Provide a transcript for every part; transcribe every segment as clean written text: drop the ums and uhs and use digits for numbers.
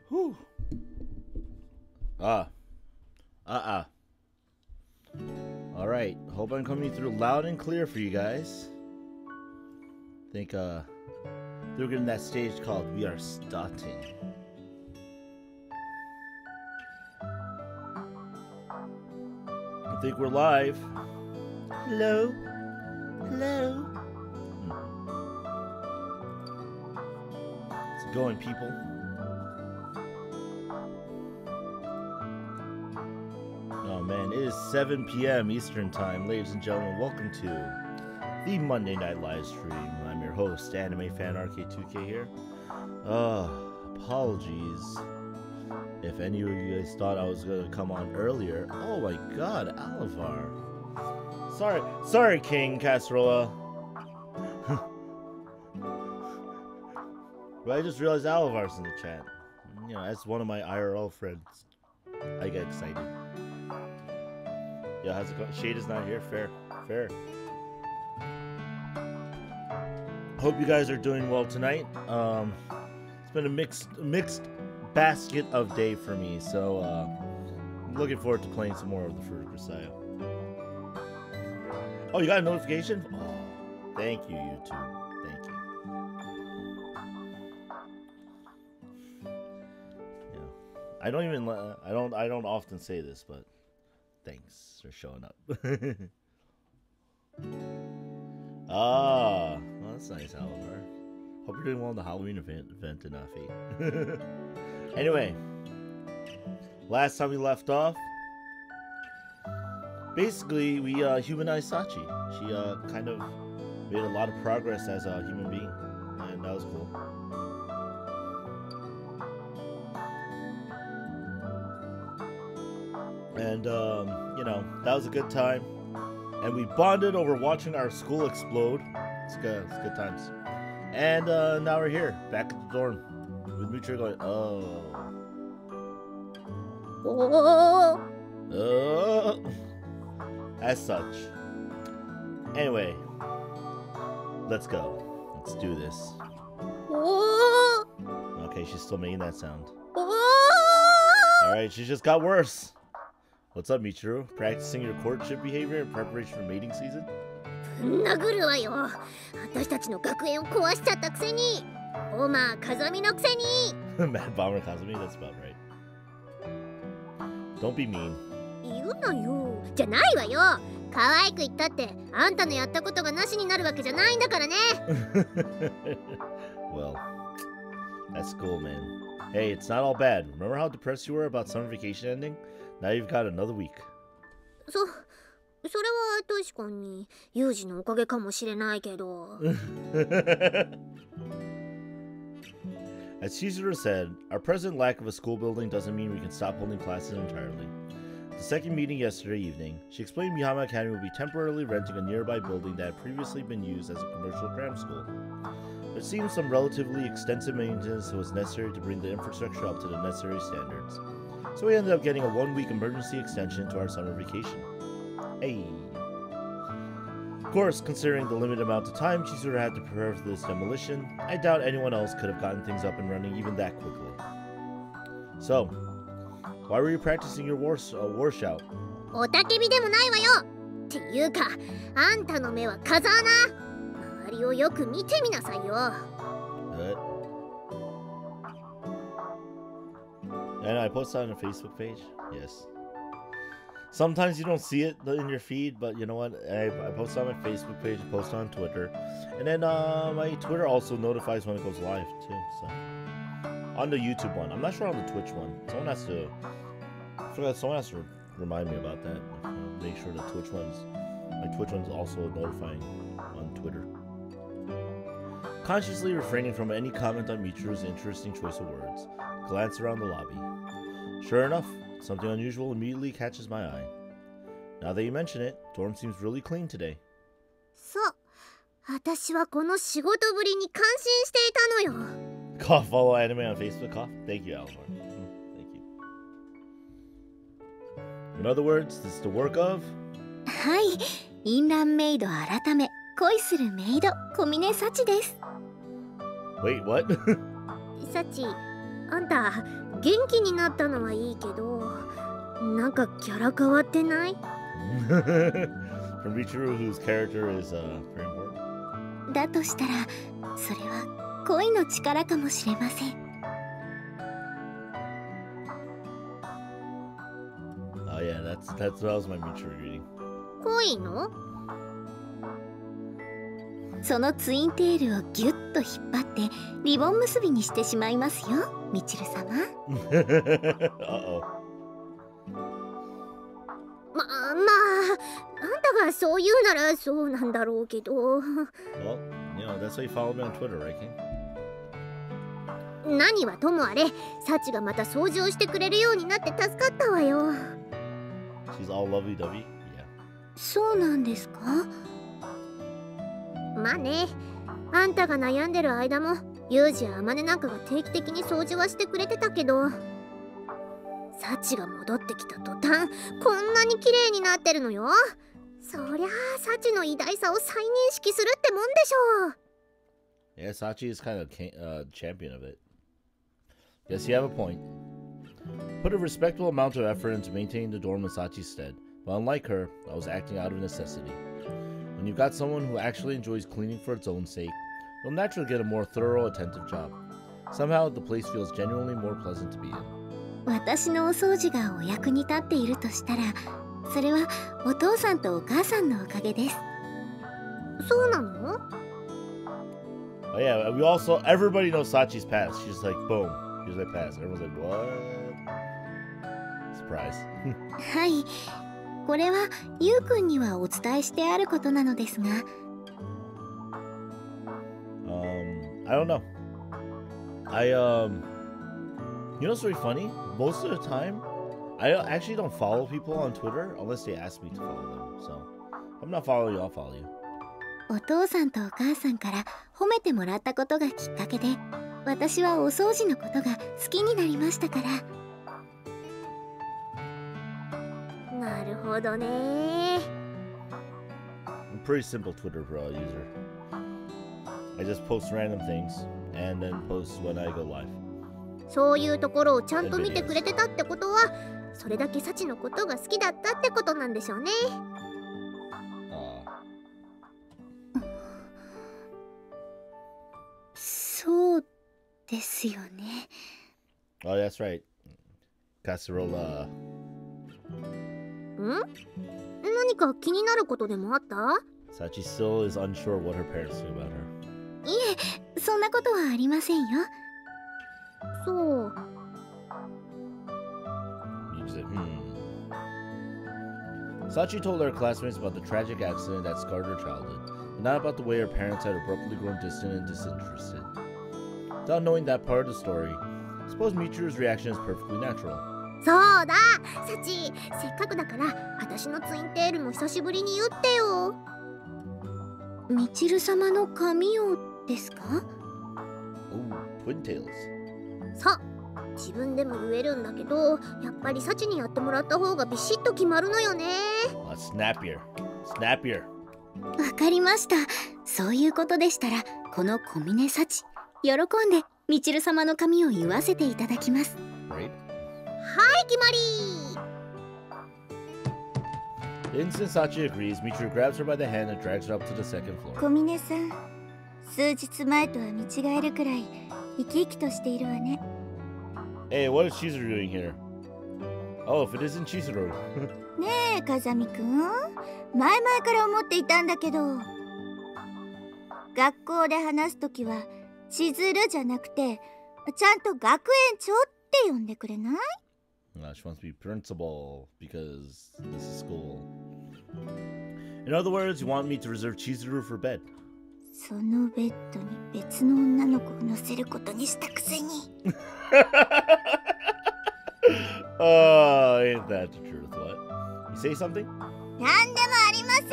Whew. Alright, hope I'm coming through loud and clear for you guys. Think, they're getting that stage called We Are Starting. I think we're live. Hello? Hello? How's it going, people? Oh man, it is 7 p.m. Eastern Time. Ladies and gentlemen, welcome to the Monday Night Livestream. I'm your host, animefanrk2k here. Apologies if any of you guys thought I was going to come on earlier. Oh my god, Alivar. Sorry, King Casserola. But I just realized Alivar's in the chat. You know, as one of my IRL friends, I get excited. Yeah, how's it going? Shade is not here. Fair. Hope you guys are doing well tonight. It's been a mixed basket of day for me, so I'm looking forward to playing some more of the Fruit of Grisaia. Oh, you got a notification? Oh, thank you, YouTube. Thank you. Yeah, I don't often say this, but thanks for showing up. Well, that's nice, Alivar. Hope you're doing well in the Halloween event in Fate. Anyway, last time we left off, basically we humanized Sachi. She kind of made a lot of progress as a human being, and that was cool. And you know, that was a good time. And we bonded over watching our school explode. It's good times. And now we're here, back at the dorm, with Mutra going, oh. As such. Anyway, let's go. Let's do this. Okay, she's still making that sound. Alright, she just got worse. What's up, Michiru? Practicing your courtship behavior in preparation for mating season? Mad Bomber Kazumi? That's about right. Don't be mean. Well, that's cool, man. Hey, it's not all bad. Remember how depressed you were about summer vacation ending? Now you've got another week. As Chizuru said, our present lack of a school building doesn't mean we can stop holding classes entirely. At the second meeting yesterday evening, she explained Mihama Academy would be temporarily renting a nearby building that had previously been used as a commercial cram school. There seemed some relatively extensive maintenance was necessary to bring the infrastructure up to the necessary standards. So we ended up getting a 1-week emergency extension to our summer vacation. Hey. Of course, considering the limited amount of time Chizuru had to prepare for this demolition, I doubt anyone else could have gotten things up and running even that quickly. So, why were you practicing your war shout? What? And I posted on a Facebook page. Yes. Sometimes you don't see it in your feed, but you know what? I post on my Facebook page, I post on Twitter, and then my Twitter also notifies when it goes live too. So on the YouTube one, I'm not sure on the Twitch one. Someone has to remind me about that. Make sure the Twitch my Twitch one's also notifying on Twitter. Consciously refraining from any comment on Michiru's interesting choice of words, glance around the lobby. Sure enough, something unusual immediately catches my eye. Now that you mention it, dorm seems really clean today. Cough, follow anime on Facebook, cough. Thank you, Alvar. Thank you. In other words, this is the work of... Wait, what? あんた元気になったのはいいけど、なんかキャラ変わってない？ From Michiru, whose character is very important. だとしたらそれは恋の力かもしれません。Oh yeah, that was my Michiru reading. 恋の？そのツインテールをギュッと引っ張ってリボン結びにしてしまいますよ、みちる様。Uh-oh. まあ、あんたがそう言うならそうなんだろうけど。Well, that's why you follow me on Twitter, right, King? 何はともあれ、サチがまた掃除をしてくれるようになって助かったわよ。She's all lovey-dovey? Yeah. そうなんですか？まあね、あんたが悩んでる間もユージやアマネなんかが定期的に掃除はしてくれてたけど、サチが戻ってきた途端こんなに綺麗になってるのよ。そりゃあサチの偉大さを再認識するってもんでしょう。 Yeah, Sachi is kind of champion of it. Yes, you have a point. Put a respectable amount of effort into maintaining the dorm in Sachi's stead, but unlike her, I was acting out of necessity. When you've got someone who actually enjoys cleaning for its own sake, you'll naturally get a more thorough, attentive job. Somehow, the place feels genuinely more pleasant to be in. 私のお掃除がお役に立っているとしたら、それはお父さんとお母さんのおかげです。そうなの？ Oh yeah, everybody knows Sachi's past. She's like, boom, here's my past. Everyone's like, what? Surprise. はい、これはゆうくんにはお伝えしてあることなのですが。I don't know. You know what's really funny? Most of the time, I actually don't follow people on Twitter unless they ask me to follow them. So, if I'm not following you, I'll follow you. お父さんとお母さんから褒めてもらったことがきっかけで、私はお掃除のことが好きになりましたから。なるほどね。 I'm a pretty simple Twitter user. I just post random things and then post when I go live. そういうところをちゃんと見てくれてたってことは、それだけサチのことが好きだったってことなんでしょうね。そうですよね。Oh, that's right. Casserola. ん？何か気になることでもあった？ Sachi still is unsure what her parents knew about her. いえ、そんなことはありませんよ。そう。You just said, Sachi told her classmates about the tragic accident that scarred her childhood, but not about the way her parents had abruptly grown distant and disinterested. Without knowing that part of the story, I suppose Michiru's reaction is perfectly natural. そうだ、サチ、せっかくだから私のツインテールも久しぶりに言ってよ。みちる様の髪をですか？ Oh, twin tails. さ、自分でも言えるんだけど、やっぱりサチにやってもらった方がビシッと決まるのよね。Snappier. Snappier. わかりました。そういうことでしたら、この小峰幸、喜んでみちる様の髪を言わせていただきます。Right? はい、決まり。 The instant Sachi agrees, Michiru grabs her by the hand and drags her up to the second floor. 小峰さん、数日前とは見違えるくらい生き生きとしているわね。Hey, what is Chizuru doing here? Oh, if it isn't Chizuru. ねえ、風見くん、前々から思っていたんだけど、学校で話すときは千鶴じゃなくて、ちゃんと学園長って呼んでくれない？ She wants to be principal because this is school. In other words, you want me to reserve Chizuru for bed. そのベッドに別の女の子を乗せることにしたくせに。Oh, ain't that the truth? What? You say something? なんでもありません。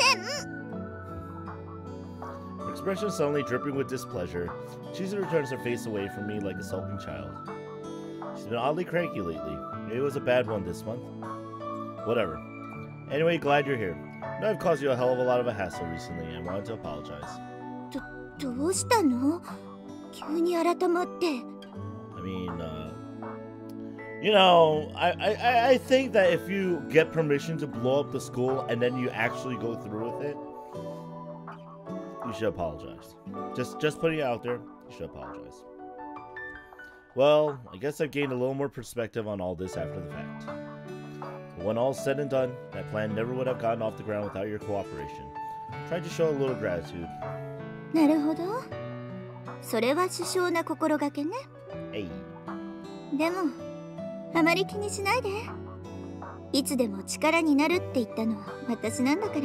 Her expression suddenly dripping with displeasure, Chizuru turns her face away from me like a sulking child. She's been oddly cranky lately. Maybe it was a bad one this month. Whatever. Anyway, glad you're here. I know I've caused you a hell of a lot of a hassle recently and wanted to apologize. どうしたの？急に改まって。I mean, You know, I think that if you get permission to blow up the school and then you actually go through with it, you should apologize. Just putting it out there, you should apologize. Well, I guess I've gained a little more perspective on all this after the fact. But when all's said and done, that plan never would have gotten off the ground without your cooperation. Tried to show a little gratitude. なるほど。それは殊勝な心がけね。Hey. でも、あまり気にしないで。いつでも力になるって言ったのは私なんだから。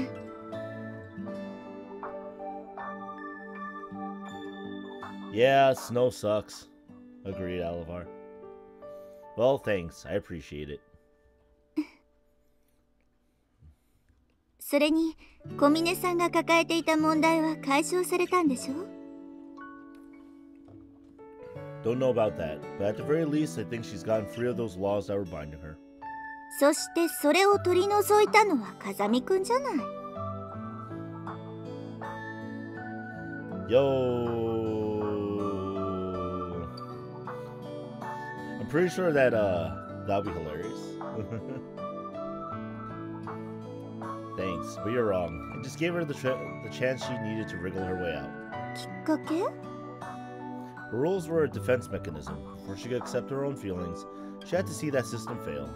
Yeah, snow sucks. Agreed, Alivar. Well, thanks. I appreciate it. それに、小峰さんが抱えていた問題は解消されたんでしょ? Don't know about that, but at the very least, I think she's gotten free of those laws that were binding her. そしてそれを取り除いたのは風見くんじゃない。Yo. I'm pretty sure that that'll be hilarious. Thanks, but you're wrong. I just gave her the chance she needed to wriggle her way out. きっかけ? Her rules were a defense mechanism. Before she could accept her own feelings, she had to see that system fail.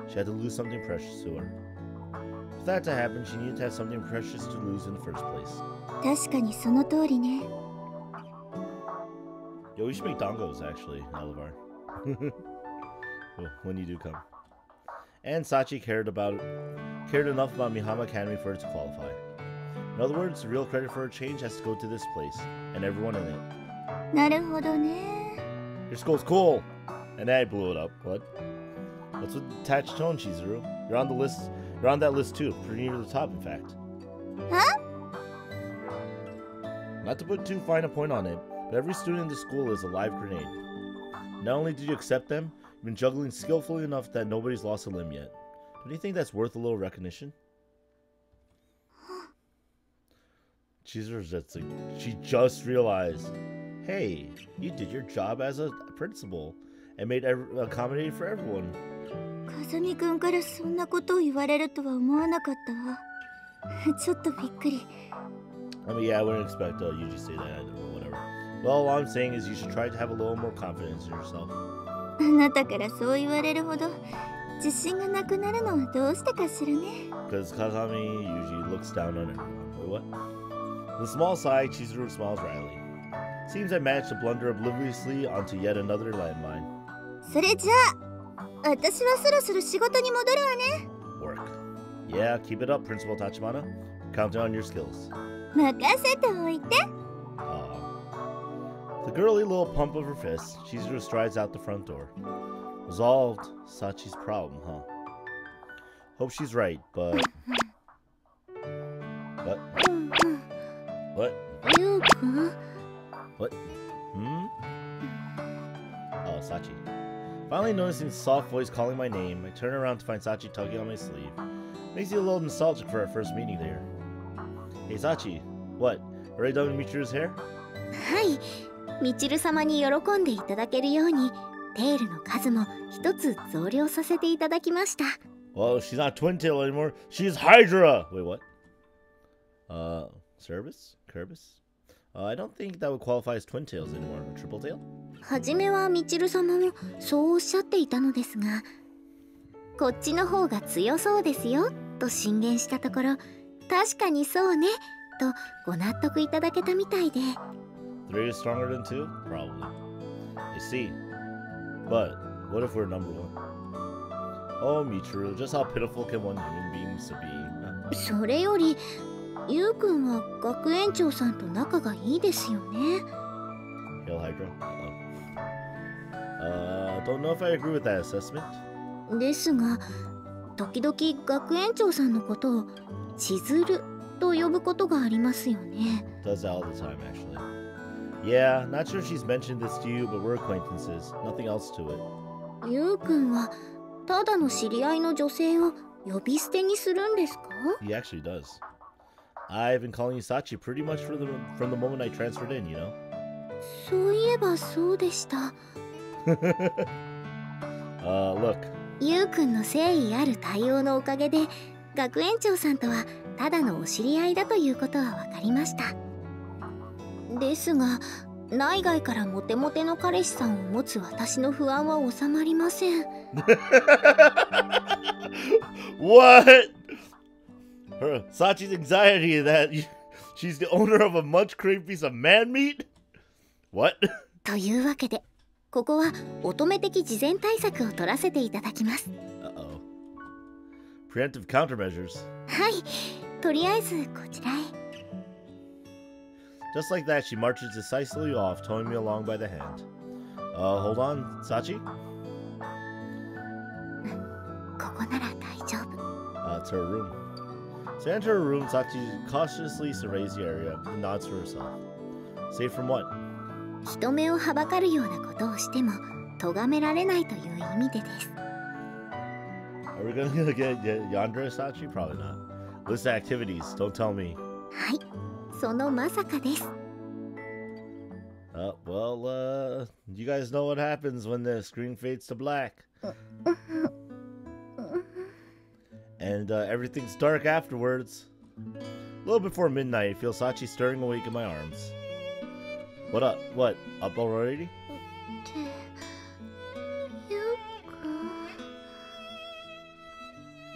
She had to lose something precious to her. For that to happen, she needed to have something precious to lose in the first place. 確かにその通りね。Yo, we should make dongos, actually, Alivar. When you do come. And Sachi cared enough about Mihama Academy for her to qualify. In other words, the real credit for her change has to go to this place, and everyone in it. なるほどね。 Your school's cool! And then I blew it up. What? What's with the detached tone, Chizuru? You're on the list. You're on that list too, pretty near the top, in fact. Huh? Not to put too fine a point on it, but every student in the school is a live grenade. Not only did you accept them, you've been juggling skillfully enough that nobody's lost a limb yet. Don't you think that's worth a little recognition? Chizuru's just like, she just realized, hey, you did your job as a principal and made accommodating for everyone. 風見くんからそんなことを言われるとは思わなかったわ。ちょっとびっくり。I mean, yeah, I wouldn't expect you to say that either, but whatever. Well, all I'm saying is you should try to have a little more confidence in yourself. あなたからそう言われるほど自信がなくなるのはどうしてかしらね。Because Kazami usually looks down on everyone. Wait, what? With a small sigh, Chizuru smiles wryly. Seems I managed to blunder obliviously onto yet another landmine. それじゃあ、私はそろそろ仕事に戻るわね。Work. Yeah, keep it up, Principal Tachibana. Counting on your skills. 任せておいて。The girly little pump of her fist, Chizuru strides out the front door. Resolved, Sachi's problem, huh? Hope she's right, but... What? What? What? Oh, Sachi. Finally noticing the soft voice calling my name, I turn around to find Sachi tugging on my sleeve. Makes you a little nostalgic for our first meeting there. Hey, Sachi. What? Already done with Michiru's hair? はい。みちる様に喜んでいただけるように、テールの数も一つ増量させていただきました。Well, she's not Twin Tail anymore. She's Hydra! Wait, what? Service? Kerbis? I don't think that would qualify as Twin Tails anymore. Triple Tail? はじめはみちる様もそうおっしゃっていたのですが、こっちの方が強そうですよと進言したところ、確かにそうねとご納得いただけたみたいで。3 is stronger than 2? Probably. I see. But, what if we're number 1? Oh, Michiru, just how pitiful can one human being be? それより、ゆうくんは学園長さんと仲がいいですよね。Hail Hydra? Don't know if I agree with that assessment. ですが、時々学園長さんのことを千鶴と呼ぶことがありますよね。Does that all the time, actually. Yeah, not sure she's mentioned this to you, but we're acquaintances. Nothing else to it. ゆうくんはただの知り合いの女性を呼び捨てにするんですか? He actually does. I've been calling you Sachi pretty much from the moment I transferred in, you know? そういえばそうでした。Look. ゆうくんの誠意ある対応のおかげで学園長さんとはただのお知り合いだということは分かりました。ですが内外からモテモテの彼氏さんを持つ私の不安は収まりません。What? Her Sachi's anxiety that she's the owner of a much craved piece of man meat? What? というわけでここは乙女的事前対策を取らせていただきます。Uh-oh. Preemptive countermeasures. はい、とりあえずこちらへ。Just like that, she marches decisively off, towing me along by the hand. Hold on, Sachi? ここなら大丈夫。It's her room. So I enter her room, Sachi cautiously surveys the area and nods to herself. Safe from what? 人目をはばかるようなことをしても咎められないという意味でです。Are we gonna get Yandere, Sachi? Probably not. List of activities, don't tell me. はい、そのまさかです。Well, you guys know what happens when the screen fades to black. And everything's dark afterwards. A little before midnight, I feel Sachi stirring awake in my arms. What up? What? Up already?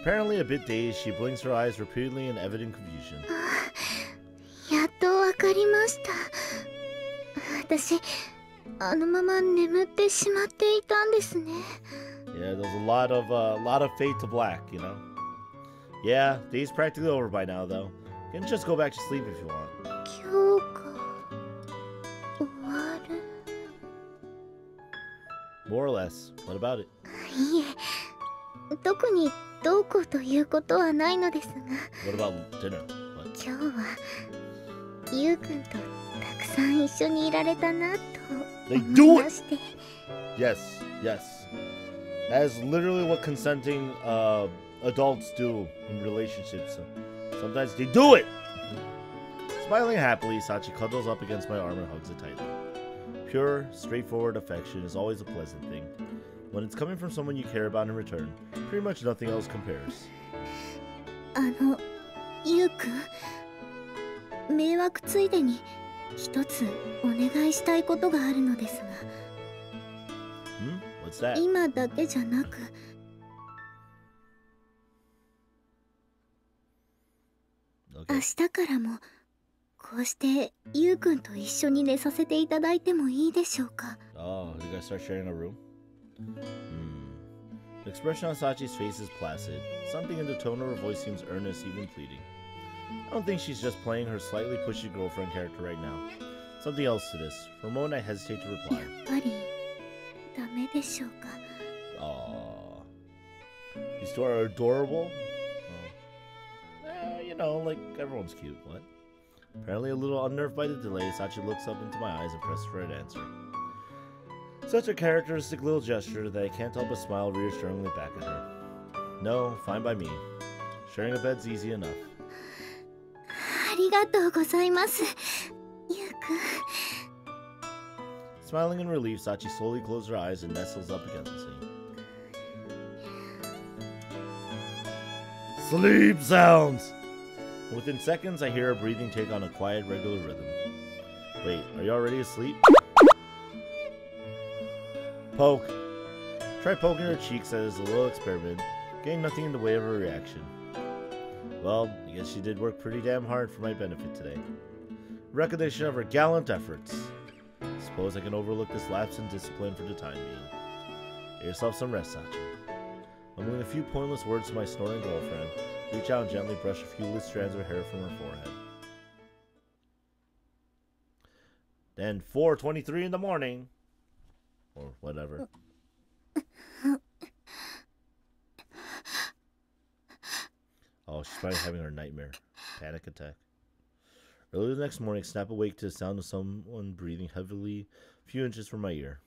Apparently a bit dazed, she blinks her eyes repeatedly in evident confusion. やっとわかりました。私、あのまま眠ってしまっていたんですね。Yeah, there's a lot of fade to black, you know? Yeah, day's practically over by now, though. You can just go back to sleep if you want. 今日が終わる。More or less. What about it? いえ、特にどうこうということはないのですが。What about dinner? What? 今日はゆうくんとたくさん一緒にいられたなと思いまして。Yes, yes. That is literally what consenting adults do in relationships. Sometimes they do it! Smiling happily, Sachi cuddles up against my arm and hugs it tightly. Pure, straightforward affection is always a pleasant thing. When it's coming from someone you care about in return, pretty much nothing else compares. ゆうくん、迷惑ついでに一つお願いしたいことがあるのですが。What's that? 今だけじゃなく。明日からもこうしてゆうくんと一緒に寝させていただいてもいいでしょうか。Oh, you guys start sharing a room? The expression on Sachi's face is placid. Something in the tone of her voice seems earnest, even pleading. I don't think she's just playing her slightly pushy girlfriend character right now. Something else to this. For a moment I hesitate to reply. やっぱりダメでしょうか。Aww. These two are adorable? You know, like everyone's cute. What? Apparently a little unnerved by the delay, Sachi looks up into my eyes and presses for an answer. Such a characteristic little gesture that I can't help but smile reassuringly back at her. No, fine by me. Sharing a bed's easy enough. ありがとうございます、ゆうくん。Smiling in relief, Sachi slowly closes her eyes and nestles up against me. Sleep sounds! Within seconds, I hear her breathing take on a quiet, regular rhythm. Wait, are you already asleep? Poke. Try poking her cheeks as a little experiment, getting nothing in the way of her reaction. Well, I guess she did work pretty damn hard for my benefit today. Recognition of her gallant efforts. Suppose I can overlook this lapse in discipline for the time being. Get yourself some rest, Sachi. Mumbling a few pointless words to my snoring girlfriend, reach out and gently brush a few loose strands of hair from her forehead. Then 4:23 in the morning. Or whatever. Oh, she's probably having her nightmare. Panic attack. Early the next morning, snap awake to the sound of someone breathing heavily a few inches from my ear.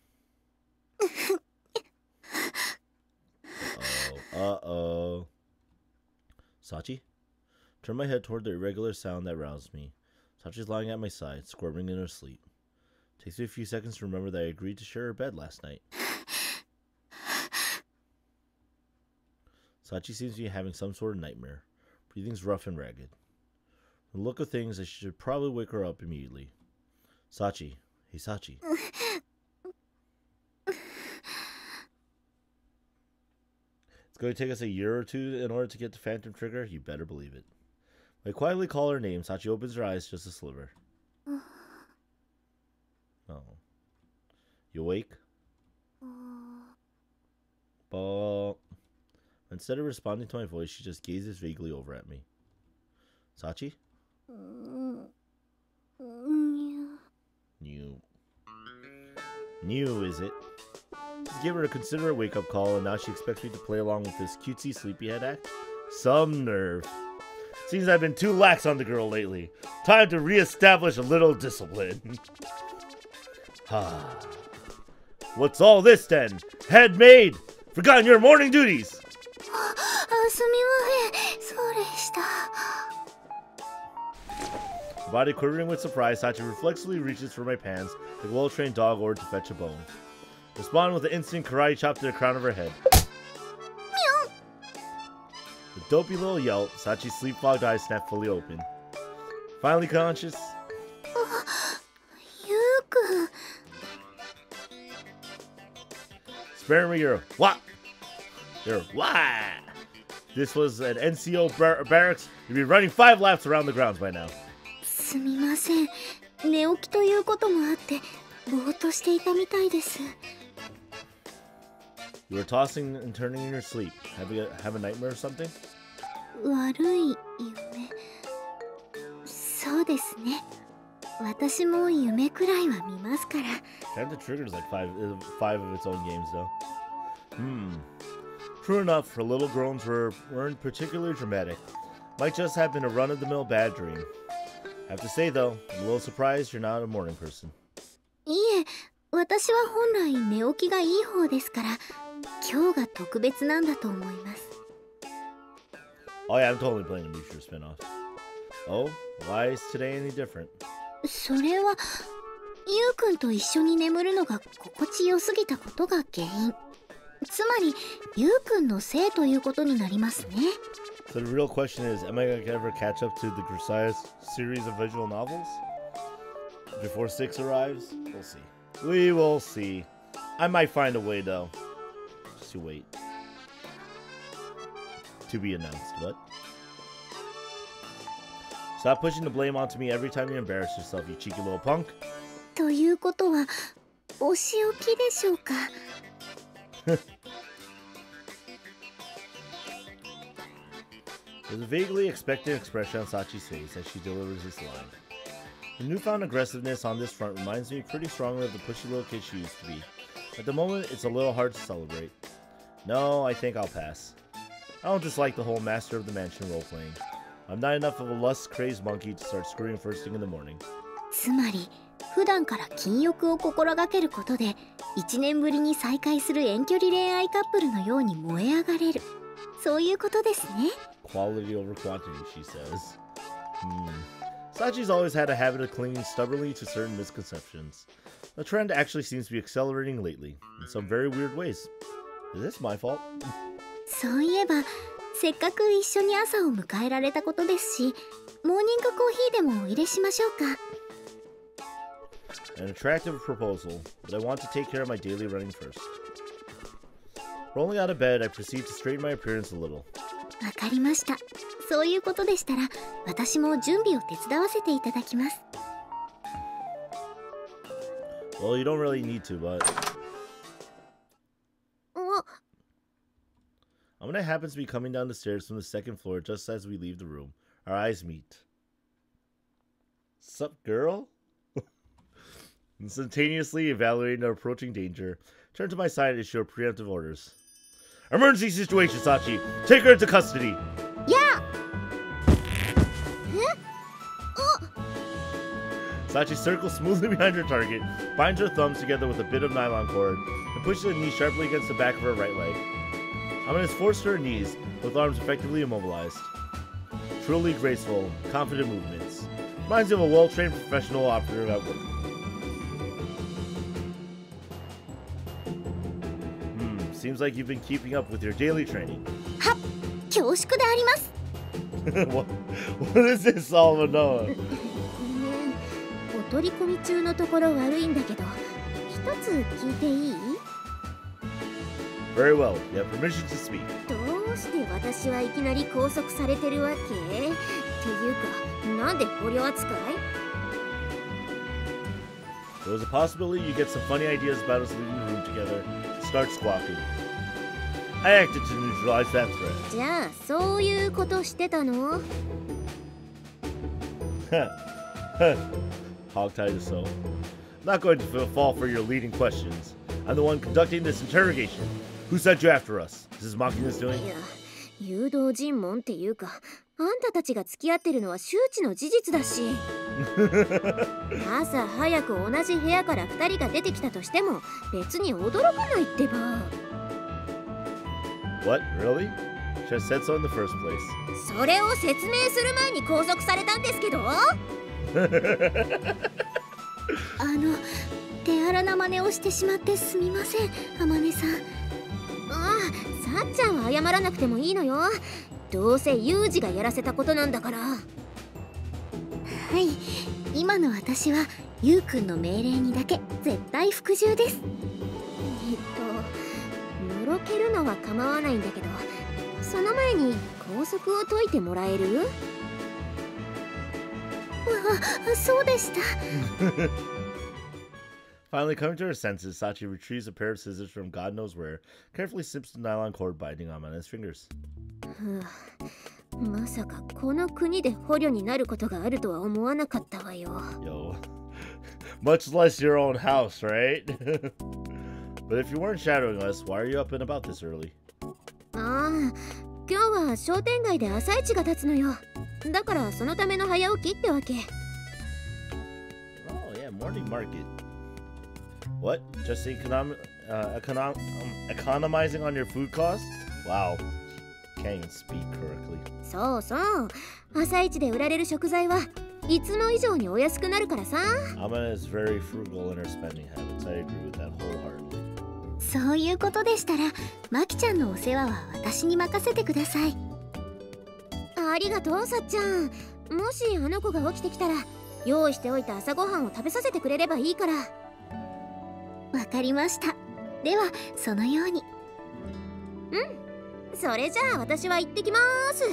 Uh-oh. Sachi? Turn my head toward the irregular sound that roused me. Sachi's lying at my side, squirming in her sleep. Takes me a few seconds to remember that I agreed to share her bed last night. Sachi seems to be having some sort of nightmare. Breathing's rough and ragged. From the look of things, I should probably wake her up immediately. Sachi. Hey, Sachi. It's going to take us a year or two in order to get to Phantom Trigger. You better believe it. When I quietly call her name, Sachi opens her eyes just a sliver. Oh. You awake? But instead of responding to my voice, she just gazes vaguely over at me. Sachi? New, is it? Just give her a considerate wake-up call, and now she expects me to play along with this cutesy sleepyhead act? Some nerve. Seems I've been too lax on the girl lately. Time to re-establish a little discipline. What's all this then? Head maid! Forgotten your morning duties! Body quivering with surprise, Sachi reflexively reaches for my pants like a well-trained dog ordered to fetch a bone. Respond with an instant karate chop to the crown of her head. With a dopey little yelp, Sachi's sleep-fogged eyes snap fully open. Finally conscious. Spare me your what? Your what? This was an NCO barracks. You'd be running 5 laps around the grounds by now. You were tossing and turning in your sleep. Have a nightmare or something? Phantom Trigger's like five of its own games, though. True enough, her little groans weren't particularly dramatic. Might just have been a run-of-the-mill bad dream. I have to say, though, I'm a little surprised you're not a morning person. Oh yeah, I'm totally playing a Mushroom spin-off. Oh, why is today any different? So the real question is, am I going to ever catch up to the Grisaia series of visual novels? Before 6 arrives? We'll see. We will see. I might find a way, though. Just you wait. To be announced, what? Stop pushing the blame onto me every time you embarrass yourself, you cheeky little punk. There's a vaguely expectant expression on Sachi's face as she delivers this line. The newfound aggressiveness on this front reminds me pretty strongly of the pushy little kid she used to be. At the moment, it's a little hard to celebrate. No, I think I'll pass. I don't dislike the whole Master of the Mansion role-playing. I'm not enough of a lust-crazed monkey to start screwing first thing in the morning. Quality over quantity, she says. Sachi's always had a habit of clinging stubbornly to certain misconceptions. The trend actually seems to be accelerating lately, in some very weird ways. Is this my fault? An attractive proposal, but I want to take care of my daily running first. Rolling out of bed, I proceed to straighten my appearance a little. Well, you don't really need to, but... Amina happens to be coming down the stairs from the 2nd floor just as we leave the room. Our eyes meet. Sup, girl? Instantaneously evaluating the approaching danger, turn to my side and issue preemptive orders. Emergency situation, Sachi! Take her into custody! Yeah! Sachi circles smoothly behind her target, binds her thumbs together with a bit of nylon cord, and pushes her knee sharply against the back of her right leg. Amina is forced to her knees, with arms effectively immobilized. Truly graceful, confident movements. Reminds me of a well-trained professional operator at work. Seems like you've been keeping up with your daily training. 恐縮であります。what is this all about? ごめん、お取り込み中のところ悪いんだけど、一つ聞いていい？ Very well, you have permission to speak. どうして私はいきなり拘束されてるわけ？っていうか、なんで捕虜扱い？ There was a possibility you get some funny ideas about us leaving the room together and start squawking. I acted to neutralize that threat. じゃあ、そういうことしてたの？ Hogtied is so. I'm not going to fall for your leading questions. I'm the one conducting this interrogation. Who sent you after us? Is this mocking us doing? いや、誘導尋問っていうか、あんたたちが付き合ってるのは周知の事実だし。朝早く同じ部屋から2人が出てきたとしても別に驚かないってば。 What? Really? Should have said so in the first place. それを説明する前に拘束されたんですけど。手荒な真似をしてしまってすみません、あまねさん。ああ、さっちゃんは謝らなくてもいいのよ。どうせユージがやらせたことなんだから。はい、今の私はユウくんの命令にだけ絶対服従です。のろけるのは構わないんだけど、その前に拘束を解いてもらえる？そうでした。Finally coming to her senses, Sachi retrieves a pair of scissors from God knows where, carefully snips the nylon cord binding on Amane's fingers. まさかこの国で捕虜になることがあるとは思わなかったわよ。Yo, much less your own house, right? But if you weren't shadowing us, why are you up and about this early? ああ、今日は商店街で朝市が立つのよ。だからそのための早起きってわけ。Oh yeah, morning market. What? Just economizing on your food costs? Wow. Can't even speak correctly. そうそう。朝市で売られる食材はいつも以上にお安くなるからさ。Amana is very frugal in her spending habits. I agree with that wholeheartedly. そういうことでしたら、マキちゃんのお世話は私に任せてください。ありがとう、さっちゃん。もしあの子が起きてきたら、用意しておいた朝ごはんを食べさせてくれればいいから。わかりました。では、そのように。うん。それじゃあ私は行ってきます。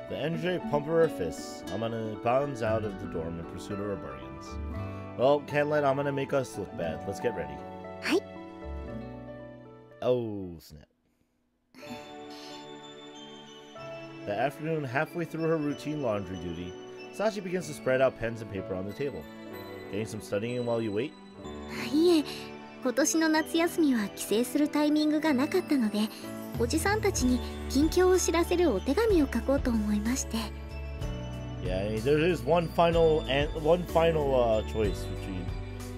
The NJ pump her fists. Amana bounds out of the dorm in pursuit of her bargains. Well, can't let Amana make us look bad. Let's get ready. はい。Oh, snap. That afternoon, halfway through her routine laundry duty, Sachi begins to spread out pens and paper on the table. Getting some studying while you wait? いえ、今年の夏休みは帰省するタイミングがなかったので、おじさんたちに近況を知らせるお手紙を書こうと思いまして。Yeah, there is one final choice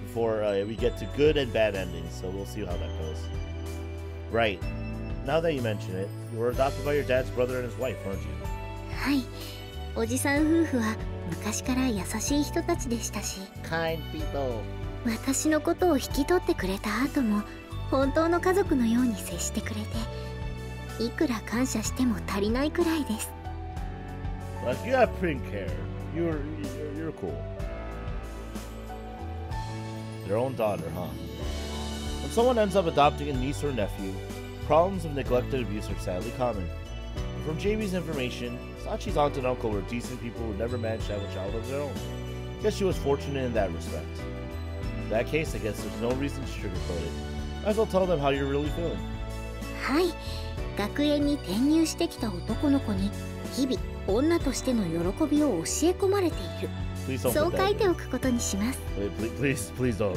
before we get to good and bad endings, so we'll see how that goes. Right. Now that you mention it, you were adopted by your dad's brother and his wife, weren't you? はい。おじさん夫婦は昔から優しい人たちでしたし、 Kind people. 私のことを引き取ってくれた後も本当の家族のように接してくれて、いくら感謝しても足りないくらいです。 Like, you have pink hair. You're cool. Their own daughter, huh? When someone ends up adopting a niece or nephew, problems of neglect and abuse are sadly common. From JB's information, Sachi's aunt and uncle were decent people who never managed to have a child of their own. Guess she was fortunate in that respect. In that case, I guess there's no reason to sugarcoat it. Might as well tell them how you're really feeling. はい。学園に転入してきた男の子に日々女としての喜びを教え込まれている。そう書いておくことにします。Please don't put that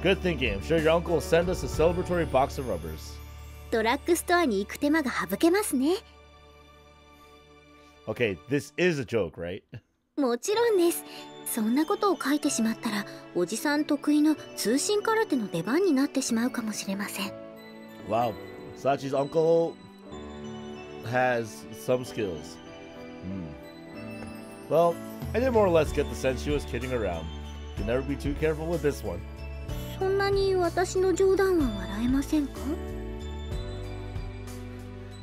in. Good thinking. I'm sure your uncle will send us a celebratory box of rubbers. ドラッグストアに行く手間が省けますね。Okay, this is a joke, right? もちろんです。そんなことを書いてしまったら、おじさん得意の通信空手の出番になってしまうかもしれません。Wow, Sachi's uncle has some skills. Well, I did more or less get the sense she was kidding around. You can never be too careful with this one. そんなに私の冗談は笑えませんか？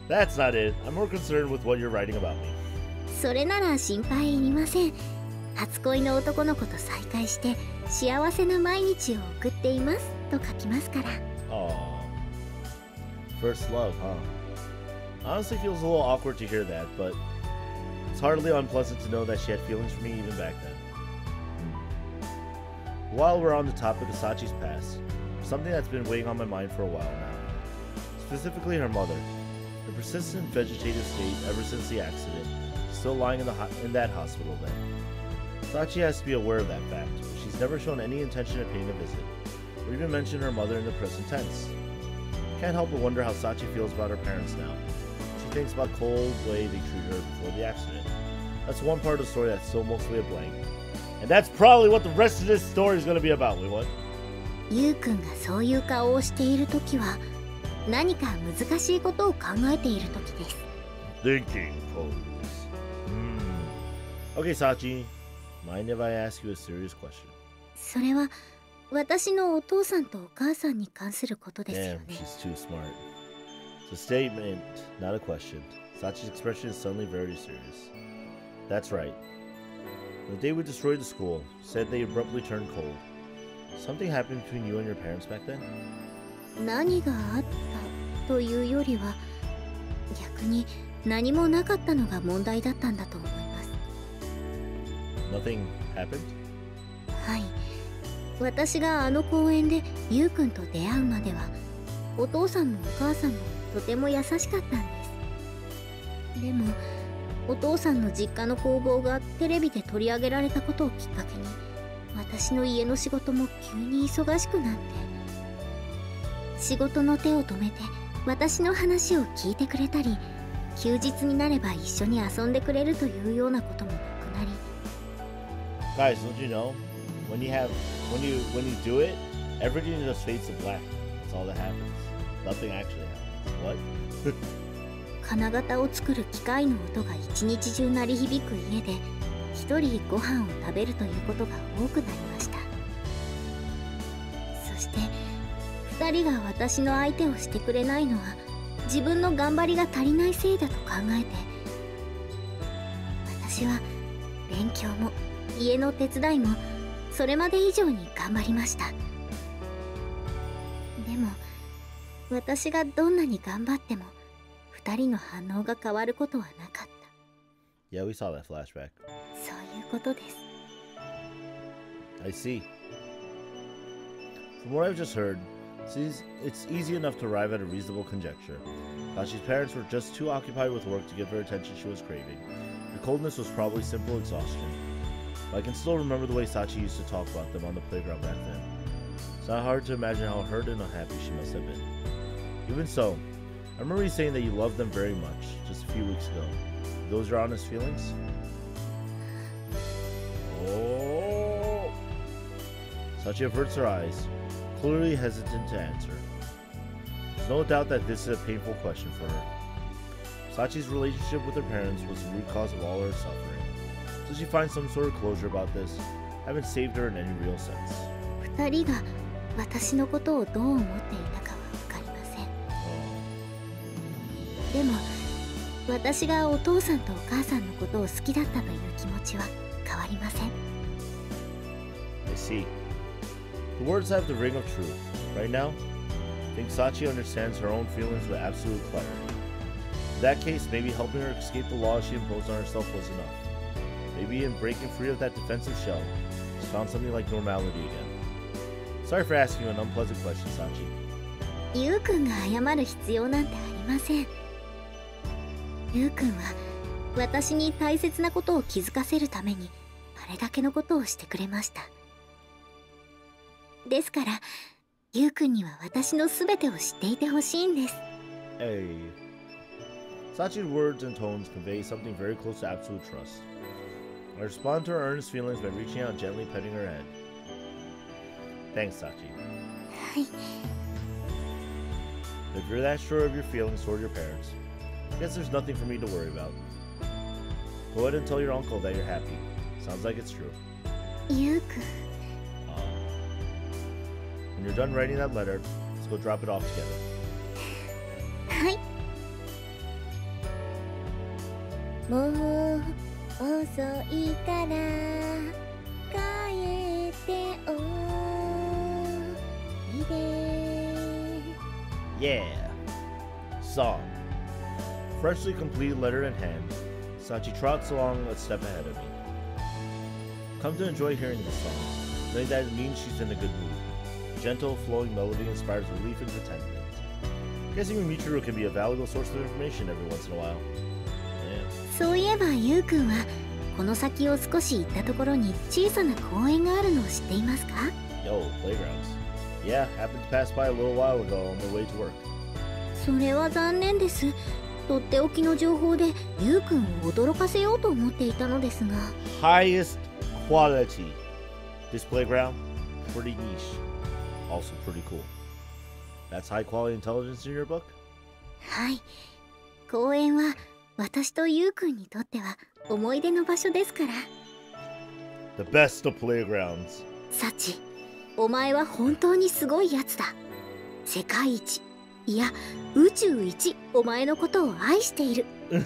That's not it. I'm more concerned with what you're writing about me. それなら心配いりません。初恋の男の子と再会して幸せな毎日を送っていますと書きますから。Aww. First love, huh? Honestly feels a little awkward to hear that, but it's hardly unpleasant to know that she had feelings for me even back then. While we're on the topic of Sachi's past, something that's been weighing on my mind for a while now. Specifically her mother. Her persistent vegetative state ever since the accident, still lying in that hospital bed. Sachi has to be aware of that fact, but she's never shown any intention of paying a visit, or even mentioned her mother in the present tense. Can't help but wonder how Sachi feels about her parents now. She thinks about the cold way they treated her before the accident. That's one part of the story that's still mostly a blank. And that's probably what the rest of this story is going to be about. Wait, what? ゆうくんがそういう顔をしているときは何か難しいことを考えているときです。Thinking pose. Okay, Sachi. Mind if I ask you a serious question? それは私のお父さんとお母さんに関することですよ Damn, ね。 she's too smart. It's a statement, not a question. Sachi's expression is suddenly very serious. That's right. The day we destroyed the school, said they abruptly turned cold. Something happened between you and your parents back then? 何があったというよりは逆に何もなかったのが問題だったんだと思います。 Nothing happened? はい。私があの公園でゆうくんと出会うまではお父さんもお母さんもとても優しかったんです。でもお父さんの実家の工房がテレビで取り上げられたことをきっかけに私の家の仕事も急に忙しくなって仕事の手を止めて私の話を聞いてくれたり休日になれば一緒に遊んでくれるというようなこともなくなり Guys, don't you know? When you do it, everything just fades to black. That's all that happens. Nothing actually happens. What? 金型を作る機械の音が一日中鳴り響く家で一人ご飯を食べるということが多くなりました。そして二人が私の相手をしてくれないのは自分の頑張りが足りないせいだと考えて私は勉強も家の手伝いもそれまで以上に頑張りました。でも私がどんなに頑張っても二人の反応が変わることはなかった。 Yeah, we saw that flashback. そういうことです。 I see. From what I've just heard, it's easy enough to arrive at a reasonable conjecture. Sachi's parents were just too occupied with work to give her attention she was craving. The coldness was probably simple exhaustion. But I can still remember the way Sachi used to talk about them on the playground back then. It's not hard to imagine how hurt and unhappy she must have been. Even so, I remember you saying that you loved them very much just a few weeks ago. Are those your honest feelings? Oh! Sachi averts her eyes, clearly hesitant to answer. There's no doubt that this is a painful question for her. Sachi's relationship with her parents was the root cause of all her suffering. So she finds some sort of closure about this. Haven't saved her in any real sense. 二人が私のことをどう思っていたかは分かりません。でも私がお父さんとお母さんのことを好きだったという気持ちは変わりません。 I see. The words have the ring of truth. Right now, I think Sachi understands her own feelings with absolute clarity. In that case, maybe helping her escape the laws she imposed on herself was enough. Maybe in breaking free of that defensive shell, she found something like normality again. Sorry for asking you an unpleasant question, Sachi. ゆうくんが謝る必要なんてありません。ゆうくんは私に大切なことを気づかせるためにあれだけのことをしてくれました。ですからゆうくんには私のすべてを知っていてほしいんです。 Hey. Sachi's words and tones convey something very close to absolute trust. I respond to her earnest feelings by reaching out and gently petting her head. Thanks, Sachi. はい。 If you're that sure of your feelings toward your parents, I guess there's nothing for me to worry about. Go ahead and tell your uncle that you're happy. Sounds like it's true. ゆうくん。When you're done writing that letter, let's go drop it off together. はい。もう遅いから帰っておいで。 Yeah. Song. Freshly completed letter in hand, Sachi trots along a step ahead of me. Come to enjoy hearing this song, knowing that it means she's in a good mood. A gentle, flowing melody inspires relief and contentment. Guessing Michiru can be a valuable source of information every once in a while. Yeah. そういえばゆうくんはこの先を少し行ったところに小さな公園があるのを知っていますか？ Yo, playgrounds. Yeah, happened to pass by a little while ago on my way to work. それは残念です。とっておきの情報でゆうくんを驚かせようと思っていたのですが。 Highest quality. This playground, pretty niche. Also pretty cool. That's high quality intelligence in your book? はい。公園は私とゆうくんにとっては思い出の場所ですから。 The best of playgrounds. サチ、お前は本当にすごいやつだ。世界一、いや宇宙一お前のことを愛していると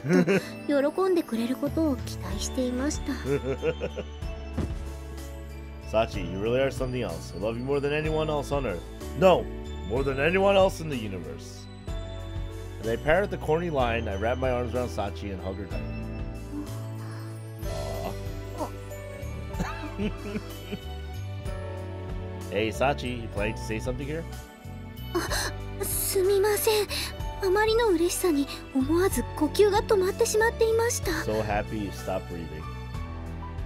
喜んでくれることを期待していました。Sachi, you really are something else. I love you more than anyone else on Earth. No, more than anyone else in the universe. As I parrot the corny line, I wrap my arms around Sachi and hug her tightly. Aww. Hey, Sachi, you planning to say something here? すみません。あまりの嬉しさに思わず呼吸が止まってしまっていました。 So happy you stopped breathing.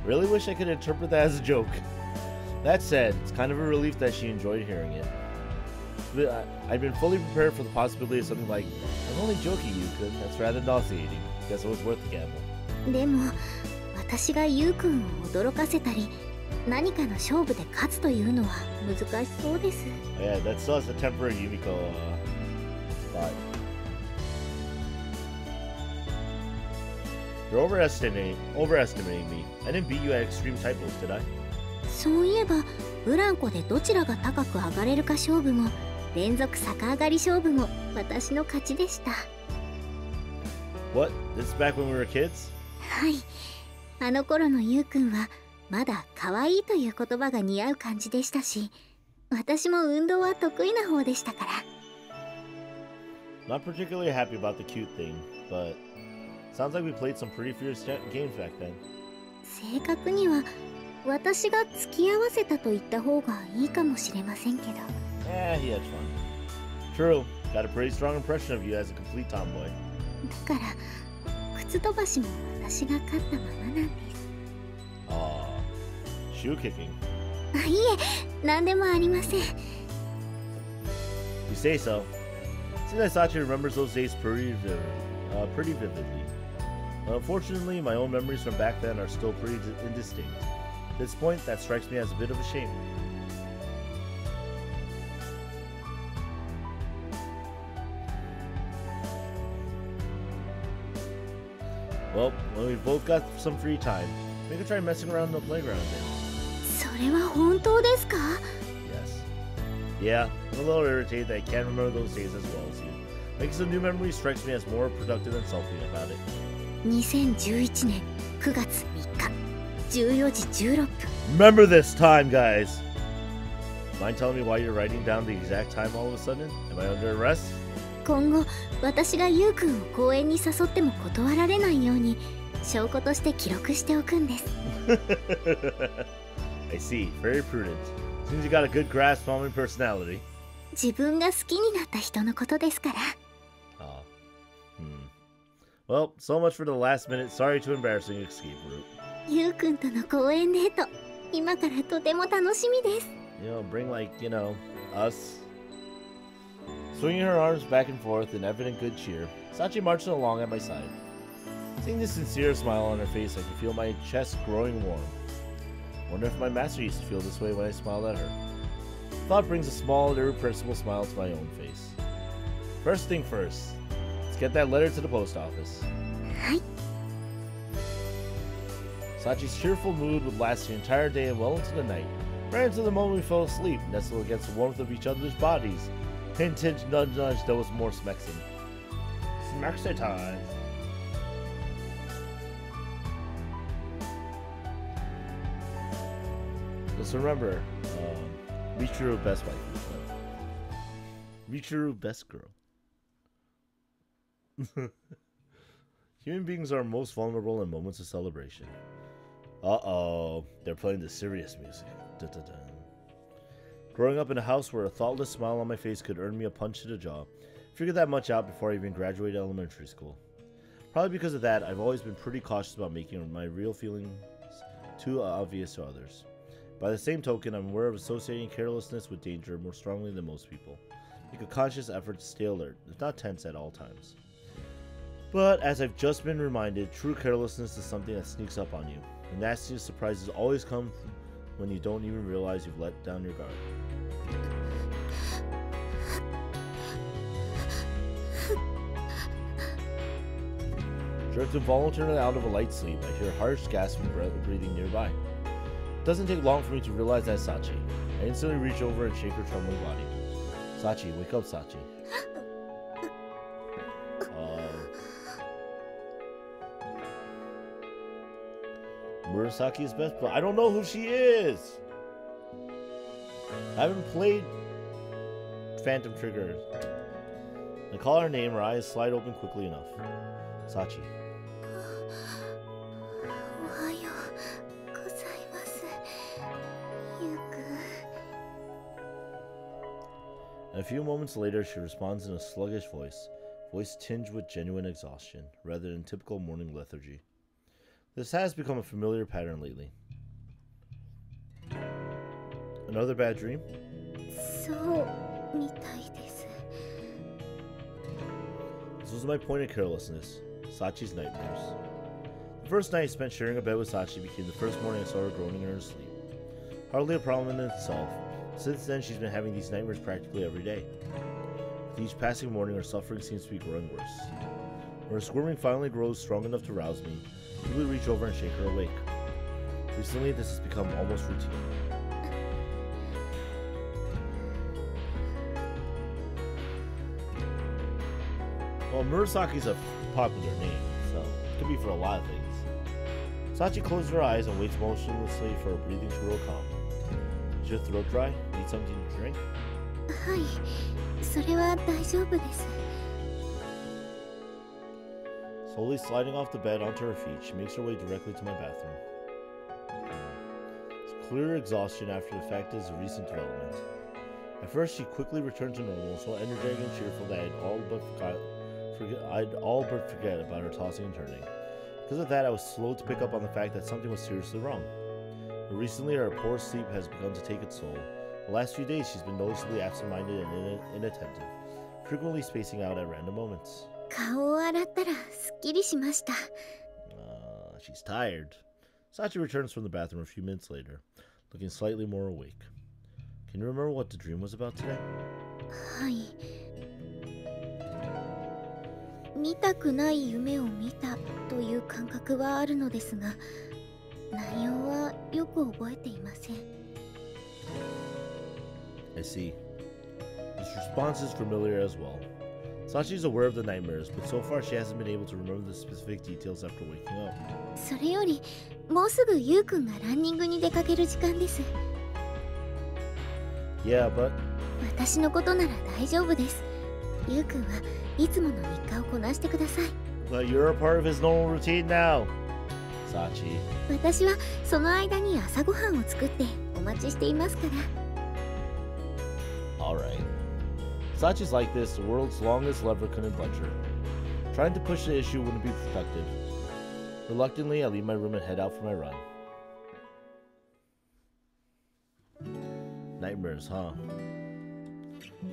Really wish I could interpret that as a joke. That said, it's kind of a relief that she enjoyed hearing it. I'd been fully prepared for the possibility of something like, I'm only joking, Yuka. That's rather nauseating. Guess it was worth the gamble. でも私がゆうくんを驚かせたり何かの勝負で勝つというのは難しそうです。 Yeah, that still has a temporary Yumiko vibe. You're overestimating me. I didn't beat you at extreme typos, did I? そういえばブランコでどちらが高く上がれるか勝負も連続逆上がり勝負も私の勝ちでした。 What? This is back when we were kids? はい。あの頃のゆうくんはまだ可愛いという言葉が似合う感じでしたし、私も運動は得意な方でしたから。 Not particularly happy about the cute thing, but sounds like we played some pretty fierce games back then. 正確には私が付き合わせたと言った方がいいかもしれませんけど。 Yeah, he had fun. True, got a pretty strong impression of you as a complete tomboy. だから靴飛ばしも私が勝ったままなんです。 Shoe kicking. あ、いえ、何でもありません。 You say so. Seems like Sachi remembers those days pretty vividly. Unfortunately, my own memories from back then are still pretty indistinct. At this point, that strikes me as a bit of a shame. Well, when we both got some free time, we can try messing around in the playground again. それは本当ですか？ Yes. Yeah, I'm a little irritated that I can't remember those days as well as you. Making some new memories strikes me as more productive than sulking about it. 2011年9月3日14時16分。 Remember this time, guys! Mind telling me why you're writing down the exact time all of a sudden? Am I under arrest? 今後私がゆうくんを公園に誘っても断られないように証拠として記録しておくんです。I see. Very prudent. Seems you got a good grasp on my personality. 自分が好きになった人のことですから。Well, so much for the last minute, sorry to embarrassing escape route. ゆうくんとの公園デート、今からとても楽しみです。You know, bring like, us. Swinging her arms back and forth in evident good cheer, Sachi marched along at my side. Seeing the sincere smile on her face, I could feel my chest growing warm. Wonder if my master used to feel this way when I smiled at her. Thought brings a small, irrepressible smile to my own face. First thing first, let's get that letter to the post office. はい。 Sachi's cheerful mood would last the entire day and well into the night, right until the moment we fell asleep, nestled against the warmth of each other's bodies. Hint, hint, nudge, nudge, there was more smexing. Smexy time. So remember, Michiru best wife. Michiru best girl. Human beings are most vulnerable in moments of celebration. Uh-oh, they're playing the serious music. Dun, dun, dun. Growing up in a house where a thoughtless smile on my face could earn me a punch to the jaw, I figured that much out before I even graduated elementary school. Probably because of that, I've always been pretty cautious about making my real feelings too obvious to others. By the same token, I'm aware of associating carelessness with danger more strongly than most people. Make a conscious effort to stay alert, if not tense at all times. But as I've just been reminded, true carelessness is something that sneaks up on you. The nastiest surprises always come when you don't even realize you've let down your guard. Jerked involuntarily out of a light sleep, I hear harsh gasping breathing nearby. It doesn't take long for me to realize that's Sachi. I instantly reach over and shake her trembling body. Sachi, wake up, Sachi. Murasaki's best, but I don't know who she is! I haven't played Phantom Trigger. I call her name, her eyes slide open quickly enough. Sachi. And a few moments later, she responds in a sluggish voice tinged with genuine exhaustion, rather than typical morning lethargy. This has become a familiar pattern lately. Another bad dream? This was my point of carelessness, Sachi's nightmares. The first night I spent sharing a bed with Sachi became the first morning I saw her groaning in her sleep. Hardly a problem in itself. Since then, she's been having these nightmares practically every day. With each passing morning, her suffering seems to be growing worse. When her squirming finally grows strong enough to rouse me, I quickly reach over and shake her awake. Recently, this has become almost routine. Well, Murasaki's a popular name, so it could be for a lot of things. Sachi closes her eyes and waits motionlessly for her breathing to grow calm. Is your throat dry? Need something to drink? Slowly sliding off the bed onto her feet, she makes her way directly to my bathroom. It's clear exhaustion after the fact is a recent development. At first, she quickly returned to normal, so energetic and cheerful that I'd all but forget about her tossing and turning. Because of that, I was slow to pick up on the fact that something was seriously wrong. But recently, her poor sleep has begun to take its toll. The last few days, she's been noticeably absent-minded and inattentive, frequently spacing out at random moments. She's tired. Sachi returns from the bathroom a few minutes later, looking slightly more awake. Can you remember what the dream was about today? 見たくない夢を見たという感覚はあるのですが、内容はよく覚えていません。I see. This response is familiar as well. Sachi is aware of the nightmares, but so far she hasn't been able to remember the specific details after waking up. それより、もうすぐゆうくんがランニングに出かける時間です。Yeah, but 私のことなら大丈夫です。ゆうくんはいつもの日課をこなしてください。But you're a part of his normal routine now, Sachi. 私はその間に朝ごはんを作ってお待ちしていますから。Alright. Sachi's like this, the world's longest lever couldn't budge her. Trying to push the issue wouldn't be productive. Reluctantly, I leave my room and head out for my run. Nightmares, huh?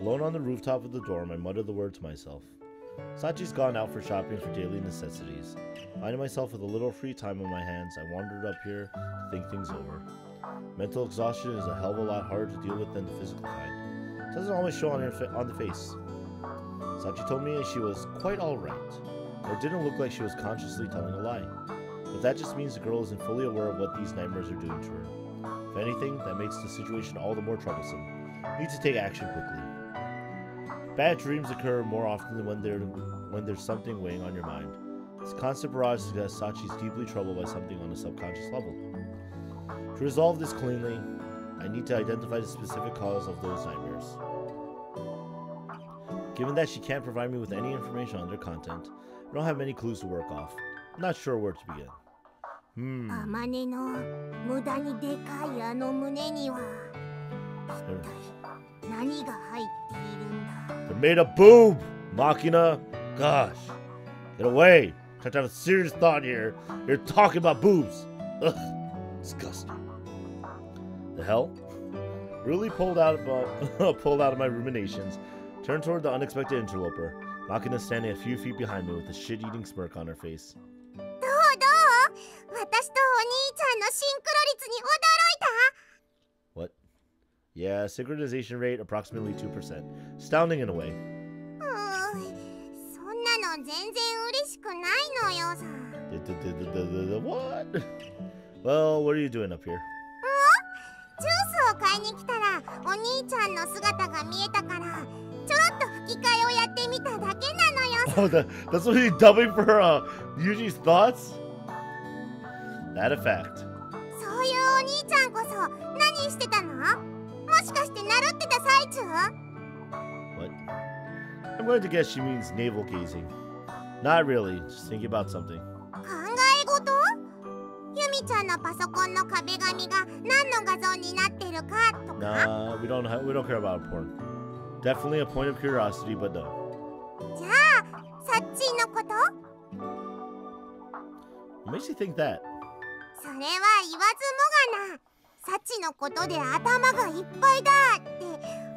Alone on the rooftop of the dorm, I mutter the word to myself. Sachi's gone out for shopping for daily necessities. Finding myself with a little free time on my hands, I wandered up here to think things over. Mental exhaustion is a hell of a lot harder to deal with than the physical kind. It doesn't always show on the face. Sachi told me she was quite alright. It didn't look like she was consciously telling a lie. But that just means the girl isn't fully aware of what these nightmares are doing to her. If anything, that makes the situation all the more troublesome. I need to take action quickly. Bad dreams occur more often than when there's something weighing on your mind. This constant barrage suggests Sachi's deeply troubled by something on a subconscious level. To resolve this cleanly, I need to identify the specific cause of those nightmares. Given that she can't provide me with any information on their content, I don't have many clues to work off. I'm not sure where to begin. あまねの無駄にでかいあの胸には一体何が入っているんだ They're made of boob! Machina! Gosh. Get away! Try to have a serious thought here. You're talking about boobs! Ugh. Disgusting. The hell? Really pulled out of my ruminations. Turned toward the unexpected interloper. Machina standing a few feet behind me with a shit-eating smirk on her face. どう私とお兄ちゃんのシンクロ率に驚いた What? Yeah, synchronization rate approximately 2%. Astounding in a way. そんなの全然嬉しくないのよさ What? Well, what are you doing up here? ジュースを買いに来たらお兄ちゃんの姿が見えたからちょろっと吹き替えをやってみただけなのよ Oh, that's what he's dubbing for Yuji's thoughts? That a fact. そういうお兄ちゃんこそ何してたのもしかしてなるってた最中 What? I'm going to guess she means navel gazing. Not really, just thinking about something. 考え事ユミちゃんのパソコンの壁紙が何の画像になってるかとか Nah, we don't care about porn. Definitely a point of curiosity, but no. じゃあサッチーのこと What makes you think that? それは言わずもがなサチのことで頭がいっぱいだって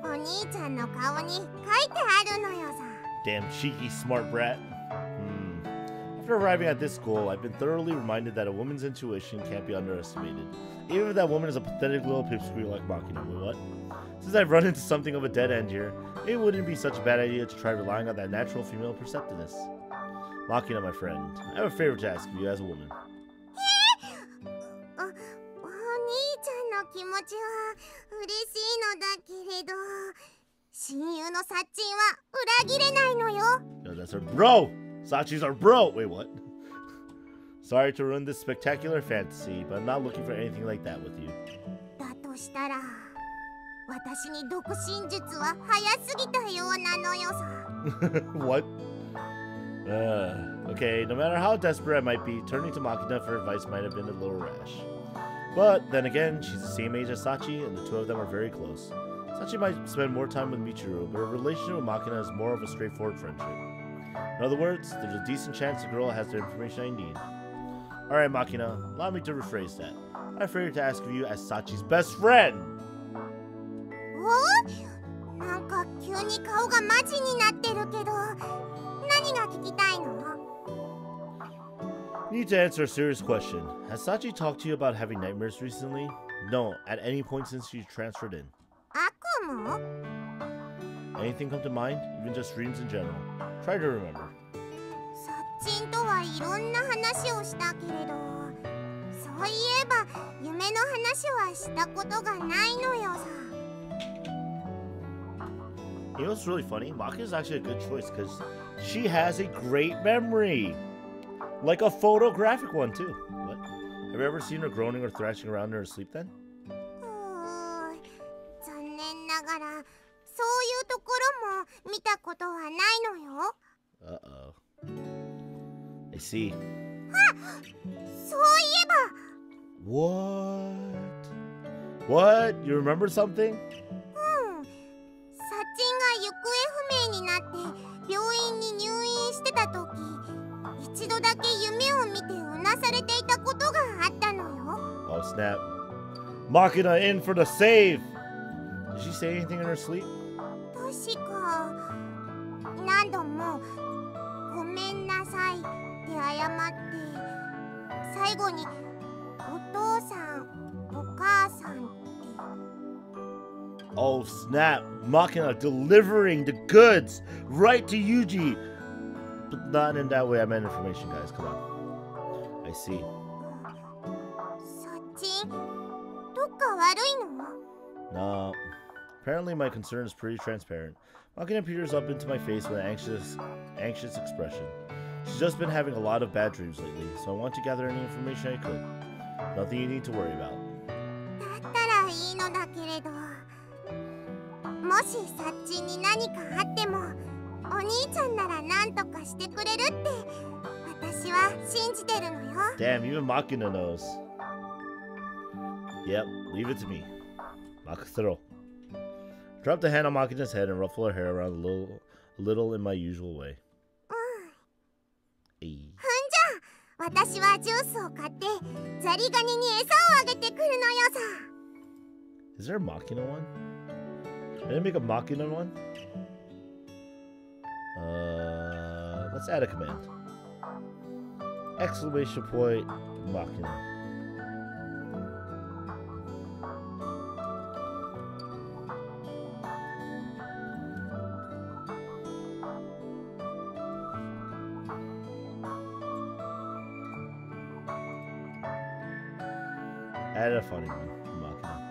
お兄ちゃんの顔に書いてあるのよさ Damn cheeky smart brat. After arriving at this school, I've been thoroughly reminded that a woman's intuition can't be underestimated. Even if that woman is a pathetic little pipsqueak like Machina. Wait, what? Since I've run into something of a dead end here, it wouldn't be such a bad idea to try relying on that natural female perceptiveness. Machina, my friend, I have a favor to ask of you as a woman. お兄ちゃんの気持ちは嬉しいのだけれど親友のサッチンは裏切れないのよ Yo, that's our bro! Sachi's our bro! Wait, what? Sorry to ruin this spectacular fantasy, but I'm not looking for anything like that with you. だとしたら私に独身術は早すぎたようなのよさ What? Okay, no matter how desperate I might be, turning to Machina for advice might have been a little rash. But then again, she's the same age as Sachi, and the two of them are very close. Sachi might spend more time with Michiru, but her relationship with Machina is more of a straightforward friendship. In other words, there's a decent chance the girl has the information I need. Alright, Machina, allow me to rephrase that. I have a favor to ask of you as Sachi's best friend! お？なんか急に顔がマジになってるけど何が聞きたいの Need to answer a serious question. Has Sachi talked to you about having nightmares recently? No, at any point since you transferred in. 悪夢 Anything come to mind? Even just dreams in general. Try to remember. サッチンとはいろんな話をしたけれどそういえば夢の話はしたことがないのよさ You know what's really funny? Maki is actually a good choice because she has a great memory. Like a photographic one, too. What? Have you ever seen her groaning or thrashing around in her sleep then? 残念ながらそういうところも見たことはないのよ Uh-oh. I see. そういえば What? What? You remember something? サチンが行方不明になって病院に入院してた時一度だけ夢を見てうなされていたことがあったのよ Oh, snap. Machina in for the save! Did she say anything in her sleep? 確か何度もごめんなさいって謝って最後にお父さんお母さんって Oh, snap. Machina delivering the goods right to Yuji. But not in that way. I meant information, guys. Come on. I see. サチンどっか悪いの No. Apparently, my concern is pretty transparent. Machina peers up into my face with an anxious expression. She's just been having a lot of bad dreams lately, so I want to gather any information I could. Nothing you need to worry about. だったらいいのだけしサッチに何かあってもお兄ちゃんなら何とかしてくれるって私は信じてるのよ。 Damn, even Makina knows. Yep, leave it to me. Makithro. Drop the hand on Makina's head and ruffle her hair around a little in my usual way. じゃあ私はジュースを買ってザリガニに餌をあげてくるのよさ。 Is there a Makina one? I didn't make a Makina one? Let's add a command. Exclamation point Makina. Add a funny one. Makina.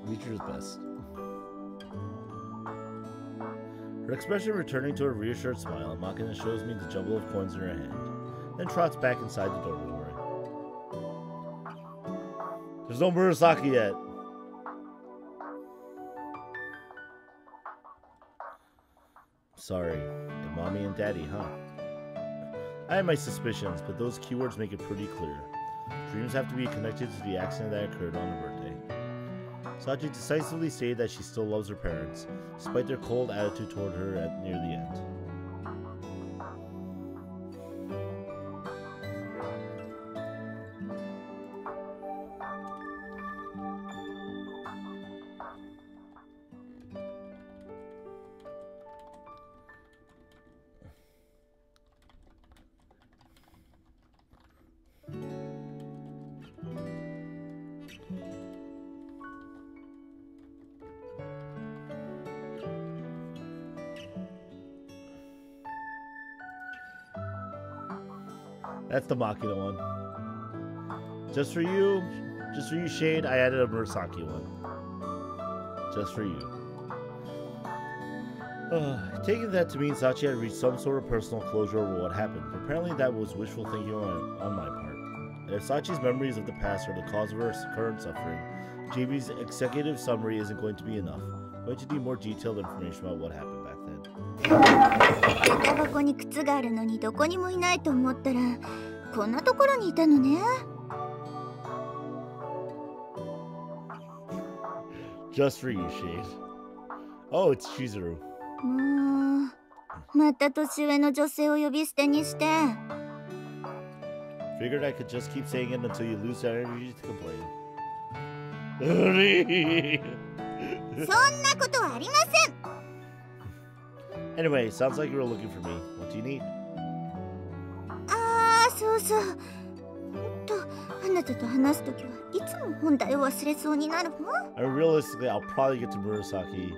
Reacher's best. Her expression returning to a reassured smile, Makina shows me the jumble of coins in her hand, then trots back inside the dormitory. There's no Murasaki yet. Sorry, and mommy and daddy, huh? I had my suspicions, but those keywords make it pretty clear. Dreams have to be connected to the accident that occurred on her birthday. Sachi decisively stated that she still loves her parents, despite their cold attitude toward her near the end. That's the Makina one. Just for you, Shade, I added a Murasaki one. Just for you. Taking that to mean Sachi had reached some sort of personal closure over what happened. Apparently that was wishful thinking on my part. And if Sachi's memories of the past are the cause of her current suffering, JB's executive summary isn't going to be enough. I'm going to need more detailed information about what happened back then. 下駄箱に靴があるのにどこにもいないと思ったらこんなところにいたのね。 Just for you, Shade. Oh, it's Chizuru. もうまた年上の女性を呼び捨てにして。 Figured I could just keep saying it until you lose that energy to complain. そんなことはありません。 Anyway, sounds like you were looking for me. What do you need? ああ、そうそう。あなたと話すときはいつも本題を忘れそうになるわ。Realistically, I'll probably get to Murasaki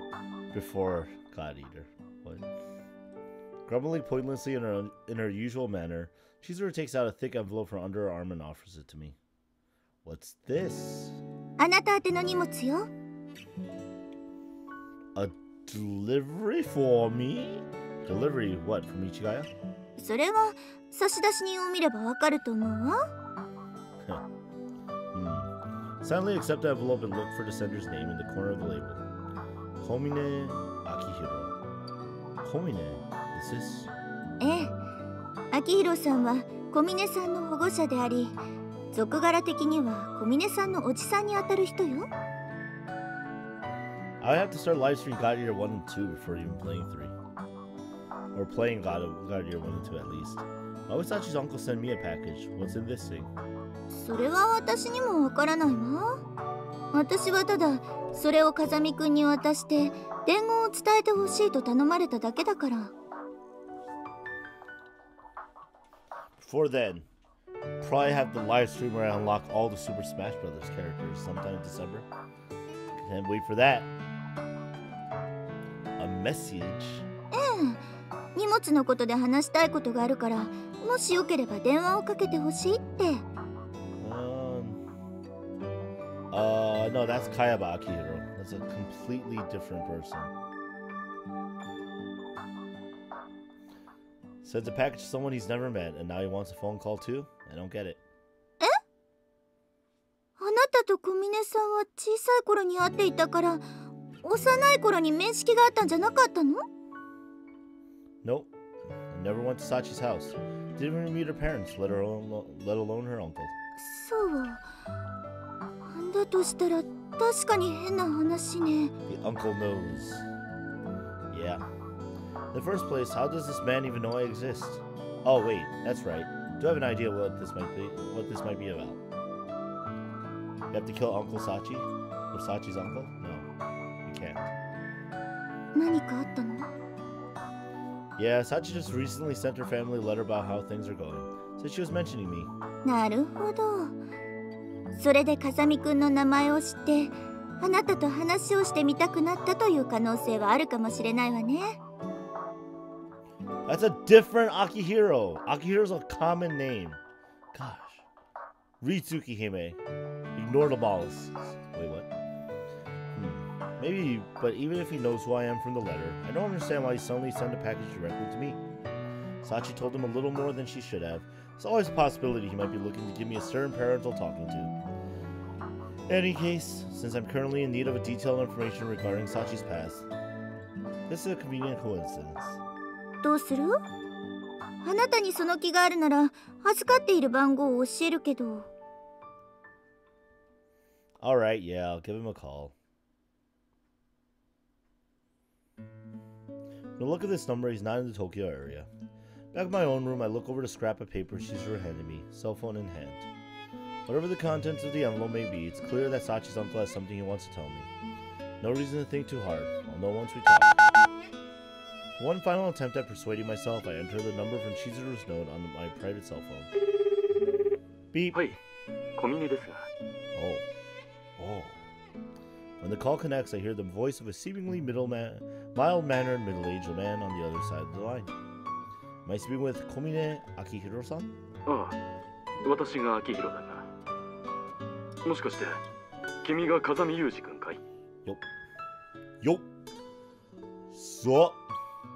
before God Eater. What? Grumbling pointlessly in her usual manner, Chizuru takes out a thick envelope from under her arm and offers it to me. What's this? あなた宛ての荷物よ。 A delivery for me? Delivery what, from Ichigaya? それは差出人を見ればわかると思うわ。Silently accept the envelope and look for the sender's name in the corner of the label. Komine Akihiro. Komine, is this? ええ、秋広さんは小峰さんの保護者であり、俗柄的には小峰さんのおじさんにあたる人よ。I have to start livestreaming God Eater 1 and 2 before even playing 3. Or playing God Eater 1 and 2 at least. Why would Sachi's uncle send me a package? What's in this thing? それは私にもわからないわ。私はただそれを風見くんに渡して伝言を伝えてほしいと頼まれただけだから。Before then, probably have the live stream where I unlock all the Super Smash Bros. Characters sometime in December. Can't wait for that. A message. ええ、荷物のことで話したいことがあるから、もしよければ電話をかけてほしいって。No, that's Kayaba Akihiro. That's a completely different person. Sends a package to someone he's never met, and now he wants a phone call too? I don't get it. え？あなたと小峰さんは小さい頃に会っていたから、幼い頃に面識があったんじゃなかったの？ Nope. I never went to Sachi's house. Didn't even meet her parents, let alone her uncle. そう。だとしたら確かに変な話ね。The uncle knows. Yeah. In the first place, how does this man even know I exist? Oh wait, that's right. Do I have an idea what this might be about? You have to kill Uncle Sachi? Or Sachi's uncle? No, you can't. 何かあったの？ Yeah, Sachi just recently sent her family a letter about how things are going. Said she was mentioning me. なるほど。それで風見くんの名前を知ってあなたと話をしてみたくなったという可能性はあるかもしれないわね。 That's a different Akihiro. Akihiro's a common name. Gosh. Ritsuki Hime. Ignore the mollusks. Wait, what? Maybe, but even if he knows who I am from the letter, I don't understand why he suddenly sent a package directly to me. Sachi told him a little more than she should have. There's always a possibility he might be looking to give me a certain parental talking to. In any case, since I'm currently in need of a detailed information regarding Sachi's past, this is a convenient coincidence. どうする？あなたにその気があるなら預かっている番号を教えるけど。Alright, yeah, I'll give him a call. From the look of this number, he's not in the Tokyo area. Back in my own room, I look over the scrap of paper she's handed me, cell phone in hand. Whatever the contents of the envelope may be, it's clear that Sachi's uncle has something he wants to tell me. No reason to think too hard. I'll know once we talk. One final attempt at persuading myself, I enter the number from Chizuru's note on my private cell phone. Beep. Hi, Komine desu ga. Oh. When the call connects, I hear the voice of a seemingly mild-mannered middle-aged man on the other side of the line. Am I speaking with Komine Akihiro-san? ああ、私が秋広だが。もしかして、君が風見裕二君かい？よっ。So.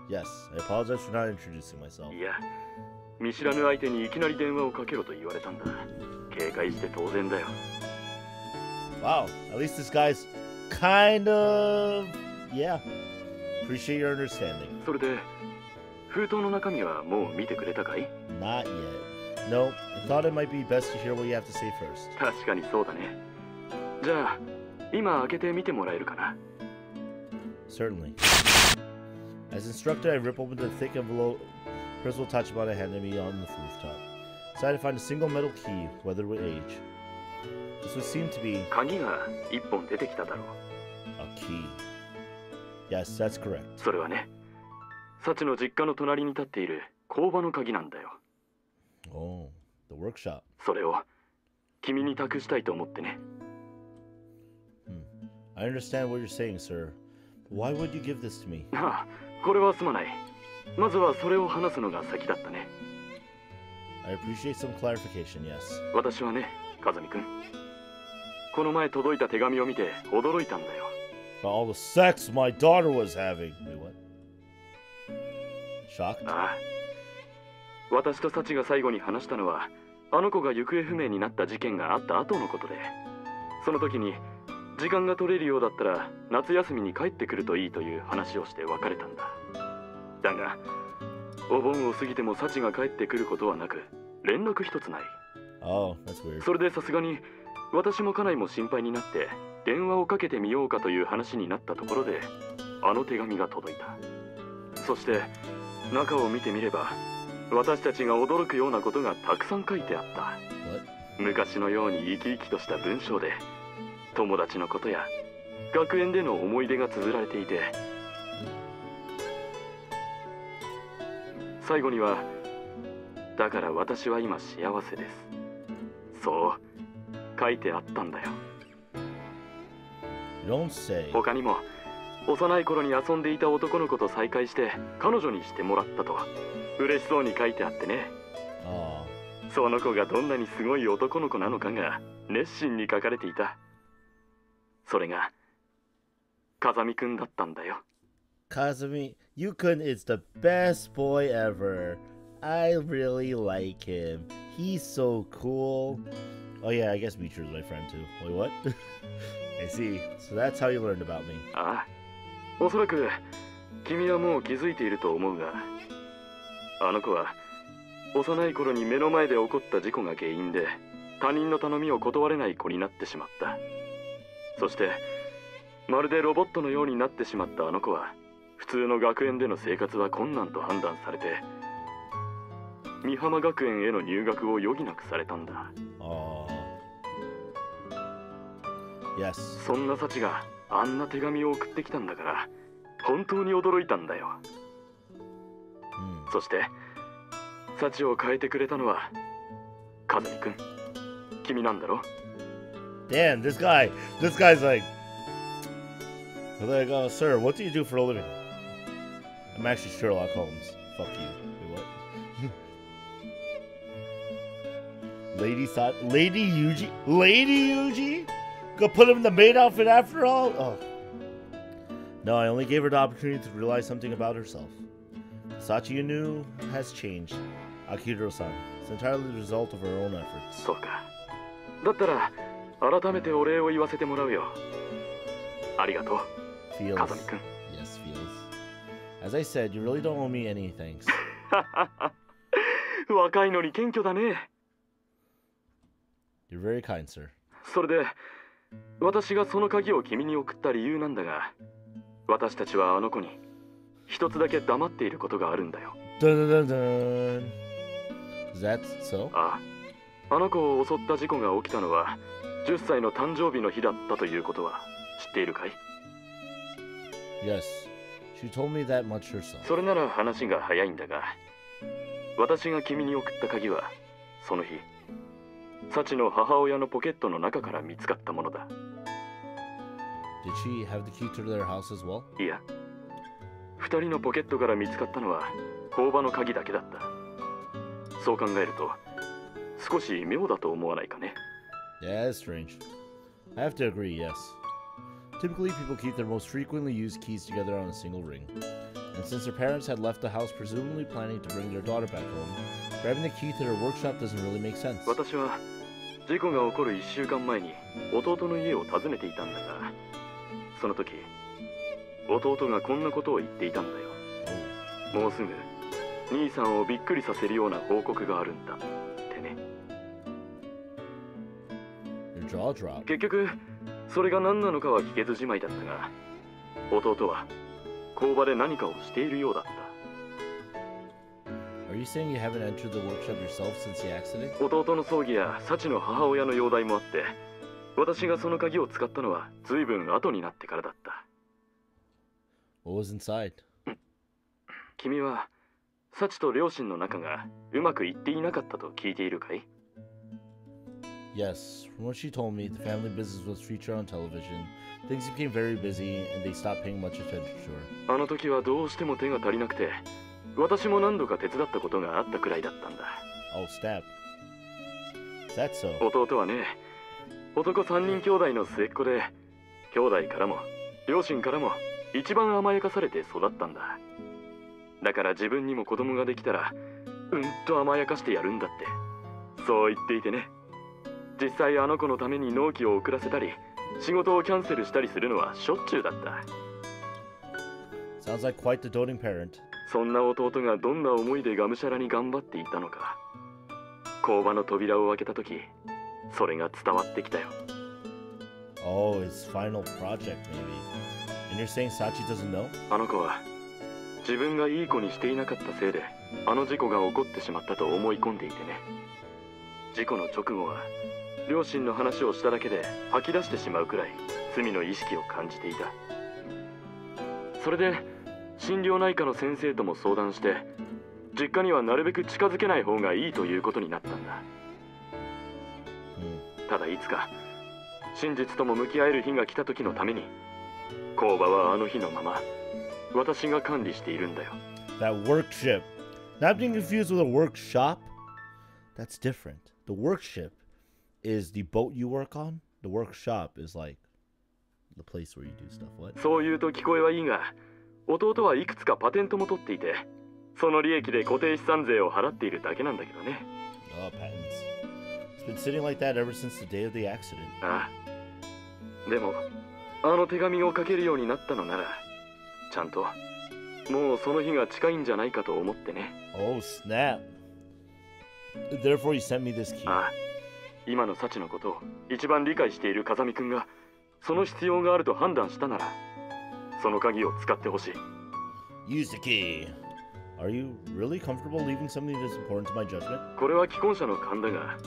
Yes, I apologize for not introducing myself. いや、見知らぬ相手にいきなり電話をかけろと言われたんだ。警戒して当然だよ。Wow, at least this guy's kind of... Yeah. Appreciate your understanding. それで、封筒の中身はもう見てくれたかい？ Not yet. No, I thought it might be best to hear what you have to say first. 確かにそうだね。じゃあ、今開けてみてもらえるかな？ Certainly. As instructed, I rip open the thick envelope Principal Tachibana handed me on the rooftop. Decided to find a single metal key, weathered with age. This would seem to be... 鍵が一本出てきただろう。A key. Yes, that's correct. それはね、サチの実家の隣に立っている工場の鍵なんだよ。Oh, the workshop. それを君に託したいと思ってね。I understand what you're saying, sir. Why would you give this to me? ああ、これはすまない。まずはそれを話すのが先だったね。I appreciate some clarification, yes. 私はね、風見くん。この前届いた手紙を見て驚いたんだよ。All the sex my daughter was having. Wait, what? Shocked? ああ。私とサチが最後に話したのは、あの子が行方不明になった事件があった後のことで、その時に時間が取れるようだったら夏休みに帰ってくるといいという話をして別れたんだ。だが、お盆を過ぎてもサチが帰ってくることはなく、連絡一つない。Oh, that's weird. それでさすがに私も家内も心配になって電話をかけてみようかという話になったところで、あの手紙が届いた。そして中を見てみれば、私たちが驚くようなことがたくさん書いてあった。昔のように生き生きとした文章で、友達のことや学園での思い出が綴られていて、最後には、だから私は今幸せです。そう書いてあったんだよ。Don't say. 他にも、幼い頃に遊んでいた男の子と再会して彼女にしてもらったと嬉しそうに書いてあってね。その子がどんなにすごい男の子なのかが熱心に書かれていた。それが風見くんだったんだよ。Kazumi, Yukun is the best boy ever. I really like him. He's so cool. Oh yeah, I guess Michiru's my friend too. Wait, what? I see. So that's how you learned about me. ああ、おそらく君はもう気づいていると思うが、あの子は幼い頃に目の前で起こった事故が原因で他人の頼みを断れない子になってしまった。そしてまるでロボットのようになってしまったあの子は、普通の学園での生活は困難と判断されて美浜学園への入学を余儀なくされたんだ。Yes. そんなサチがあんな手紙を送ってきたんだから本当に驚いたんだよ。そしてサチを変えてくれたのはカズミ君、君なんだろ。 Damn, this guy's like, sir, what do you do for a living? I'm actually Sherlock Holmes. Fuck you. Wait, what? Lady Yuji? Go put him in the maid outfit after all? Oh. No, I only gave her the opportunity to realize something about herself. Sachi you knew has changed. Akihiro-san. It's entirely the result of her own efforts. そうか。だったら改めてお礼を言わせてもらうよ。ありがとう。Feels. カズミ君。Yes, feels. As I said, you really don't owe me any thanks. 若いのに謙虚だね。You're very kind, sir. それで私がその鍵を君に送った理由なんだが、私たちはあの子に一つだけ黙っていることがあるんだよ。Dun dun dun dun. Is that so? あの子を襲った事故が起きたのは10歳の誕生日の日だったということは知っているかい？ Yes. She told me that much herself. それなら話が早いんだが、私が君に送った鍵はその日サチの母親のポケットの中から見つかったものだ。Did she have the key to their house as well? いや、2人のポケットから見つかったのは工場の鍵だけだった。そう考えると少し妙だと思わないかね。 Yeah, it's strange. I have to agree, yes. Typically, people keep their most frequently used keys together on a single ring. And since their parents had left the house presumably planning to bring their daughter back home, grabbing the key to their workshop doesn't really make sense. 私は事故が起こる1週間前に弟の家を訪ねていたんだが、その時弟がこんなことを言っていたんだよ。もうすぐ兄さんをびっくりさせるような報告があるんだってね。Your jaw dropped. 結局それが何なのかは聞けずじまいだったが、弟は工場で何かをしているようだった。Are you saying you haven't entered the workshop yourself since the accident? 弟の葬儀やサチの母親の容体もあって、私がその鍵を使ったのは随分後になってからだった。What was inside? 君はサチと両親の仲がうまくいっていなかったと聞いているかい？ Yes, from what she told me, the family business was featured on television. Things became very busy, and they stopped paying much attention to her. あの時はどうしても手が足りなくて、私も何度か手伝ったことがあったくらいだったんだ。Oh, snap. Is that so? 弟はね、男3人兄弟の末っ子で、兄弟からも両親からも一番甘やかされて育ったんだ。だから自分にも子供ができたら、うんと甘やかしてやるんだって、そう言っていてね。実際あの子のために納期を遅らせたり、仕事をキャンセルしたりするのはしょっちゅうだった。Sounds like quite the doting parent. そんな弟がどんな思いでがむしゃらに頑張っていたのか、工場の扉を開けた時、それが伝わってきたよ。Oh, his final project, maybe. And you're saying Sachi doesn't know? あの子は自分がいい子にしていなかったせいであの事故が起こってしまったと思い込んでいてね。事故の直後は両親の話をしただけで吐き出してしまうくらい罪の意識を感じていた。それで心療内科の先生とも相談して、実家にはなるべく近づけない方がいいということになったんだ。ただいつか真実とも向き合える日が来た時のために、工場はあの日のまま私が管理しているんだよ。 That workship. Not being confused with a workshop. That's different. The workship is the boat you work on. The workshop is like the place where you do stuff. What? そう言うと聞こえはいいが、弟はいくつかパテントも取っていて、その利益で固定資産税を払っているだけなんだけどね。Oh, patents. It's been sitting like that ever since the day of the accident. ああ。でもあの手紙を書けるようになったのなら、ちゃんともうその日が近いんじゃないかと思ってね。 Oh snap. Therefore you sent me this key. ああ、今のサチのことを一番理解している風見くんがその必要があると判断したなら、その鍵を使ってほしい。 Use the key. Are you really comfortable leaving something this important to my judgment? これは既婚者の勘だが、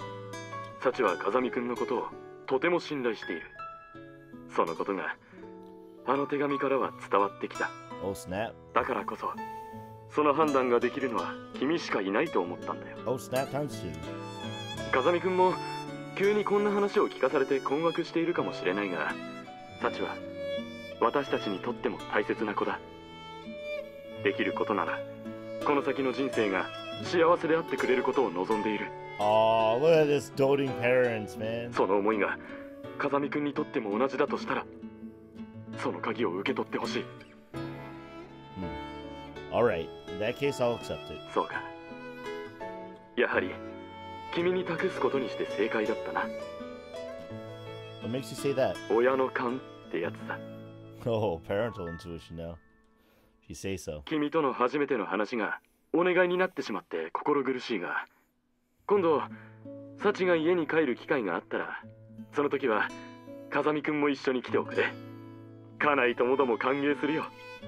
サチは風見くんのことをとても信頼している。そのことがあの手紙からは伝わってきた。 Oh snap. だからこそその判断ができるのは君しかいないと思ったんだよ。 Oh snap times two. 風見くんも急にこんな話を聞かされて困惑しているかもしれないが、サチは私たちにとっても大切な子だ。できることならこの先の人生が幸せであってくれることを望んでいる。 Oh, look at this doting parents, man. その思いが風見くんにとっても同じだとしたら、その鍵を受け取ってほしい。 Alright, in that case I'll accept it. そうか。やはり君に託すことにして正解だったな。 What makes you say that? 親の勘ってやつだ。 Oh, parental intuition now. If you say so. 君との初めての話がお願いになってしまって心苦しいが、今度サチが家に帰る機会があったら、その時は風見くんも一緒に来ておくれ。家内ともども歓迎するよ。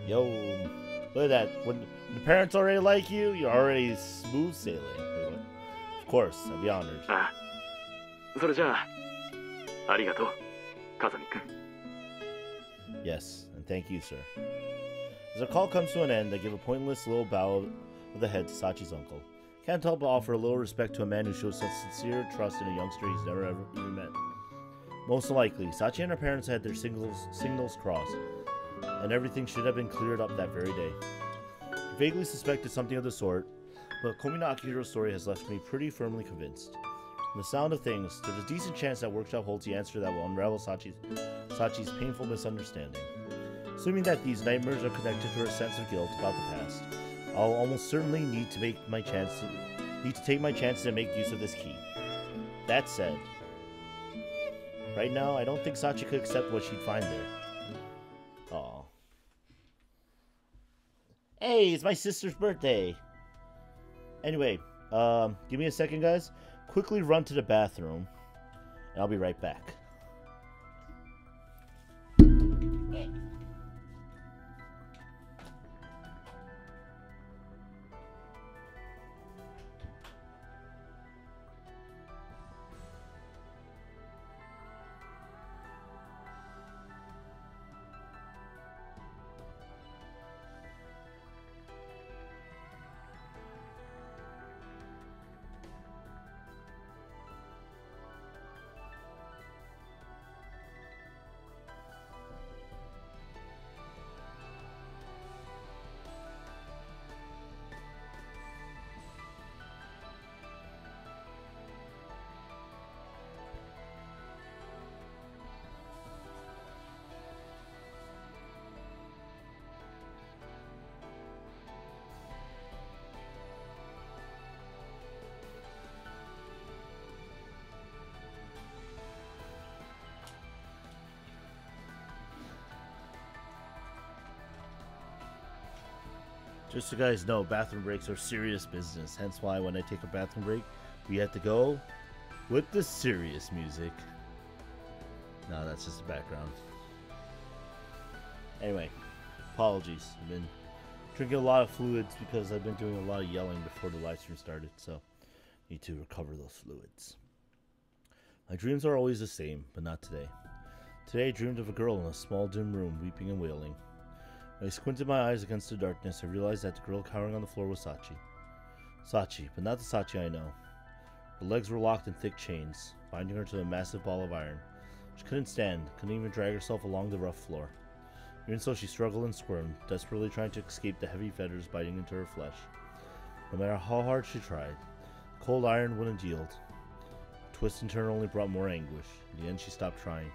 Yo, look at that. When the parents already like you, you're already smooth sailing. Wait, what? Of course, I'd be honored. ああ、それじゃあありがとう、風見くん。 Yes, and thank you, sir. As our call comes to an end, I give a pointless little bow of the head to Sachi's uncle. Can't help but offer a little respect to a man who shows such sincere trust in a youngster he's never ever even met. Most likely, Sachi and her parents had their signals crossed, and everything should have been cleared up that very day. I vaguely suspected something of the sort, but Komina Akihiro's story has left me pretty firmly convinced. From the sound of things, there's a decent chance that workshop holds the answer that will unravel Sachi's painful misunderstanding. Assuming that these nightmares are connected to her sense of guilt about the past, I'll almost certainly need to take my chances and make use of this key. That said, right now, I don't think Sachi could accept what she'd find there. Aw. Hey, it's my sister's birthday! Anyway, give me a second, guys. Quickly run to the bathroom, and I'll be right back. Just so you guys know, bathroom breaks are serious business. Hence why when I take a bathroom break, we have to go with the serious music. No, that's just the background. Anyway, apologies. I've been drinking a lot of fluids because I've been doing a lot of yelling before the live stream started, so need to recover those fluids. My dreams are always the same, but not today. Today I dreamed of a girl in a small dim room, weeping and wailing. When I squinted my eyes against the darkness, I realized that the girl cowering on the floor was Sachi. Sachi, but not the Sachi I know. Her legs were locked in thick chains, binding her to a massive ball of iron. She couldn't stand, couldn't even drag herself along the rough floor. Even so, she struggled and squirmed, desperately trying to escape the heavy fetters biting into her flesh. No matter how hard she tried, the cold iron wouldn't yield. The twist and turn only brought more anguish. In the end, she stopped trying.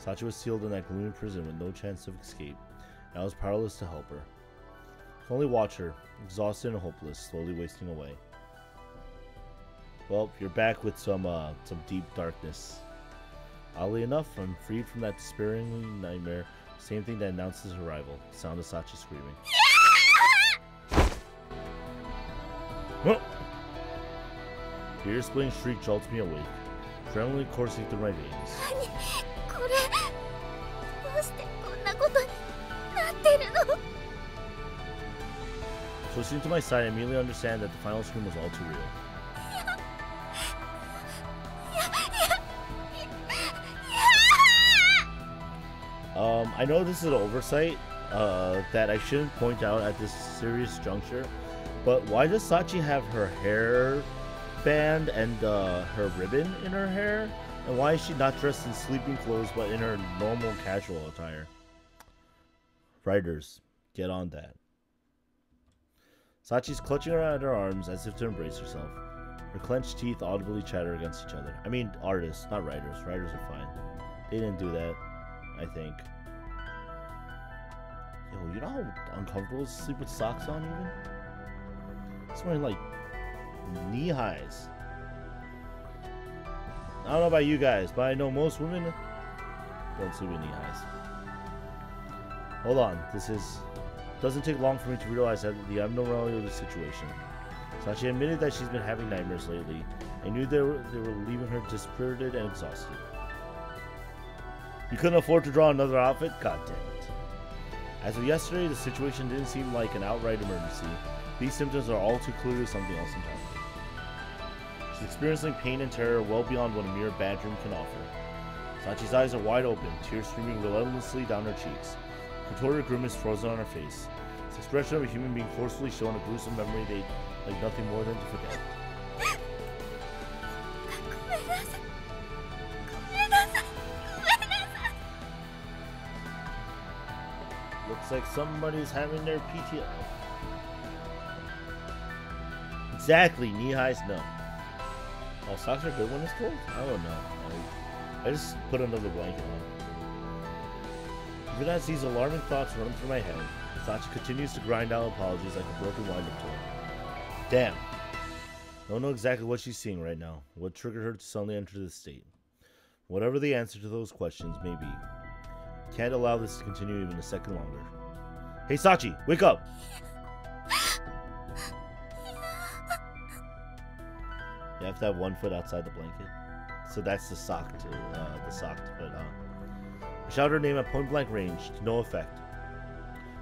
Sachi was sealed in that gloomy prison with no chance of escape, and I was powerless to help her. I could only watch her, exhausted and hopeless, slowly wasting away. Well, you're back with some deep darkness. Oddly enough, I'm freed from that despairingly nightmare Same thing that announced his arrival. Sound of Sachi screaming. Oh! The ear-splitting shriek jolts me awake, adrenaline coursing through my veins. Twisting to my side, I immediately understand that the final scream was all too real. I know this is an oversight that I shouldn't point out at this serious juncture, but why does Sachi have her hair band and her ribbon in her hair? And why is she not dressed in sleeping clothes but in her normal casual attire? Writers, get on that. Sachi's clutching her at her arms as if to embrace herself. Her clenched teeth audibly chatter against each other. I mean artists, not writers. Writers are fine. They didn't do that, I think. Yo, you know how uncomfortable it is to sleep with socks on even? It's wearing like knee highs. I don't know about you guys, but I know most women don't sleep with knee highs. Hold on, doesn't take long for me to realize that the abnormality of the situation. Sachi admitted that she's been having nightmares lately. I knew they were leaving her dispirited and exhausted. You couldn't afford to draw another outfit? God damn it. As of yesterday, the situation didn't seem like an outright emergency. These symptoms are all too clearly something else entirely. She's experiencing pain and terror well beyond what a mere bad dream can offer. Sachi's eyes are wide open, tears streaming relentlessly down her cheeks. Contorted grimace frozen on her face. It's the expression of a human being forcefully shown a gruesome memory they'd like nothing more than to forget. Looks like somebody's having their PTO. Exactly, knee highs, no. Oh, socks are good when it's cold? I don't know. I just put another blanket on. Even as these alarming thoughts run through my head, Sachi continues to grind out apologies like a broken wind-up toy. Damn. Don't know exactly what she's seeing right now, what triggered her to suddenly enter this state. Whatever the answer to those questions may be, can't allow this to continue even a second longer. Hey Sachi, wake up! You have to have 1 foot outside the blanket. So that's the sock to put on. I shout her name at point blank range, to no effect.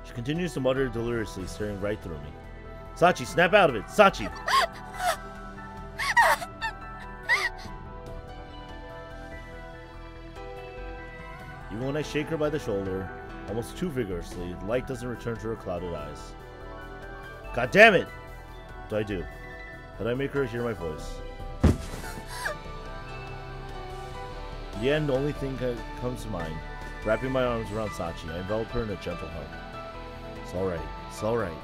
She continues to mutter deliriously, staring right through me. Sachi, snap out of it! Sachi! Even when I shake her by the shoulder, almost too vigorously, the light doesn't return to her clouded eyes. God damn it! What do I do? How do I make her hear my voice? In the end, the only thing that comes to mind, wrapping my arms around Sachi, I envelop her in a gentle hug. It's alright, it's alright.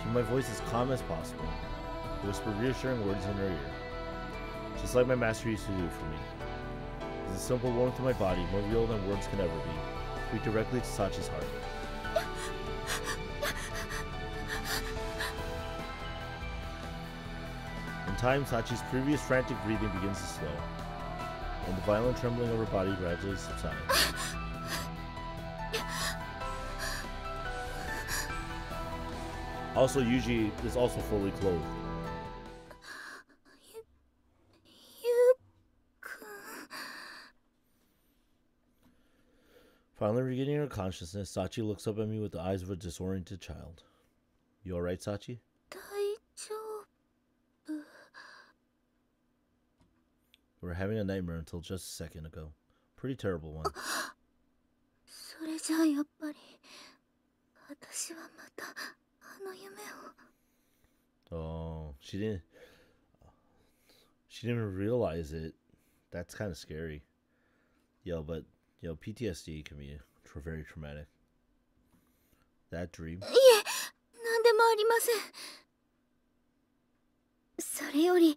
Keep my voice as calm as possible. I whisper reassuring words in her ear. Just like my master used to do for me. It's a simple warmth in my body, more real than words can ever be. Speak directly to Sachi's heart. In time, Sachi's previous frantic breathing begins to slow, and the violent trembling of her body gradually subsides. Also, Yuji is also fully clothed. Finally regaining her consciousness, Sachi looks up at me with the eyes of a disoriented child. You alright, Sachi? We were having a nightmare until just a second ago. Pretty terrible one. Oh, she didn't even realize it. That's kind of scary. But PTSD can be very traumatic. That dream. それより、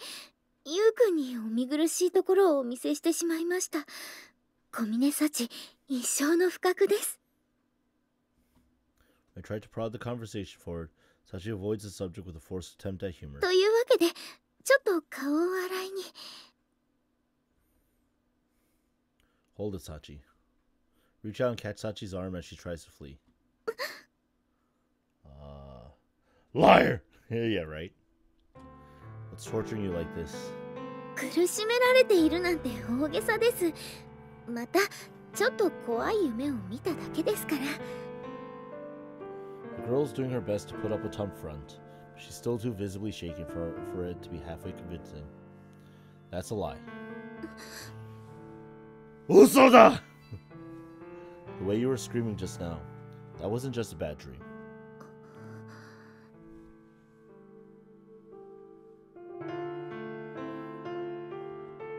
ゆうくんにお見苦しいところをお見せしてしまいました。小峰幸、一生の不覚です。I tried to prod the conversation forward. Sachi avoids the subject with a forced attempt at humor. というわけで、ちょっと顔を洗いに。Hold it, Sachi. Reach out and catch Sachi's arm as she tries to flee. Liar! Yeah, right. What's torturing you like this? 苦しめられているなんて大げさです。またちょっと怖い夢を見ただけですから。The girl's doing her best to put up a tough front, but she's still too visibly shaken for it to be halfway convincing. That's a lie. Usoda! The way you were screaming just now, that wasn't just a bad dream.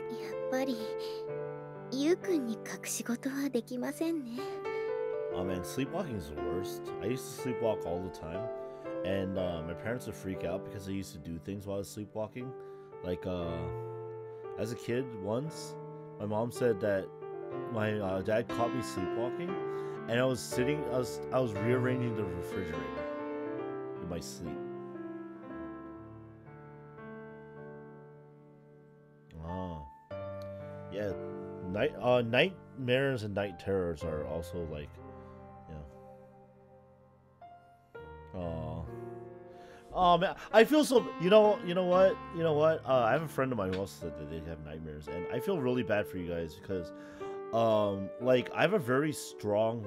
やっぱりゆうくんに隠し事はできませんね。Oh man, sleepwalking is the worst. I used to sleepwalk all the time, and my parents would freak out because I used to do things while I was sleepwalking. Like, as a kid, once, my mom said that my dad caught me sleepwalking, and I was rearranging the refrigerator in my sleep. Oh, yeah. Nightmares and night terrors are also like, oh man, I feel so. You know what? I have a friend of mine who also said that they have nightmares, and I feel really bad for you guys because, like I have a very strong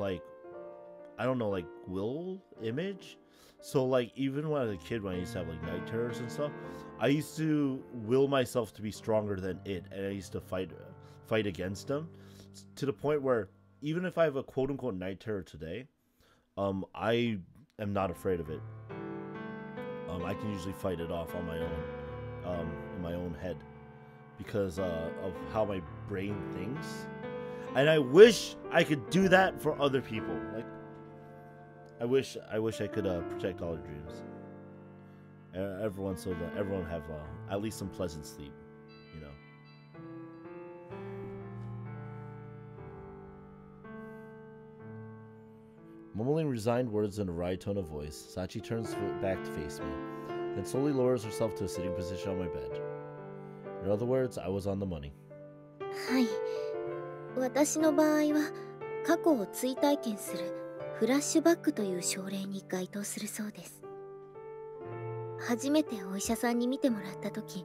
will image. So like even when I was a kid, when I used to have like night terrors and stuff, I used to will myself to be stronger than it, and I used to fight against them, to the point where even if I have a quote unquote night terror today, I am not afraid of it. I can usually fight it off on my own, in my own head, because of how my brain thinks. And I wish I could do that for other people. Like, I wish I could protect all their dreams. Everyone, so that everyone have at least some pleasant sleep, you know. Mumbling resigned words in a wry tone of voice, Sachi turns back to face me, then slowly lowers herself to a sitting position on my bed. In other words, I was on the money. はい。私の場合は過去を追体験するフラッシュバックという症例に該当するそうです。初めてお医者さんに見てもらった時、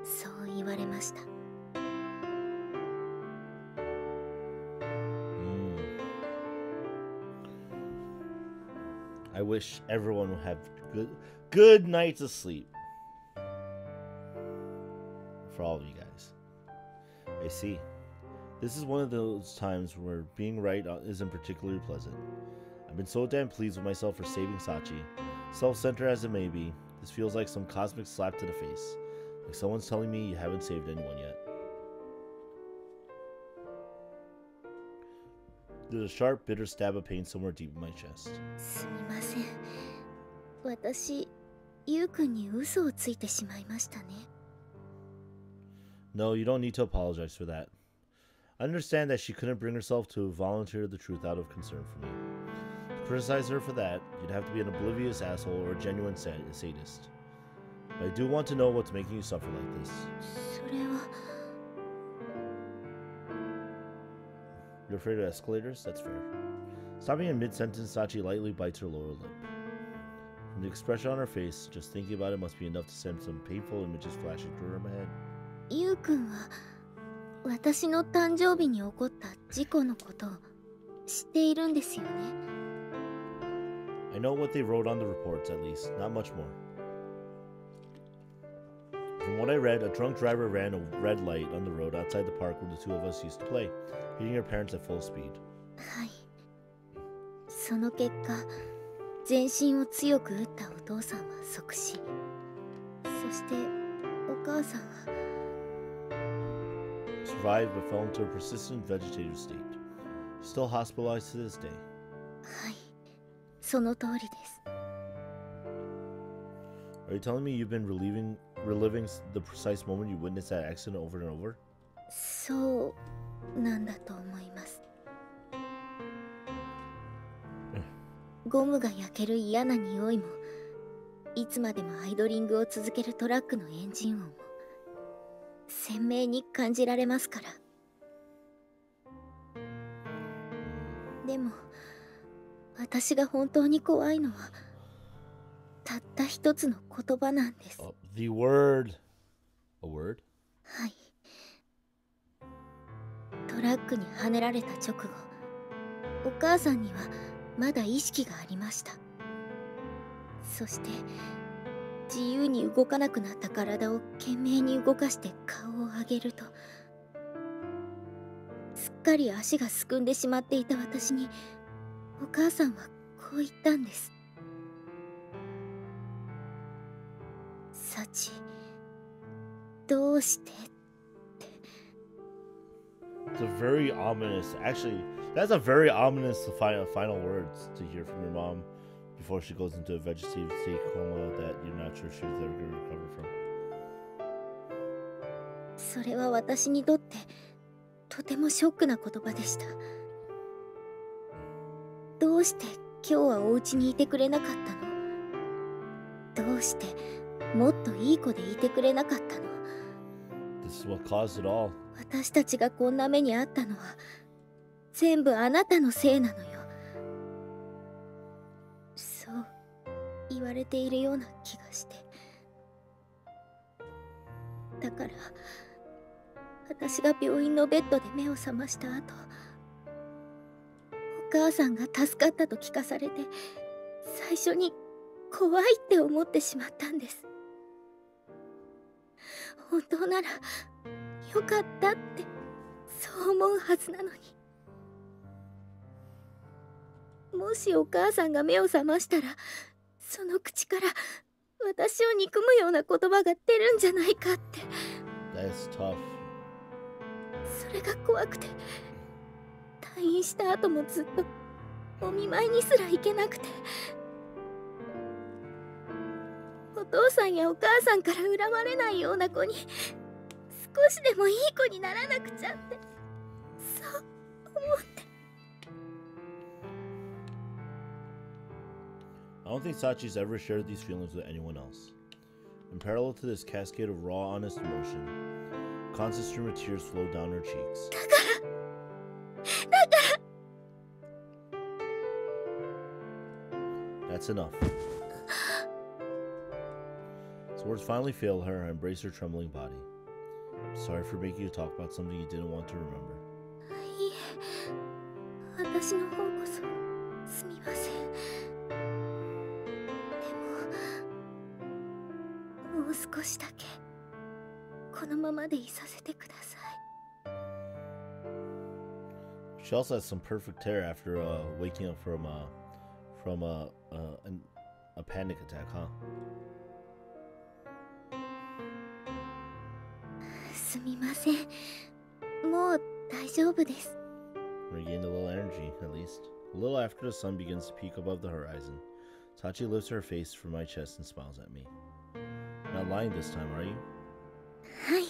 そう言われました。I wish everyone would have good nights of sleep. For all of you guys. I see. This is one of those times where being right isn't particularly pleasant. I've been so damn pleased with myself for saving Sachi. Self-centered as it may be, this feels like some cosmic slap to the face. Like someone's telling me you haven't saved anyone yet. There's a sharp, bitter stab of pain somewhere deep in my chest. すみません。私、ゆうくんに嘘をついてしまいましたね。No, you don't need to apologize for that. I understand that she couldn't bring herself to volunteer the truth out of concern for me. To criticize her for that, you'd have to be an oblivious asshole or a genuine sadist. But I do want to know what's making you suffer like this. それは。You're afraid of escalators? That's fair. Stopping in mid-sentence, Sachi lightly bites her lower lip. From the expression on her face, just thinking about it must be enough to send some painful images flashing through her head. ゆうくんは私の誕生日に起こった事故のことを知っているんですよね。I know what they wrote on the reports, at least. Not much more. From what I read, a drunk driver ran a red light on the road outside the park where the two of us used to play, hitting her parents at full speed. はい。その結果、全身を強く打ったお父さんは即死。そしてお母さんは survived but fell into a persistent vegetative state. Still hospitalized to this day. はい。その通りです。Are you telling me you've been reliving the precise moment you witnessed that accident over and over? そうなんだと思います。ゴムが焼ける嫌な匂いも、いつまでもアイドリングを続けるトラックのエンジン音も鮮明に感じられますから。でも私が本当に怖いのはたった一つの言葉なんです。The word. A word? はい。トラックにはねられた直後、お母さんにはまだ意識がありました。そして自由に動かなくなった体を懸命に動かして顔を上げると、すっかり足がすくんでしまっていた私にお母さんはこう言ったんです。サチ、どうしてって。 It's a very ominous. Actually, that's a very ominous final words to hear from your mom before she goes into a vegetative state coma that you're not sure she's ever going to recover from. それは私にとってとてもショックな言葉でした。どうして今日はお家にいてくれなかったの？どうしてもっといい子でいてくれなかったの？ This is what caused it all. 私たちがこんな目にあったのは全部あなたのせいなのよ。そう言われているような気がして。だから私が病院のベッドで目を覚ました後、お母さんが助かったと聞かされて、最初に怖いって思ってしまったんです。本当ならよかったってそう思うはずなのに。もしお母さんが目を覚ましたら、その口から私を憎むような言葉が出るんじゃないかって。 That's tough. それが怖くて、退院した後もずっとお見舞いにすら行けなくて、お父さんやお母さんから恨まれないような子に少しでもいい子にならなくちゃって、そう思って。 I don't think Sachi's ever shared these feelings with anyone else. In parallel to this cascade of raw, honest emotion, a constant stream of tears flowed down her cheeks. だからThat's enough. His words finally failed her and embraced her trembling body. I'm sorry for making you talk about something you didn't want to remember. いいえ、私の方こそすみません。もう少しだけこのままでいさせてください。 She also has some perfect hair after waking up from a panic attack, huh? すみません。もう大丈夫です。 Regained a little energy, at least. A little after the sun begins to peek above the horizon, Sachi lifts her face from my chest and smiles at me. Not lying this time, are you? はい。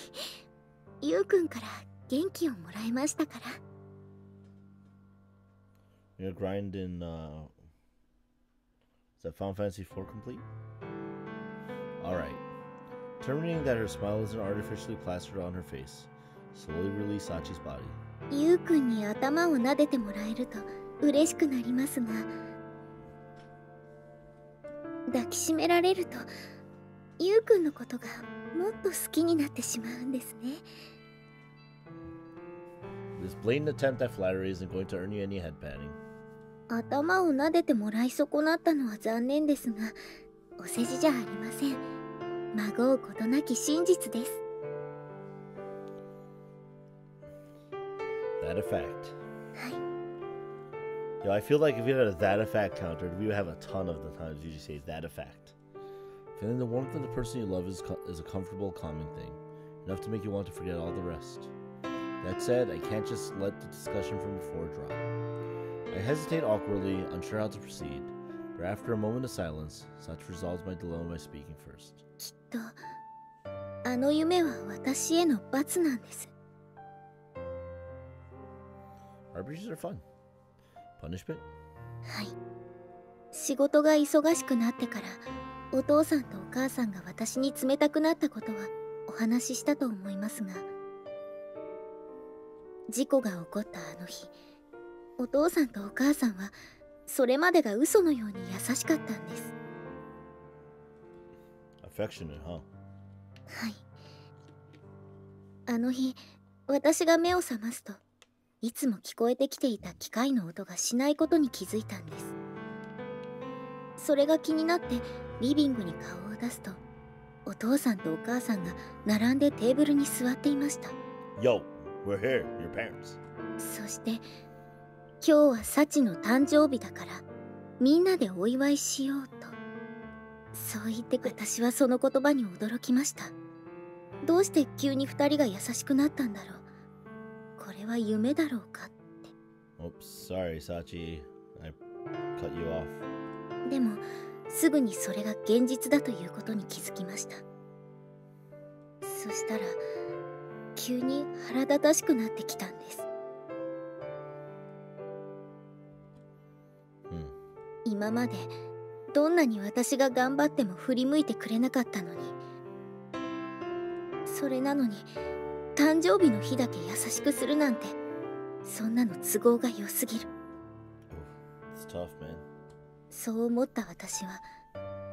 ゆうくんから元気をもらいましたから。 You're gonna grind in, is that Final Fantasy IV complete? Alright. Determining that her smile isn't artificially plastered on her face, slowly release Sachi's body. ゆうくんに頭を撫でてもらえると嬉しくなりますが、抱きしめられるとゆうくんのことがもっと好きになってしまうんですね。 This blatant attempt at flattery isn't going to earn you any head patting. 頭を撫でてもらい損なったのは残念ですが、お世辞じゃありません。まごうことなき真実です。 That a fact. はい。 Yo, I feel like if we had a that a fact counter, we would have a ton of the times you just say that a fact. Feeling the warmth of the person you love is a comfortable, calming thing, enough to make you want to forget all the rest. That said, I can't just let the discussion from before drop. I hesitate awkwardly, unsure how to proceed, but after a moment of silence, Sachi resolves my dilemma by speaking first. きっとあの夢は私への罰なんです。 RPGs are fun. Punishment? はい。仕事が忙しくなってからお父さんとお母さんが私に冷たくなったことはお話ししたと思いますが、事故が起こったあの日、お父さんとお母さんはそれまでが嘘のように優しかったんです。 Affectionate, huh? はい。あの日、私が目を覚ますと、いつも聞こえてきていた機械の音がしないことに気づいたんです。それが気になってリビングに顔を出すと、お父さんとお母さんが並んでテーブルに座っていました。 Yo, we're here, your parents. そして、今日はサチの誕生日だからみんなでお祝いしようと、そう言って私はその言葉に驚きました。どうして急に2人が優しくなったんだろう。これは夢だろうかって。 Oops, sorry, Sachi. I cut you off. でもすぐにそれが現実だということに気づきました。そしたら急に腹立たしくなってきたんです。今までどんなに私が頑張っても振り向いてくれなかったのに、それなのに誕生日の日だけ優しくするなんて、そんなの都合が良すぎる。 It's tough, man. そう思った私は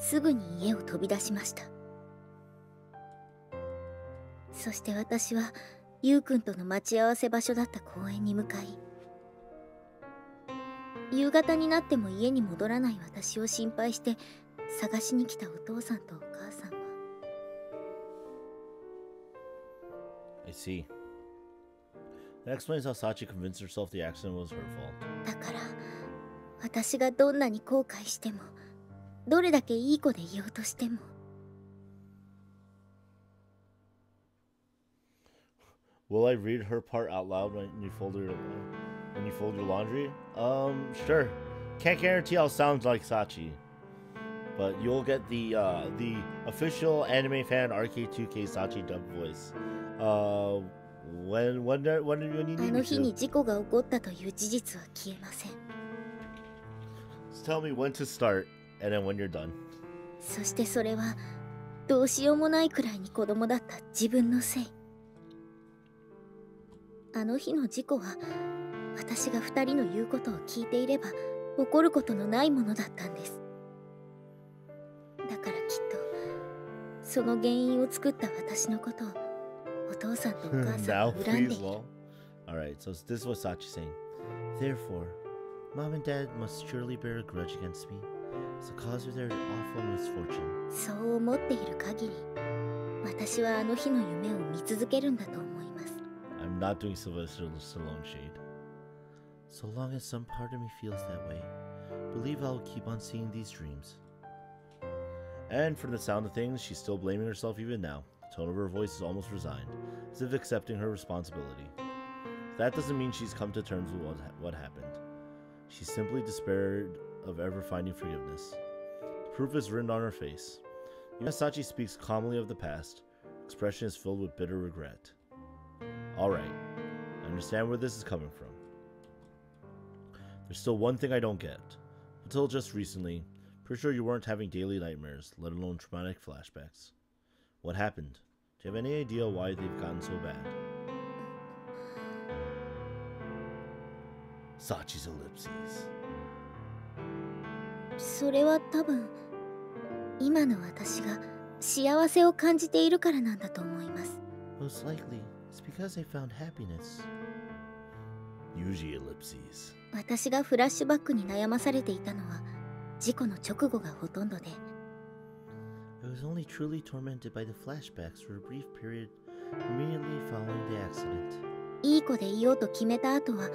すぐに家を飛び出しました。そして私はゆうくんとの待ち合わせ場所だった公園に向かい、夕方になっても家に戻らない私を心配して探しに来たお父さんとお母さんは。 I see. That explains how Sachi convinced herself the accident was her fault. だから私がどんなに後悔しても、どれだけいい子でいようとしても。 Will I read her part out loud when you fold your laundry? Sure. Can't guarantee I'll sound like Sachi, but you'll get the official animefanrk2k Sachi dub voice. When you need あ me の日 to. に事故が起こったという事実は消えません。 Just tell me when to start and then when you're done. そしてそれはどうしようもないくらいに子供だった自分のせい。あの日の事故は私が2人の言うことを聞いていれば起こることのないものだったんです。だからきっとその原因を作った私のことをお父さんとお母さん Now, は恨んで please, いる。 lol. Alright, so this is what Sachi's saying. Therefore, Mom and Dad must surely bear a grudge against me. It's the cause of their awful misfortune. そう思っている限り、私はあの日の夢を見続けるんだと思います。 I'm not doing Sylvester Stallone shade. So long as some part of me feels that way, believe I'll keep on seeing these dreams. And from the sound of things, she's still blaming herself even now. The tone of her voice is almost resigned, as if accepting her responsibility. That doesn't mean she's come to terms with what happened. She simply despaired of ever finding forgiveness. The proof is written on her face. Even as Sachi speaks calmly of the past, her expression is filled with bitter regret. Alright, I understand where this is coming from. There's still one thing I don't get. Until just recently, pretty sure you weren't having daily nightmares, let alone traumatic flashbacks. What happened? Do you have any idea why they've gotten so bad? Sachi's ellipses. それは多分今の私が幸せを感じているからなんだと思います。 Most likely, it's because I found happiness. Usually ellipses. 私がフラッシュバックに悩まされていたのは事故の直後がほとんどで、 I was only truly tormented by the flashbacks for a brief period immediately following the accident. いい子でいようと決めた後は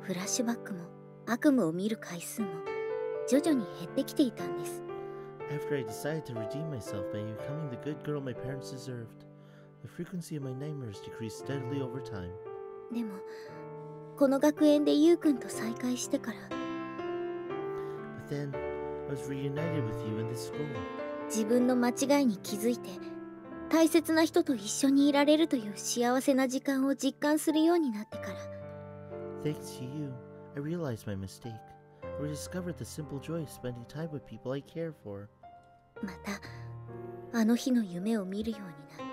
フラッシュバックも悪夢を見る回数も徐々に減ってきていたんです。 After I decided to redeem myself by becoming the good girl my parents deserved, the frequency of my nightmares decreased steadily over time. でもこの学園でゆうくんと再会してから、 But then, I was reunited with you in this school. 自分の間違いに気づいて大切な人と一緒にいられるという幸せな時間を実感するようになってから、 Thanks to you, I realized my mistake. I rediscovered the simple joy of spending time with people I care for. またあの日の夢を見るようになった。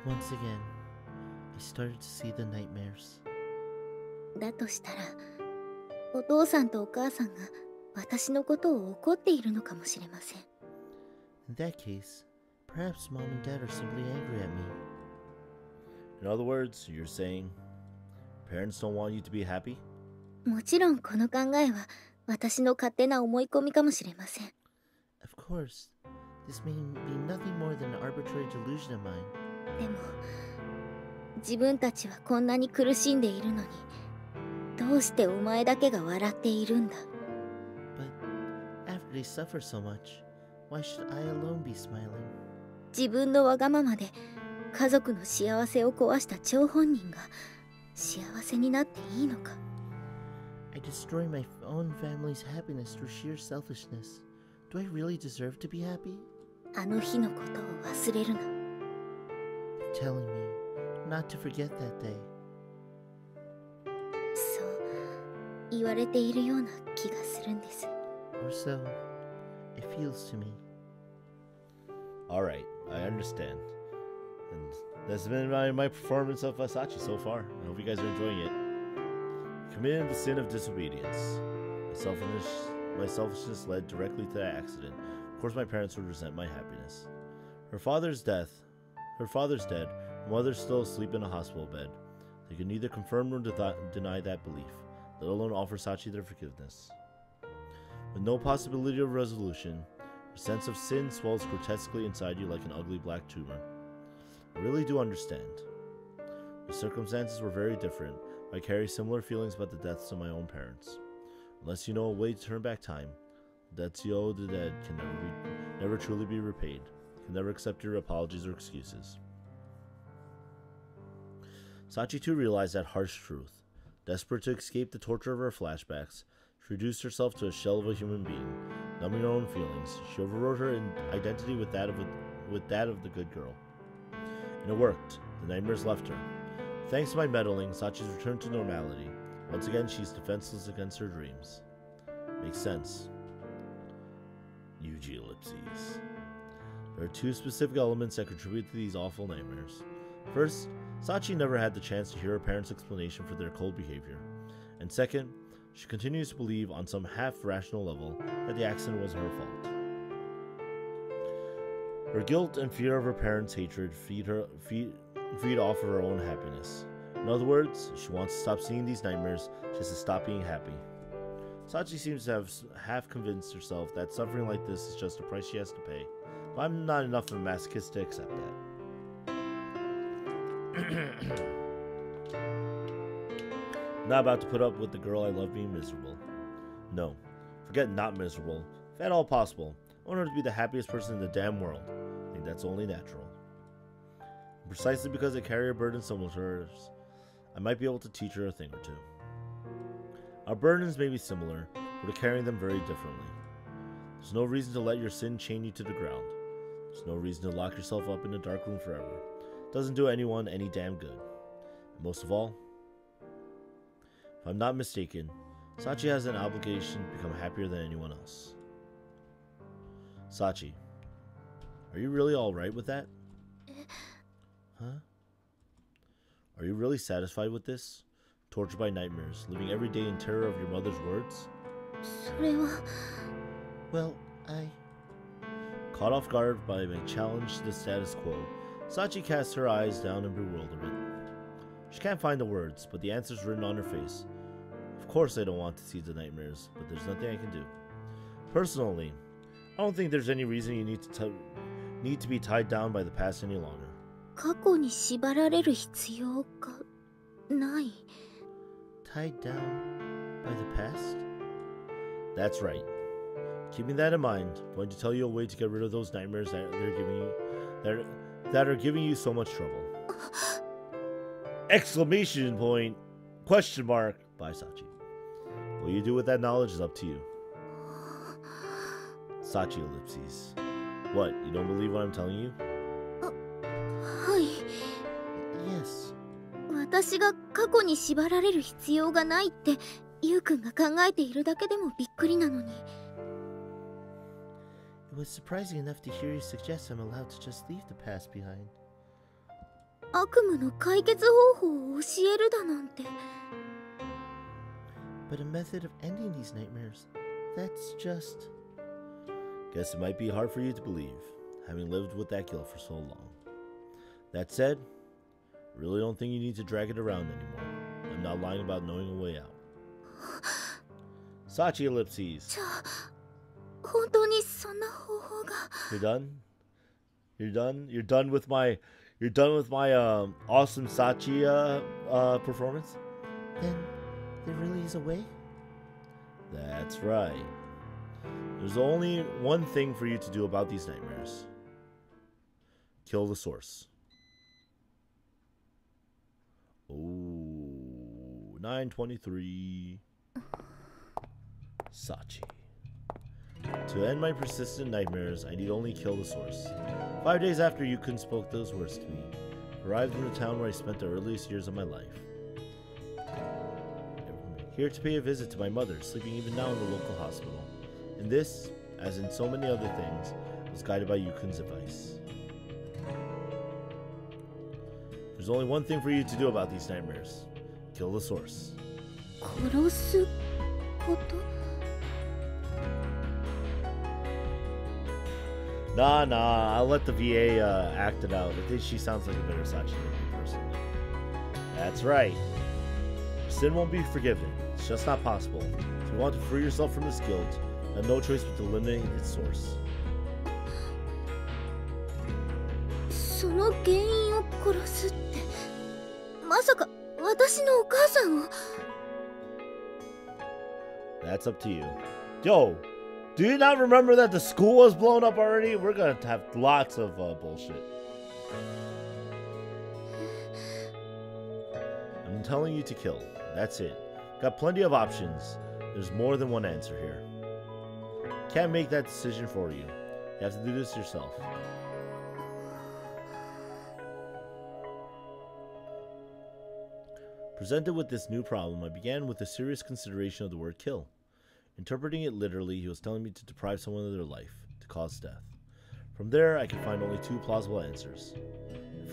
And once again, I started to see the nightmares. だとしたらお父さんとお母さんが私のことを怒っているのかもしれません。In that case, perhaps Mom and Dad are simply angry at me. In other words, you're saying parents don't want you to be happy? もちろんこの考えは私の勝手な思い込みかもしれません。Of course, this may be nothing more than an arbitrary delusion of mine. でも自分たちはこんなに苦しんでいるのに、どうしてお前だけが笑っているんだ。 But after they suffer so much, why should I alone be smiling? 自分のわがままで家族の幸せを壊した張本人が幸せになっていいのか。 I destroy my own family's happiness through sheer selfishness. Do I really deserve to be happy? あの日のことを忘れるな。 You're telling me not to forget that day. そう言われているような気がするんです。 Or so it feels to me. Alright, I understand. And that's been my performance of Sachi so far. I hope you guys are enjoying it. Committed the sin of disobedience. My selfishness led directly to that accident. Of course my parents would resent my happiness. Her father's dead. Her mother's still asleep in a hospital bed. They could neither confirm nor deny that belief, let alone offer Sachi their forgiveness. With no possibility of resolution, your sense of sin swells grotesquely inside you like an ugly black tumor. I really do understand. The circumstances were very different. I carry similar feelings about the deaths of my own parents. Unless you know a way to turn back time, the debts you owe the dead can never truly be repaid. Can never accept your apologies or excuses. Sachi too realized that harsh truth. Desperate to escape the torture of her flashbacks, she reduced herself to a shell of a human being. Numbing her own feelings, she overrode her identity with that of the good girl. And it worked. The nightmares left her. Thanks to my meddling, Sachi's returned to normality. Once again, she's defenseless against her dreams. Makes sense. Yuji ellipses. There are two specific elements that contribute to these awful nightmares. First, Sachi never had the chance to hear her parents' explanation for their cold behavior. And second, she continues to believe on some half-rational level that the accident was her fault. Her guilt and fear of her parents' hatred feed off of her own happiness. In other words, she wants to stop seeing these nightmares just to stop being happy. Sachi seems to have half convinced herself that suffering like this is just a price she has to pay, but I'm not enough of a masochist to accept that. I'm not about to put up with the girl I love being miserable. No, forget not miserable. If at all possible, I want her to be the happiest person in the damn world. I think that's only natural. And precisely because I carry a burden similar to hers, I might be able to teach her a thing or two. Our burdens may be similar, but we're carrying them very differently. There's no reason to let your sin chain you to the ground. There's no reason to lock yourself up in a dark room forever. It doesn't do anyone any damn good. And most of all, if I'm not mistaken, Sachi has an obligation to become happier than anyone else. Sachi, are you really alright with that? Huh? Are you really satisfied with this? Tortured by nightmares, living every day in terror of your mother's words? それは Well, Caught off guard by my challenge to the status quo, Sachi casts her eyes down in bewilderment. She can't find the words, but the answer's written on her face. Of course I don't want to see the nightmares, but there's nothing I can do. Personally, I don't think there's any reason you need to be tied down by the past any longer. 過去に縛られる必要がない。 Tied down by the past? That's right. Keeping that in mind, I'm going to tell you a way to get rid of those nightmares that are giving you so much trouble. Exclamation point! Question mark! By Sachi. What you do with that knowledge is up to you. Sachi ellipses. What, you don't believe what I'm telling you? はい。 Yes. 私が過去に縛られる必要がないってゆうくんが考えているだけでもびっくりなのに。 It was surprising enough to hear you suggest I'm allowed to just leave the past behind. 悪夢の解決方法を教えるだなんて。but a method of ending these nightmares. That's just... Guess it might be hard for you to believe, having lived with that guilt for so long. That said, I really don't think you need to drag it around anymore. I'm not lying about knowing a way out. Sachi ellipses. You're done? You're done? You're done with my awesome Sachi performance? Then there really is a way? That's right. There's only one thing for you to do about these nightmares. Kill the source. Oh, 9:23. Sachi. To end my persistent nightmares, I need only kill the source. 5 days after Yukun spoke those words to me, I arrived in the town where I spent the earliest years of my life. I'm here to pay a visit to my mother, sleeping even now in the local hospital. And this, as in so many other things, was guided by Yukun's advice. There's only one thing for you to do about these nightmares. Kill the source. Nah, I'll let the VA act it out. I think she sounds like a better Sachi than me personally. That's right. Sin won't be forgiven. It's just not possible. If you want to free yourself from this guilt, you have no choice but to eliminate its source. That's up to you. Yo, do you not remember that the school was blown up already? We're gonna have lots of bullshit. I'm telling you to kill. That's it. Got plenty of options. There's more than one answer here. Can't make that decision for you. You have to do this yourself. Presented with this new problem, I began with a serious consideration of the word kill. Interpreting it literally, he was telling me to deprive someone of their life, to cause death. From there, I could find only two plausible answers. The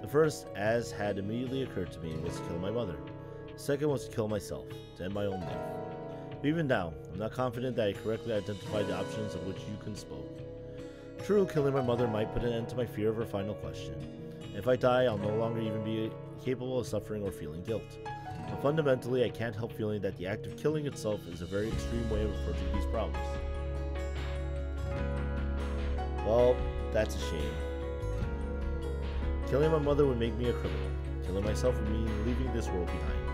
first, as had immediately occurred to me, was to kill my mother. The second was to kill myself, to end my own life. But even now, I'm not confident that I correctly identified the options of which Yukun spoke. True, killing my mother might put an end to my fear of her final question. If I die, I'll no longer even be capable of suffering or feeling guilt. But fundamentally, I can't help feeling that the act of killing itself is a very extreme way of approaching these problems. Well, that's a shame. Killing my mother would make me a criminal. Killing myself would mean leaving this world behind.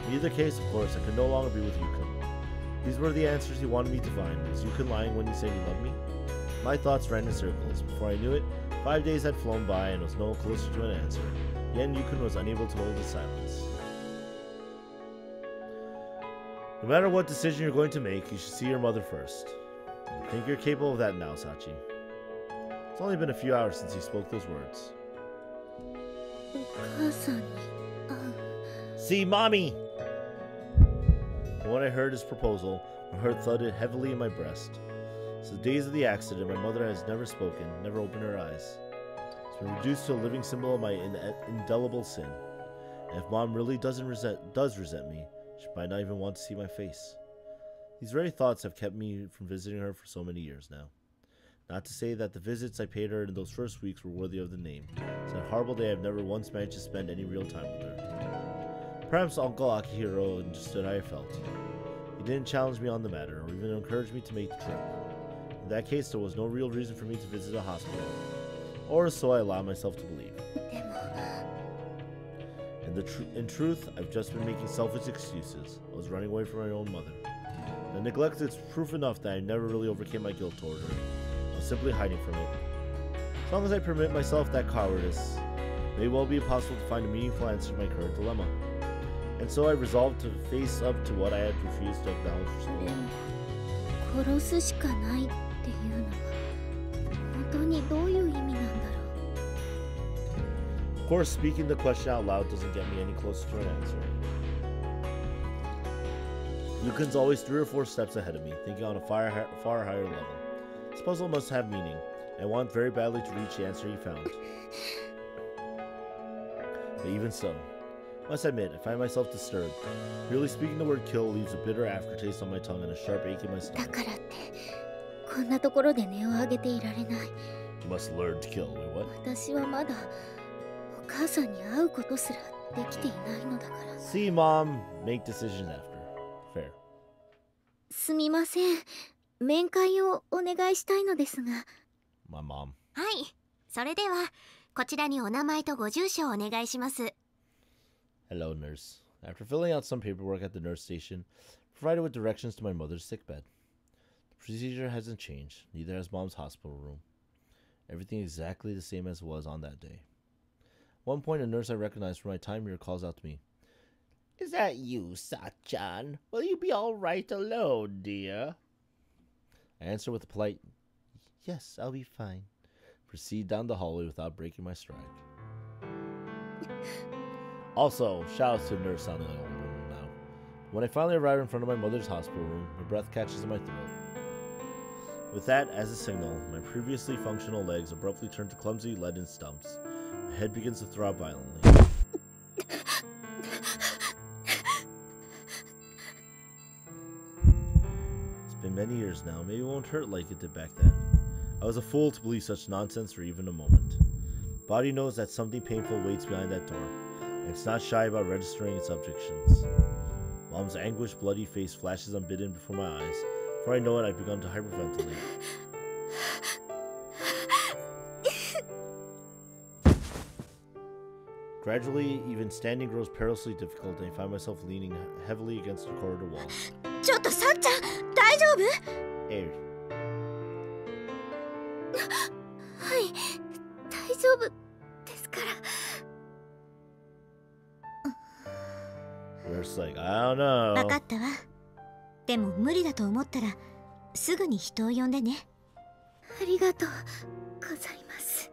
In either case, of course, I could no longer be with Yukun. These were the answers he wanted me to find. Was Yukun lying when he said he loved me? My thoughts ran in circles. Before I knew it, 5 days had flown by and was no closer to an answer. Yet Yukun was unable to hold his silence. No matter what decision you're going to make, you should see your mother first. I think you're capable of that now, Sachi. It's only been a few hours since he spoke those words. See, Mommy! When I heard his proposal, my heart thudded heavily in my breast. Since the days of the accident, my mother has never spoken, never opened her eyes. It's been reduced to a living symbol of my indelible sin. And if Mom really does resent me, she might not even want to see my face. These very thoughts have kept me from visiting her for so many years now. Not to say that the visits I paid her in those first weeks were worthy of the name. It's a horrible day I've never once managed to spend any real time with her. Perhaps Uncle Akihiro understood how I felt. He didn't challenge me on the matter, or even encourage me to make the trip. In that case, there was no real reason for me to visit a hospital. Or so I allowed myself to believe. In truth, I've just been making selfish excuses. I was running away from my own mother. The neglect is proof enough that I never really overcame my guilt toward her. I was simply hiding from it. As long as I permit myself that cowardice, it may well be impossible to find a meaningful answer to my current dilemma. And so I resolved to face up to what I had refused to acknowledge for so long. Of course, speaking the question out loud doesn't get me any closer to an answer. Yukun's always 3 or 4 steps ahead of me, thinking on a far higher level. This puzzle must have meaning, and I want very badly to reach the answer he found. But even so, Must admit, I find myself disturbed. Merely speaking the word kill leaves a bitter aftertaste on my tongue and a sharp ache in my だ stomach. からってこんなところで音を上げていられない。 You must learn to kill. Wait, what? 私はまだお母さんに会うことすらできていないのだから。 See, Mom. Make decisions after. Fair. すみません。面会をお願いしたいのですが。 My mom. はい、それではこちらにお名前とご住所をお願いします。 Hello, nurse. After filling out some paperwork at the nurse station, provided with directions to my mother's sickbed. The procedure hasn't changed, neither has Mom's hospital room. Everything exactly the same as it was on that day. At one point, a nurse I recognized from my time here calls out to me. Is that you, Sachan? Will you be all right alone, dear? I answer with a polite, yes, I'll be fine. Proceed down the hallway without breaking my stride. Also, shout out to the nurse sounding like a woman now. When I finally arrive in front of my mother's hospital room, my breath catches in my throat. With that as a signal, my previously functional legs abruptly turn to clumsy leaden stumps. My head begins to throb violently. It's been many years now, maybe it won't hurt like it did back then. I was a fool to believe such nonsense for even a moment. Body knows that something painful waits behind that door, and it's not shy about registering its objections. Mom's anguished, bloody face flashes unbidden before my eyes. Before I know it, I've begun to hyperventilate. Gradually, even standing grows perilously difficult, and I find myself leaning heavily against the corridor wall. ちょっとさっちゃん、大丈夫？ Air. はい、大丈夫ですから。 Nurse like, I don't know. わかったわ。でも無理だと思ったらすぐに人を呼んでね。ありがとうございます。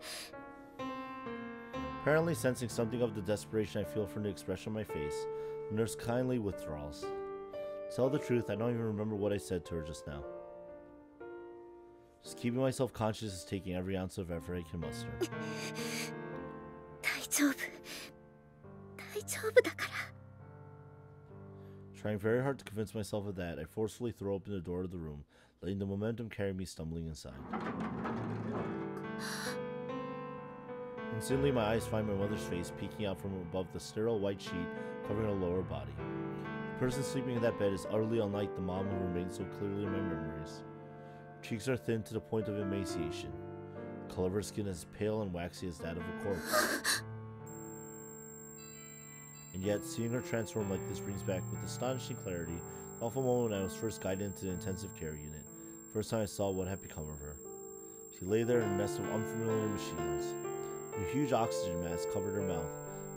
Apparently sensing something of the desperation I feel from the expression on my face, the nurse kindly withdraws. To tell the truth, I don't even remember what I said to her just now. Just keeping myself conscious is taking every ounce of effort I can muster. 大丈夫。大丈夫だから。 Trying very hard to convince myself of that, I forcefully throw open the door of the room, letting the momentum carry me stumbling inside. Instantly, my eyes find my mother's face peeking out from above the sterile white sheet covering her lower body. The person sleeping in that bed is utterly unlike the mom who remains so clearly in my memories. Her cheeks are thin to the point of emaciation. The color of her skin is pale and waxy as that of a corpse. And yet, seeing her transform like this brings back with astonishing clarity the awful moment when I was first guided into the intensive care unit. First time I saw what had become of her. She lay there in a nest of unfamiliar machines. A huge oxygen mask covered her mouth.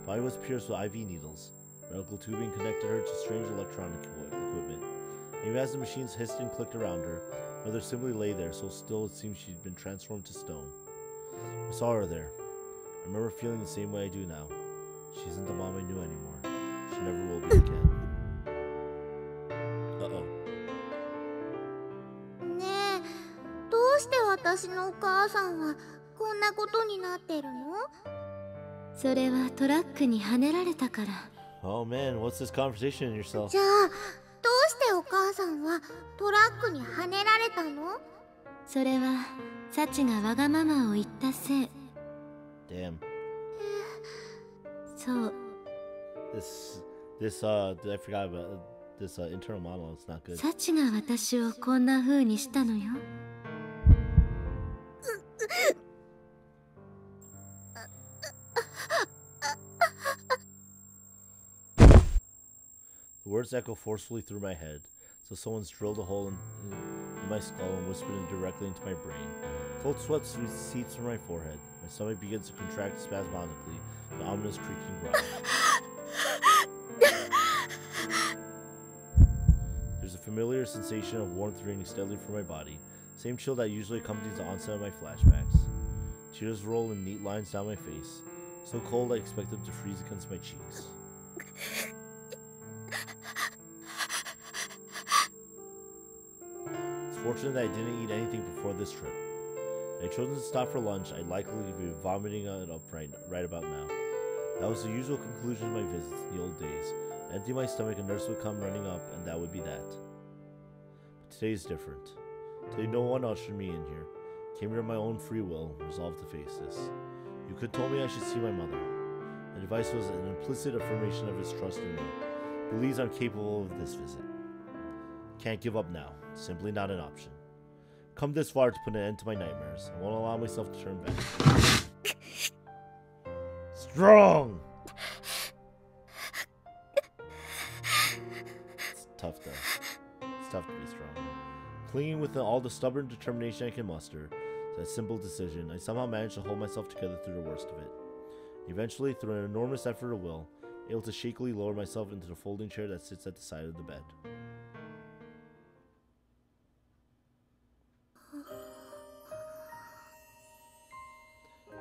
Body was pierced with IV needles. Medical tubing connected her to strange electronic equipment. Even as the machines hissed and clicked around her, Mother simply lay there, so still it seemed she'd been transformed to stone. I saw her there. I remember feeling the same way I do now. She isn't the mom I knew anymore. She never will be again. Uh-oh. ねえ、どうして私のお母さんはこんなことになってるの？それはトラックにはねられたから。 Oh man, what's this conversation in yourself? じゃあ、どうしてお母さんはトラックにはねられたの？それはサチがわがままを言ったせい。 Damn. そう。 I forgot about this internal monologue. It's not good. サチが私をこんな風にしたのよ。The words echo forcefully through my head, so someone's drilled a hole in my skull and whispered it directly into my brain. Cold sweat seeps from my forehead. My stomach begins to contract spasmodically, an ominous creaking growl. There's a familiar sensation of warmth raining steadily from my body, same chill that usually accompanies the onset of my flashbacks. Tears roll in neat lines down my face, so cold I expect them to freeze against my cheeks. It's fortunate that I didn't eat anything before this trip. If I had chosen to stop for lunch, I'd likely be vomiting it up right about now. That was the usual conclusion of my visits in the old days. I'd empty my stomach, a nurse would come running up, and that would be that. But today is different. Today no one ushered me in here. I came here of my own free will, resolved to face this. You could told me I should see my mother. The advice was an implicit affirmation of his trust in me. He believes I'm capable of this visit. Can't give up now. Simply not an option. Come this far to put an end to my nightmares. I won't allow myself to turn back. Strong! It's tough though. It's tough to be strong. Clinging with all the stubborn determination I can muster, to that simple decision, I somehow managed to hold myself together through the worst of it. Eventually, through an enormous effort of will, able to shakily lower myself into the folding chair that sits at the side of the bed.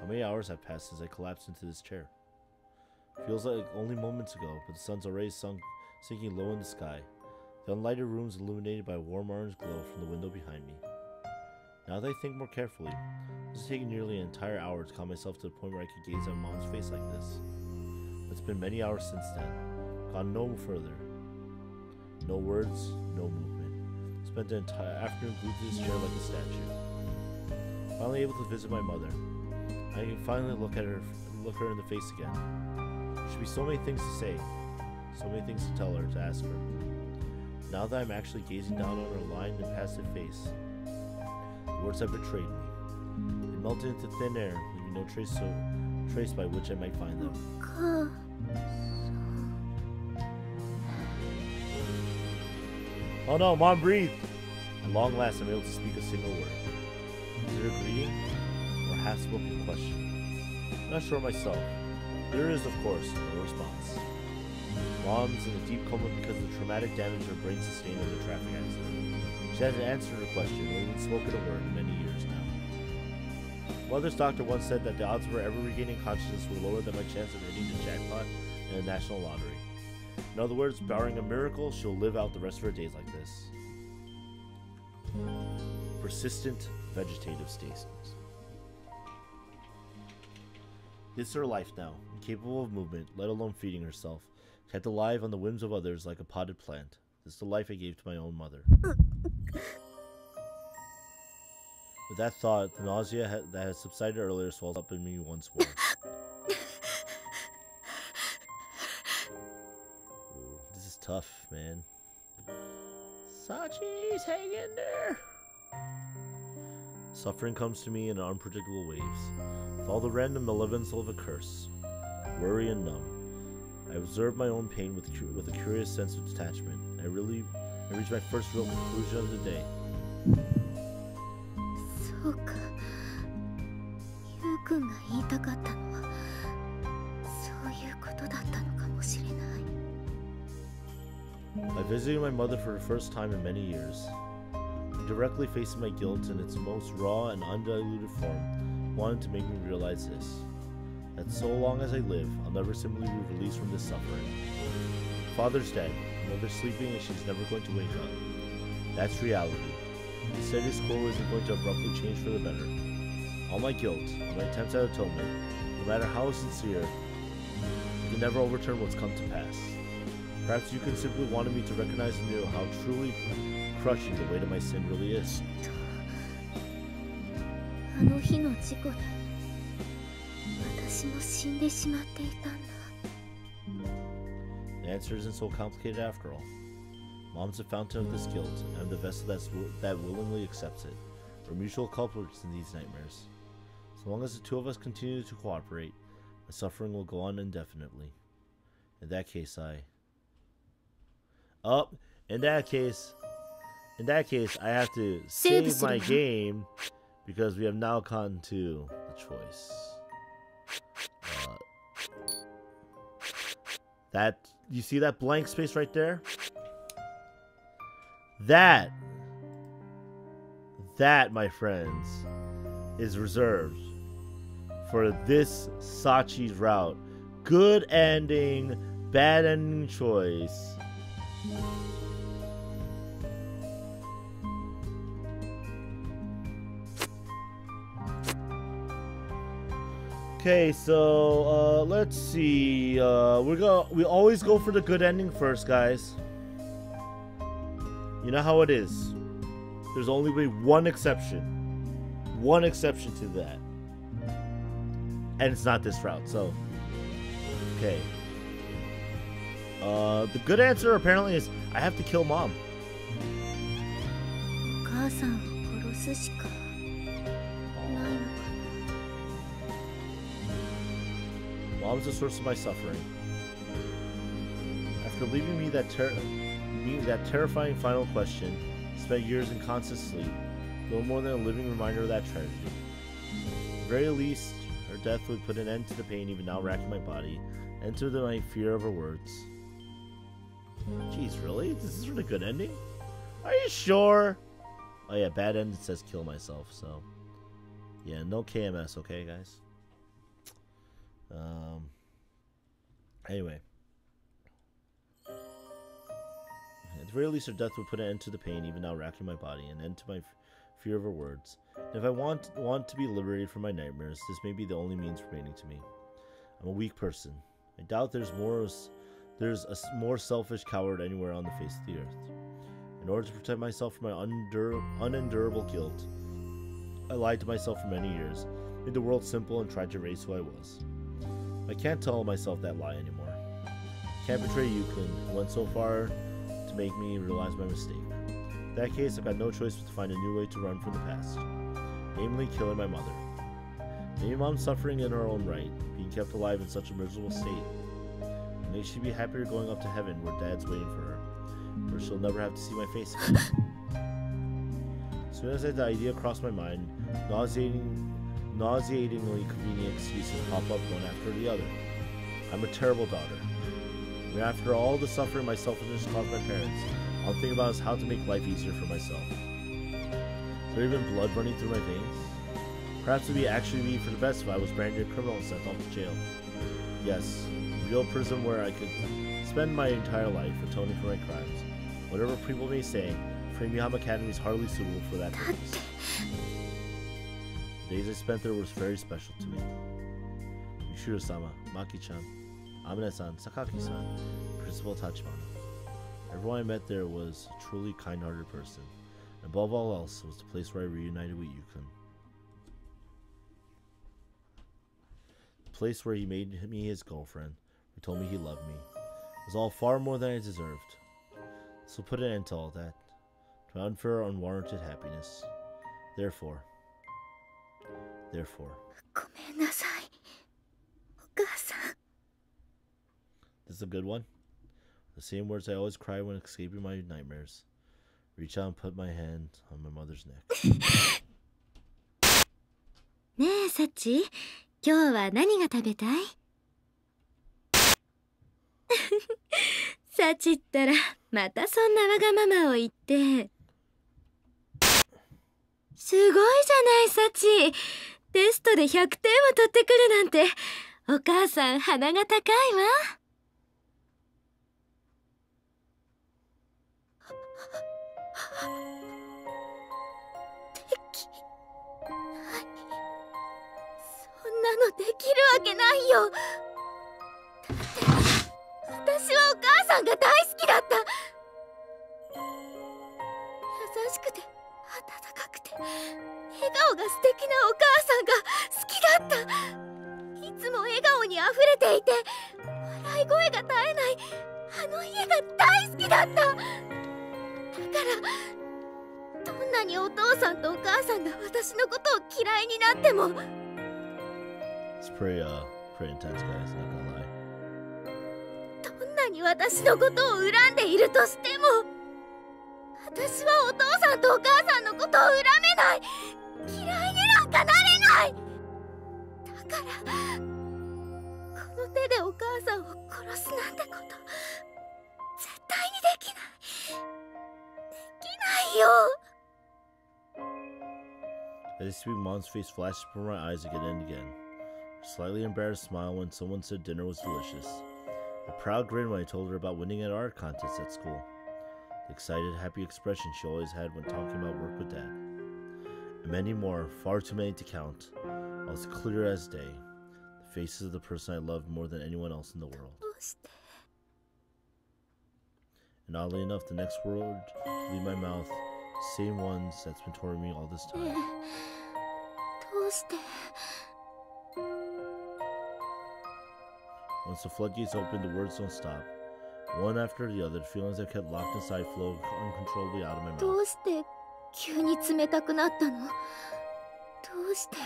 How many hours have passed since I collapsed into this chair? Feels like only moments ago, but the sun's already sinking low in the sky. The unlighted room is illuminated by a warm orange glow from the window behind me. Now that I think more carefully, it has taken nearly an entire hour to calm myself to the point where I could gaze at Mom's face like this. It's been many hours since then. Gone no further. No words, no movement. Spent the entire afternoon glued to this chair like a statue. Finally able to visit my mother. I can finally look her in the face again. There should be so many things to say, so many things to tell her, to ask her. Now that I'm actually gazing down on her lined, impassive face, the words have betrayed me. They melted into thin air, leaving no trace by which I might find them. Oh no, Mom, breathe! At long last, I'm able to speak a single word. Is it a greeting? Or a half-spoken question? I'm not sure myself. There is, of course, no response. Mom's in a deep coma because of the traumatic damage her brain sustained in the traffic accident. She hasn't answered her question or even spoken a word in many years now. Mother's doctor once said that the odds of her ever regaining consciousness were lower than my chance of hitting the jackpot in a national lottery. In other words, barring a miracle, she'll live out the rest of her days like this. Persistent vegetative stasis. This is her life now, incapable of movement, let alone feeding herself, kept alive on the whims of others like a potted plant. This is the life I gave to my own mother. With that thought, the nausea that had subsided earlier swelled up in me once more. Ooh, this is tough, man. Sachi's hanging in there. Suffering comes to me in unpredictable waves, with all the random malevolence of a curse, worry and numb. I observe my own pain with a curious sense of detachment. I reach my first real conclusion of the day. そうか。ゆうくんが言いたかったのはそういうことだったのかもしれない。By visiting my mother for the first time in many years, directly facing my guilt in its most raw and undiluted form, wanted to make me realize this. That so long as I live, I'll never simply be released from this suffering. Father's dead, mother's sleeping and she's never going to wake up. That's reality. The status quo isn't going to abruptly change for the better. All my guilt, all my attempts at atonement, no matter how sincere, I can never overturn what's come to pass. Perhaps you can simply wanted me to recognize anew how truly crushing the weight of my sin really is. あの日の事故で私も死んでしまっていたんだ。 The answer isn't so complicated after all. Mom's the fountain of this guilt, and I'm the vessel that willingly accepts it. We're mutual culprits in these nightmares. So long as the two of us continue to cooperate, my suffering will go on indefinitely. In that case, in that case, I have to save my game because we have now gotten to the choice. You see that blank space right there? That, my friends, is reserved for this Sachi's route. Good ending, bad ending choice. Okay, so let's see. We always go for the good ending first, guys. You know how it is. There's only been one exception. One exception to that. And it's not this route, so okay. The good answer apparently is I have to kill mom. Mom's the source of my suffering. After leaving me that terrifying final question, spent years in constant sleep, no more than a living reminder of that tragedy. At the very least, her death would put an end to the pain even now racking my body, and to my fear of her words. Jeez, really? This is really good ending? Are you sure? Oh yeah, bad end, it says kill myself, so yeah, no KMS, okay guys? Anyway. At the very least, her death would put an end to the pain even now racking my body, and end to my fear of her words. And if I want to be liberated from my nightmares, this may be the only means remaining to me. I'm a weak person. I doubt there's a more selfish coward anywhere on the face of the earth. In order to protect myself from my unendurable guilt, I lied to myself for many years, made the world simple, and tried to erase who I was. I can't tell myself that lie anymore. I can't betray Yukon, who went so far to make me realize my mistake. In that case, I've got no choice but to find a new way to run from the past, namely killing my mother. Maybe Mom's suffering in her own right, being kept alive in such a miserable state. And may she be happier going up to heaven where Dad's waiting for her, where she'll never have to see my face again. As soon as the idea crossed my mind, nauseatingly convenient excuses pop up one after the other. I'm a terrible daughter. And after all the suffering my selfishness caused my parents, all I'm thinking about is how to make life easier for myself. Is there even blood running through my veins? Perhaps it would actually be for the best if I was branded a criminal and sent off to jail. Yes, a real prison where I could spend my entire life atoning for my crimes. Whatever people may say, Frontwing Academy is hardly suitable for that purpose. The days I spent there was very special to me. Yushiro-sama, Maki-chan, Amine-san, Sakaki-san, Principal Tachibana. Everyone I met there was a truly kind-hearted person. And above all else, it was the place where I reunited with Yukon. The place where he made me his girlfriend, who told me he loved me. It was all far more than I deserved. So put an end to all that. To my unfair, unwarranted happiness. Therefore. This is a good one. The same words I always cry when escaping my nightmares. Reach out and put my hand on my mother's neck. ねえ、サチ、今日は何が食べたい？サチったらまたそんなわがままを言って。すごいじゃないサチ。テストで100点を取ってくるなんて、お母さん鼻が高いわ。そんなのできるわけないよ。だって私はお母さんが大好きだった。優しくて温かくて笑顔が素敵なお母さんが好きだった。いつも笑顔にあふれていて笑い声が絶えないあの家が大好きだった。だからどんなにお父さんとお母さんが私のことを嫌いになっても。It's pretty intense, guys, not gonna lie. どんなに私のことを恨んでいるとしても、私はお父さんとお母さんのことを恨めない。嫌いになんかなれない。だからこの手でお母さんを殺すなんてこと絶対にできない。できないよ。As I speak, Mom's face flashed before my eyes again and again. A slightly embarrassed smile when someone said dinner was delicious. A proud grin when I told her about winning an art contest at school. The excited, happy expression she always had when talking about work with Dad. And many more, far too many to count, all as clear as day. faces of the person I love more than anyone else in the world. どうして And oddly enough, the next word to leave my mouth, same ones that's been torturing me all this ねえ time. どうして Once the floodgates open, the words don't stop. One after the other, the feelings I've kept locked inside flow uncontrollably out of my ど mouth. うして急に冷たくなったの？どうして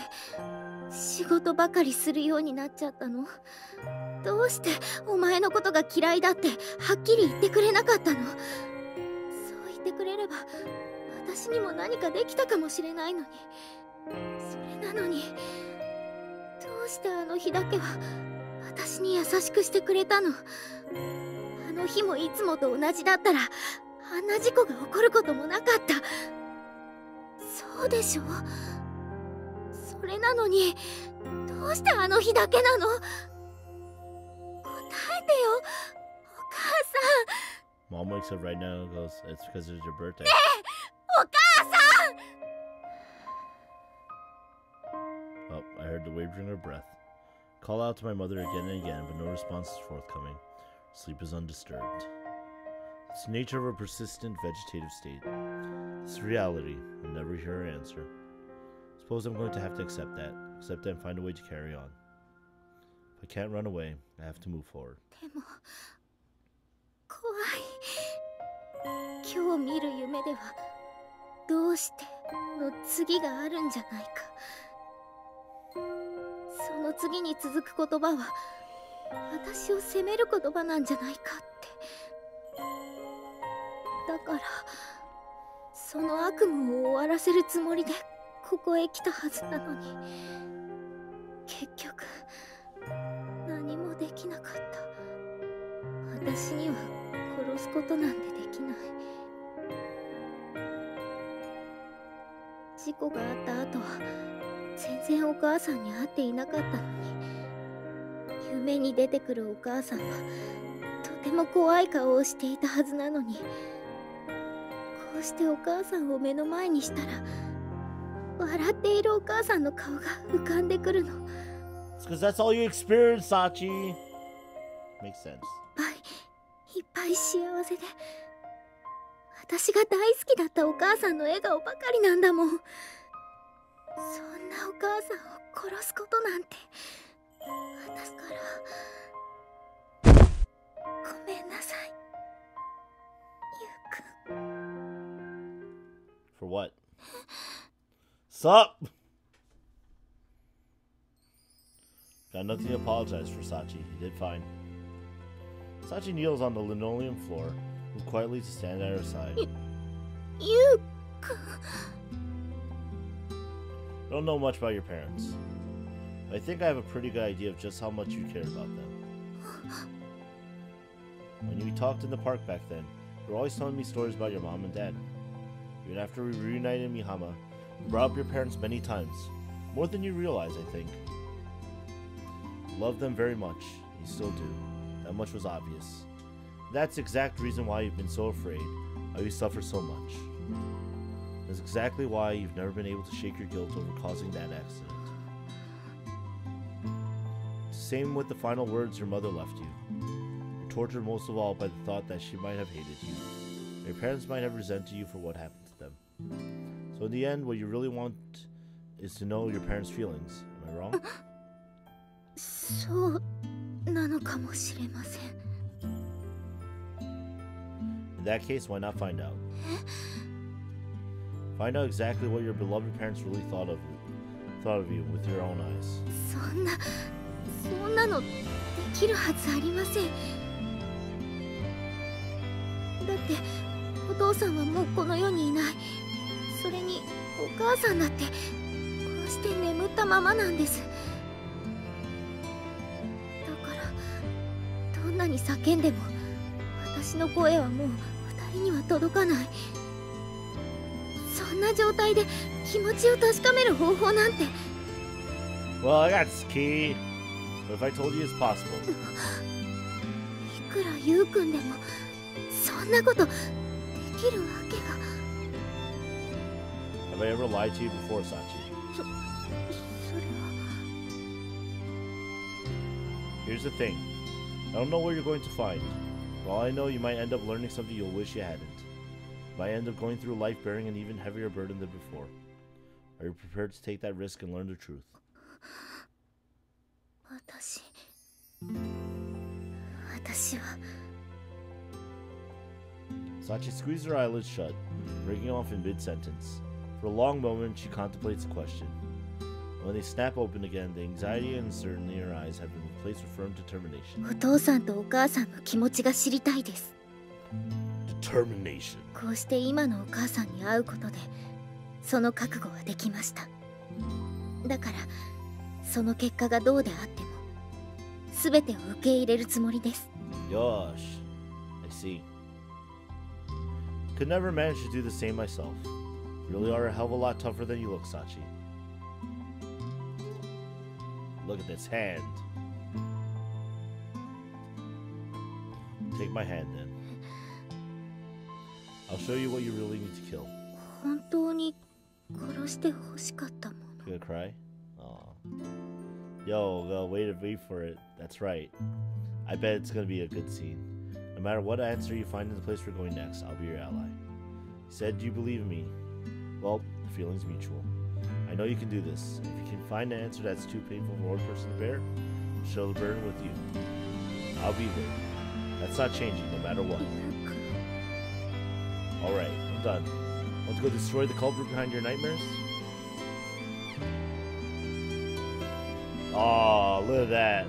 仕事ばかりするようになっちゃったの？どうしてお前のことが嫌いだってはっきり言ってくれなかったの？そう言ってくれれば私にも何かできたかもしれないのに。それなのにどうしてあの日だけは私に優しくしてくれたの？あの日もいつもと同じだったらあんな事故が起こることもなかった。そうでしょ？それなのにどうしてあの日だけなの？答えてよ、お母さん。 Mom wakes up right now and goes, "It's because it's your birthday." お母さん。 Oh, I heard the wavering of her breath. Call out to my mother again and again, but no response is forthcoming. Sleep is undisturbed. It's the nature of a persistent vegetative state. It's reality. I'll never hear her answer. Suppose I'm going to have to accept that and find a way to carry on. If I can't run away, I have to move forward. でも怖い。今日見る夢ではどうしての次があるんじゃないか。その次に続く言葉は私を責める言葉なんじゃないかって。だからその悪夢を終わらせるつもりでここへ来たはずなのに結局何もできなかった。私には殺すことなんてできない。事故があった後は全然お母さんに会っていなかったのに、夢に出てくるお母さんはとても怖い顔をしていたはずなのに、こうしてお母さんを目の前にしたら笑っているお母さんの顔が浮かんでくるの。 It's because that's all you experience, Sachi. Makes sense. いっぱい幸せで私が大好きだったお母さんの笑顔ばかりなんだもん。そんなお母さんを殺すことなんて私からごめんなさい、ゆうくん。 For what? Sup? Got nothing to apologize for, Sachi. You did fine. Sachi kneels on the linoleum floor, moved quietly to stand at her side. ゆうくん。 I don't know much about your parents, but I think I have a pretty good idea of just how much you cared about them. When we talked in the park back then, you were always telling me stories about your mom and dad. Even after we reunited in Mihama, you brought up your parents many times, more than you realize, I think. You loved them very much, you still do. That much was obvious. That's the exact reason why you've been so afraid, why you suffer so much. That's exactly why you've never been able to shake your guilt over causing that accident. Same with the final words your mother left you. You're tortured most of all by the thought that she might have hated you. Your parents might have resented you for what happened to them. So in the end, what you really want is to know your parents' feelings. Am I wrong? そうなのかもしれません。 In that case, why not find out? Find out exactly what your beloved parents really thought of you with your own eyes. そんなのできるはずありません。だってお父さんはもうこの世にいない。それにお母さんだってこうして眠ったままなんです。だからどんなに叫んでも私の声はもう二人には届かない。そんな状態で気持ちを確かめる方法なんて。 Well, I got this key. But if I told you it's possible. いくらゆうくんでもそんなことできるわけが。 Have I ever lied to you before, Sachi? それは Here's the thing. I don't know what you're going to find. For all I know, you might end up learning something you'll wish you hadn't. You might end up going through life bearing an even heavier burden than before. Are you prepared to take that risk and learn the truth? 私は Sachi squeezed her eyelids shut, breaking off in mid-sentence. For a long moment, she contemplates the question. When they snap open again, the anxiety and uncertainty in her eyes have been replaced with firm determination. お父さんとお母さんの気持ちが知りたいです。 Determination. こうして今のお母さんに会うことでその覚悟はできました。だからその結果がどうであっても全てを受け入れるつもりです。 Yosh. I see. Could never manage to do the same myself. You really are a hell of a lot tougher than you look, Sachi. Look at this hand. Take my hand then. I'll show you what you really need to kill. 本当に殺して欲しかったもの。 You gonna cry? Aw. Yo, wait for it. That's right. I bet it's gonna be a good scene. No matter what answer you find in the place we're going next, I'll be your ally. You said you believe in me. Well, the feeling's mutual. I know you can do this. If you can find an answer that's too painful for one person to bear, I'll share the burden with you. I'll be there. That's not changing, no matter what. Alright, I'm done. Want to go destroy the culprit behind your nightmares? Aw, look at that.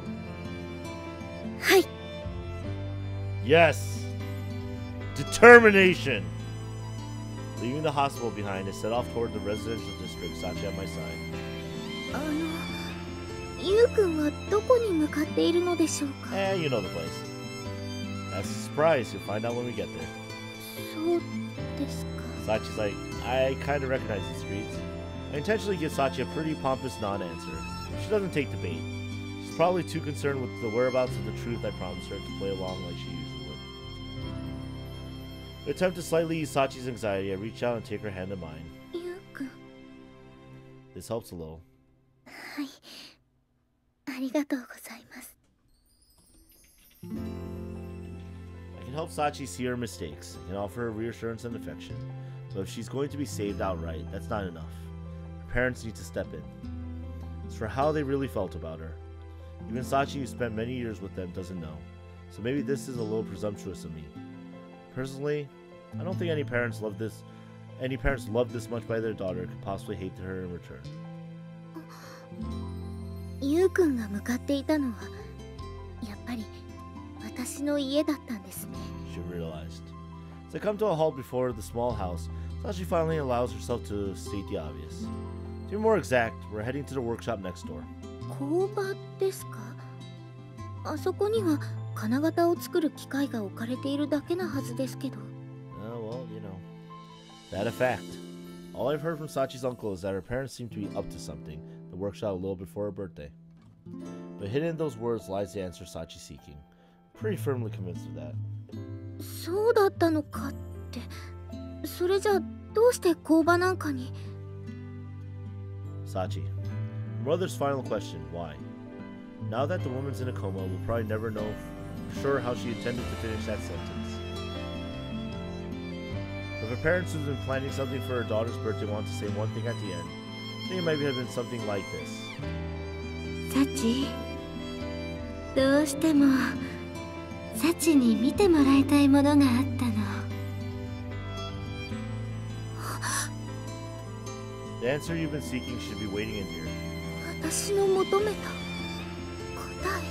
はい。 Yes! Determination! Leaving the hospital behind, I set off toward the residential district, Sachi at my side. ゆうくんはどこに向かっているのでしょうか。 You know the place. That's a surprise, you'll find out when we get there. そうですか。 Sachi's like, I kind of recognize these streets. I intentionally give Sachi a pretty pompous non-answer. She doesn't take the bait. She's probably too concerned with the whereabouts of the truth I promised her to play along like she usually would. In an attempt to slightly ease Sachi's anxiety, I reach out and take her hand in mine. ゆうくん。 This helps a little. はい。ありがとうございます。 I can help Sachi see her mistakes. I can offer her reassurance and affection. But if she's going to be saved outright, that's not enough. Her parents need to step in. As for how they really felt about her, even Sachi, who spent many years with them, doesn't know. So maybe this is a little presumptuous of me. Personally, I don't think any parents loved this much by their daughter could possibly hate her in return. ゆうくんが向かっていたのはやっぱり私の家だったんですね。 She realized. As I come to a halt before the small house, Sachi finally allows herself to state the obvious. To be more exact, we're heading to the workshop next door. 工場ですか。あそこには金型を作る機械が置かれているだけなはずですけど。Well, you know. That a fact. All I've heard from Sachi's uncle is that her parents seem to be up to something, the workshop a little before her birthday. But hidden in those words lies the answer Sachi's seeking. Pretty firmly convinced of that. そうだったのかって。それじゃどうして工場なんかに。 Sachi. Her mother's final question, why? Now that the woman's in a coma, we'll probably never know for sure how she intended to finish that sentence. If her parents who've been planning something for her daughter's birthday want to say one thing at the end, I think it might have been something like this. サチ、どうしてもサチに見てもらいたいものがあったの。 The answer you've been seeking should be waiting in here. 私の求めた答え。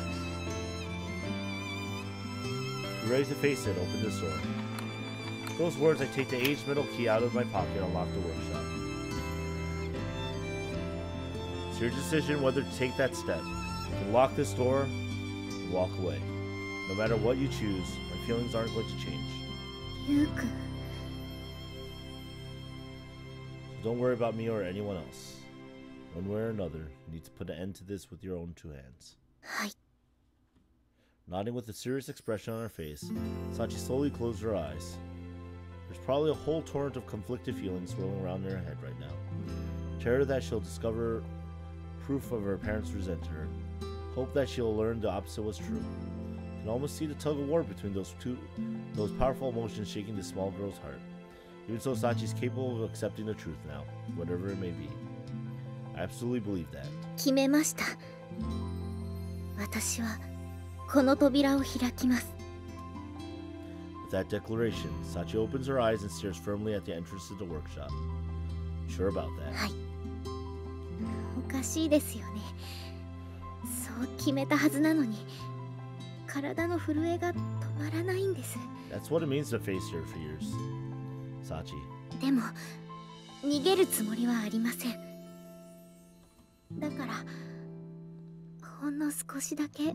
You're ready to face it, open this door. With those words, I take the aged metal key out of my pocket and unlock the workshop. It's your decision whether to take that step. You can lock this door and walk away. No matter what you choose, my feelings aren't going to change. ゆうくん。 So don't worry about me or anyone else. One way or another, you need to put an end to this with your own two hands. はい。 Nodding with a serious expression on her face, Sachi slowly closed her eyes. There's probably a whole torrent of conflicted feelings swirling around in her head right now. Terror that she'll discover proof of her parents resent her. Hope that she'll learn the opposite was true. You can almost see the tug-of-war between those powerful emotions shaking this small girl's heart. Even so, Sachi's capable of accepting the truth now, whatever it may be. I absolutely believe that. 決めました。私はこの扉を開きます。 With that declaration, Sachi opens her eyes and stares firmly at the entrance to the workshop. Sure about that? はい。おかしいですよね。そう決めたはずなのに、体の震えが止まらないんです。That's what it means to face your fears, Sachi. でも、逃げるつもりはありません。だから、ほんの少しだけ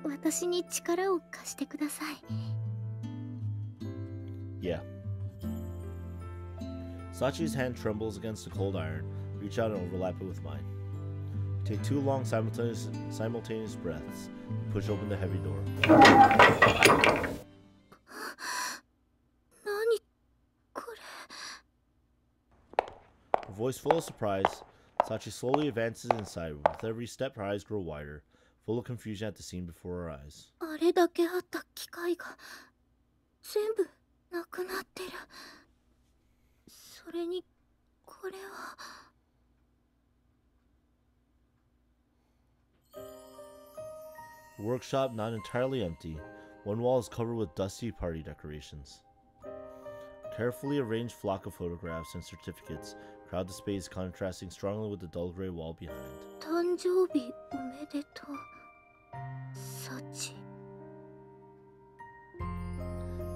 私に力を貸してください。Yeah. Sachi's hand trembles against the cold iron. Reach out and overlap it with mine. Take 2 long simultaneous breaths. Push open the heavy door. 何これ。 Her voice full of surprise, Sachi slowly advances inside. With every step, her eyes grow wider, full of confusion at the scene before her eyes. あれだけあった機械が全部なくなってる。それにこれは。The workshop not entirely empty. One wall is covered with dusty party decorations. A carefully arranged flock of photographs and certificates crowd the space, contrasting strongly with the dull gray wall behind. 誕生日おめでとう、サチ。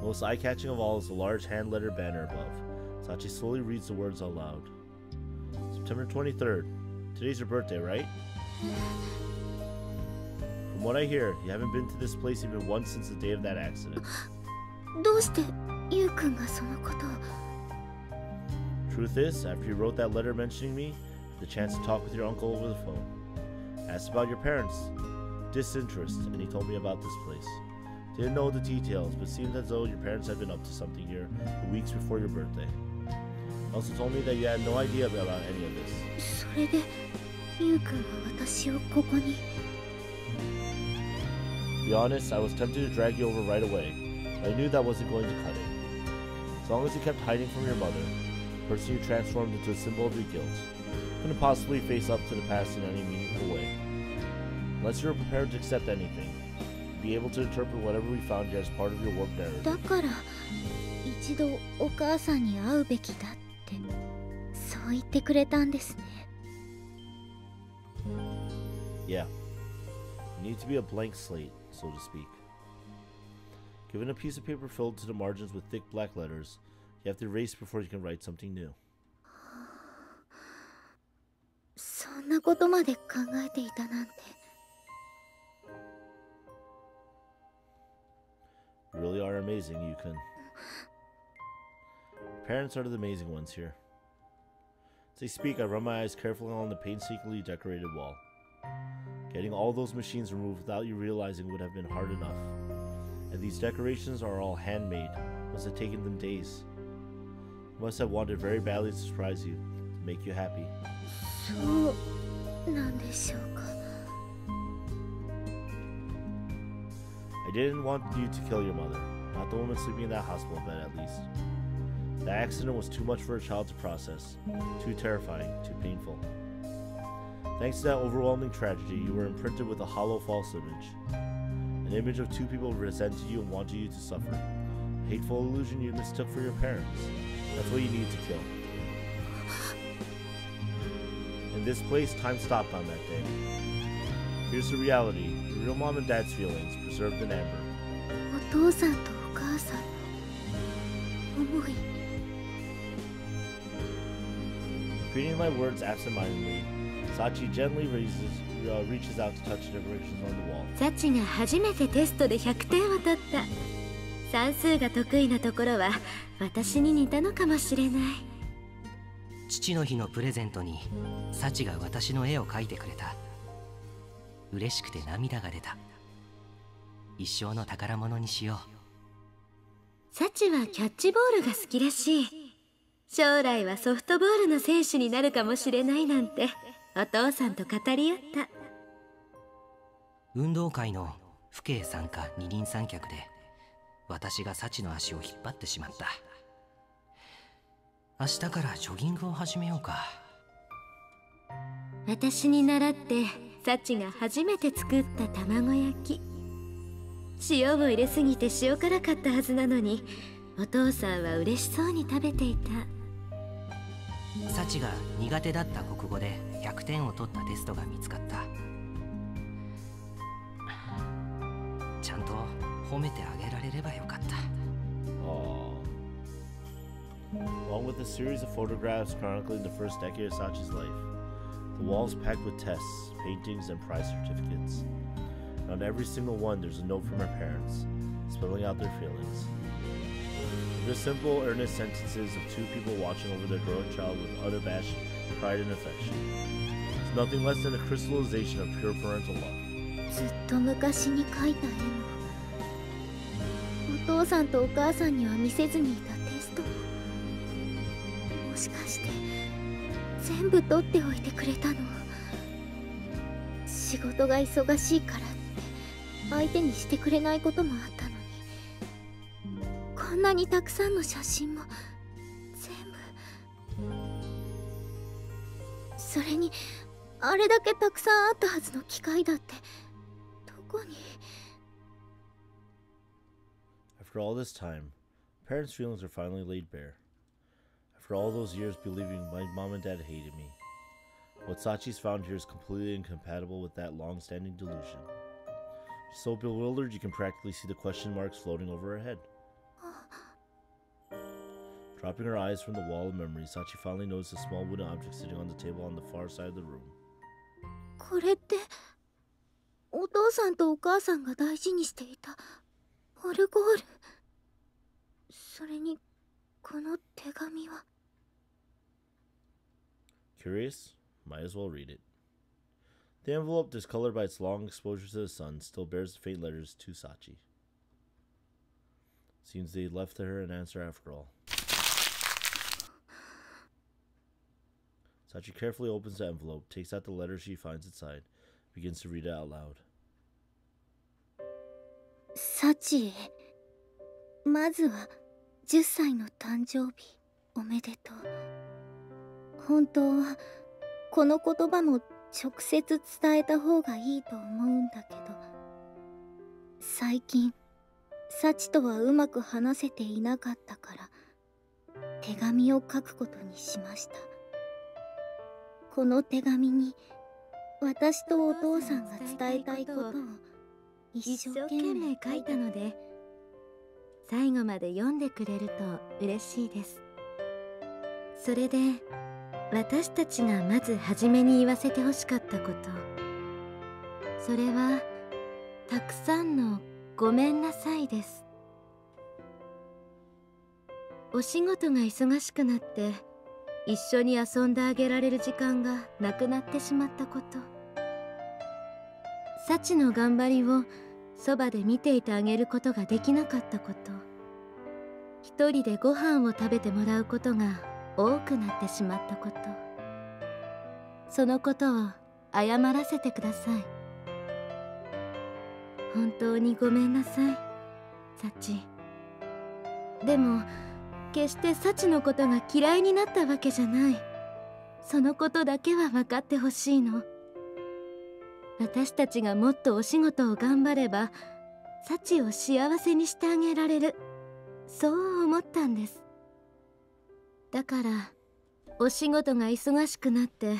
Most eye-catching of all is the large hand-lettered banner above. Sachi slowly reads the words out loud. September 23rd. Today's your birthday, right? From what I hear, you haven't been to this place even once since the day of that accident. どうしてユウくんがそのことを。 Truth is, after you wrote that letter mentioning me, I had the chance to talk with your uncle over the phone. Asked about your parents, disinterest, and he told me about this place. Didn't know the details, but seemed as though your parents had been up to something here for weeks before your birthday. Also told me that you had no idea about any of this. それでユウくんは私をここに。 To be honest, I was tempted to drag you over right away, but I knew that wasn't going to cut it. As long as you kept hiding from your mother, the person you transformed into a symbol of your guilt, couldn't possibly face up to the past in any meaningful way. Unless you were prepared to accept anything, be able to interpret whatever we found here as part of your warped narrative. だから一度お母さんに会うべきだってそう言ってくれたんですね。 Yeah. You need to be a blank slate, so to speak. Given a piece of paper filled to the margins with thick black letters, you have to erase before you can write something new. そんなことまで考えていたなんて。 You really are amazing, Yukun. Your parents are the amazing ones here. As I speak, I run my eyes carefully along the painstakingly decorated wall. Getting all those machines removed without you realizing would have been hard enough. And these decorations are all handmade. Must have taken them days. You must have wanted very badly to surprise you, to make you happy. そうなんでしょうか。 I didn't want you to kill your mother, not the woman sleeping in that hospital bed at least. The accident was too much for a child to process, too terrifying, too painful. Thanks to that overwhelming tragedy, you were imprinted with a hollow false image. An image of 2 people who resented you and wanted you to suffer. A hateful illusion you mistook for your parents. That's what you needed to kill. In this place, time stopped on that day. Here's the reality, the real mom and dad's feelings, preserved in amber. お父さんとお母さんの思い。 Repeating my words absentmindedly, Sachi gently reaches out to touch the decorations on the wall. サチが初めてテストで100点を取った。算数が得意なところは私に似たのかもしれない。父の日のプレゼントにサチが私の絵を描いてくれた。嬉しくて涙が出た。一生の宝物にしよう。サチはキャッチボールが好きらしい。将来はソフトボールの選手になるかもしれないなんてお父さんと語り合った。運動会の父兄参加二人三脚で私が幸の足を引っ張ってしまった。明日からジョギングを始めようか。私に倣って幸が初めて作った卵焼き。塩を入れすぎて塩辛かったはずなのに、お父さんは嬉しそうに食べていた。幸が苦手だった国語で100点を取ったテストが見つかった。ちゃんと褒めてあげられればよかった。Along with a series of photographs chronicling the first decade of Sachi's life, the walls packed with tests, paintings, and prize certificates. And on every single one, there's a note from her parents, spelling out their feelings. They're simple, earnest sentences of two people watching over their growing child with unabashed pride and affection. It's nothing less than a crystallization of pure parental love. ずっと昔に描いた絵も、お父さんとお母さんには見せずにいたテストも、もしかして全部取っておいてくれたの？仕事が忙しいからって相手にしてくれないこともあったのに、こんなにたくさんの写真も全部。それにあれだけたくさんあったはずの機械だってどこに？ After all this time, parents' feelings are finally laid bare. After all those years believing my mom and dad hated me, what Sachi's found here is completely incompatible with that long-standing delusion. She's so bewildered you can practically see the question marks floating over her head. Dropping her eyes from the wall of memories, Sachi finally noticed a small wooden object sitting on the table on the far side of the room. これってお父さんとお母さんが大事にしていたオルゴール。それにこの手紙は。Curious? Might as well read it. The envelope, discolored by its long exposure to the sun, still bears the faint letters to Sachi. Seems they left her an answer after all. Sachi carefully opens the envelope, takes out the letter she finds inside, begins to read it out loud. サチへ、まずは10歳の誕生日おめでとう。本当はこの言葉も直接伝えた方がいいと思うんだけど、最近サチとはうまく話せていなかったから手紙を書くことにしました。この手紙に私とお父さんが伝えたいことを一生懸命書いたので、最後まで読んでくれると嬉しいです。それで私たちがまず初めに言わせてほしかったこと、それはたくさんのごめんなさいです。お仕事が忙しくなって一緒に遊んであげられる時間がなくなってしまったこと、サチの頑張りをそばで見ていてあげることができなかったこと、一人でご飯を食べてもらうことが多くなってしまったこと、そのことを謝らせてください。本当にごめんなさい、サチ。でも決してサチのことが嫌いになったわけじゃない。そのことだけは分かってほしいの。私たちがもっとお仕事を頑張ればサチを幸せにしてあげられる、そう思ったんです。だからお仕事が忙しくなって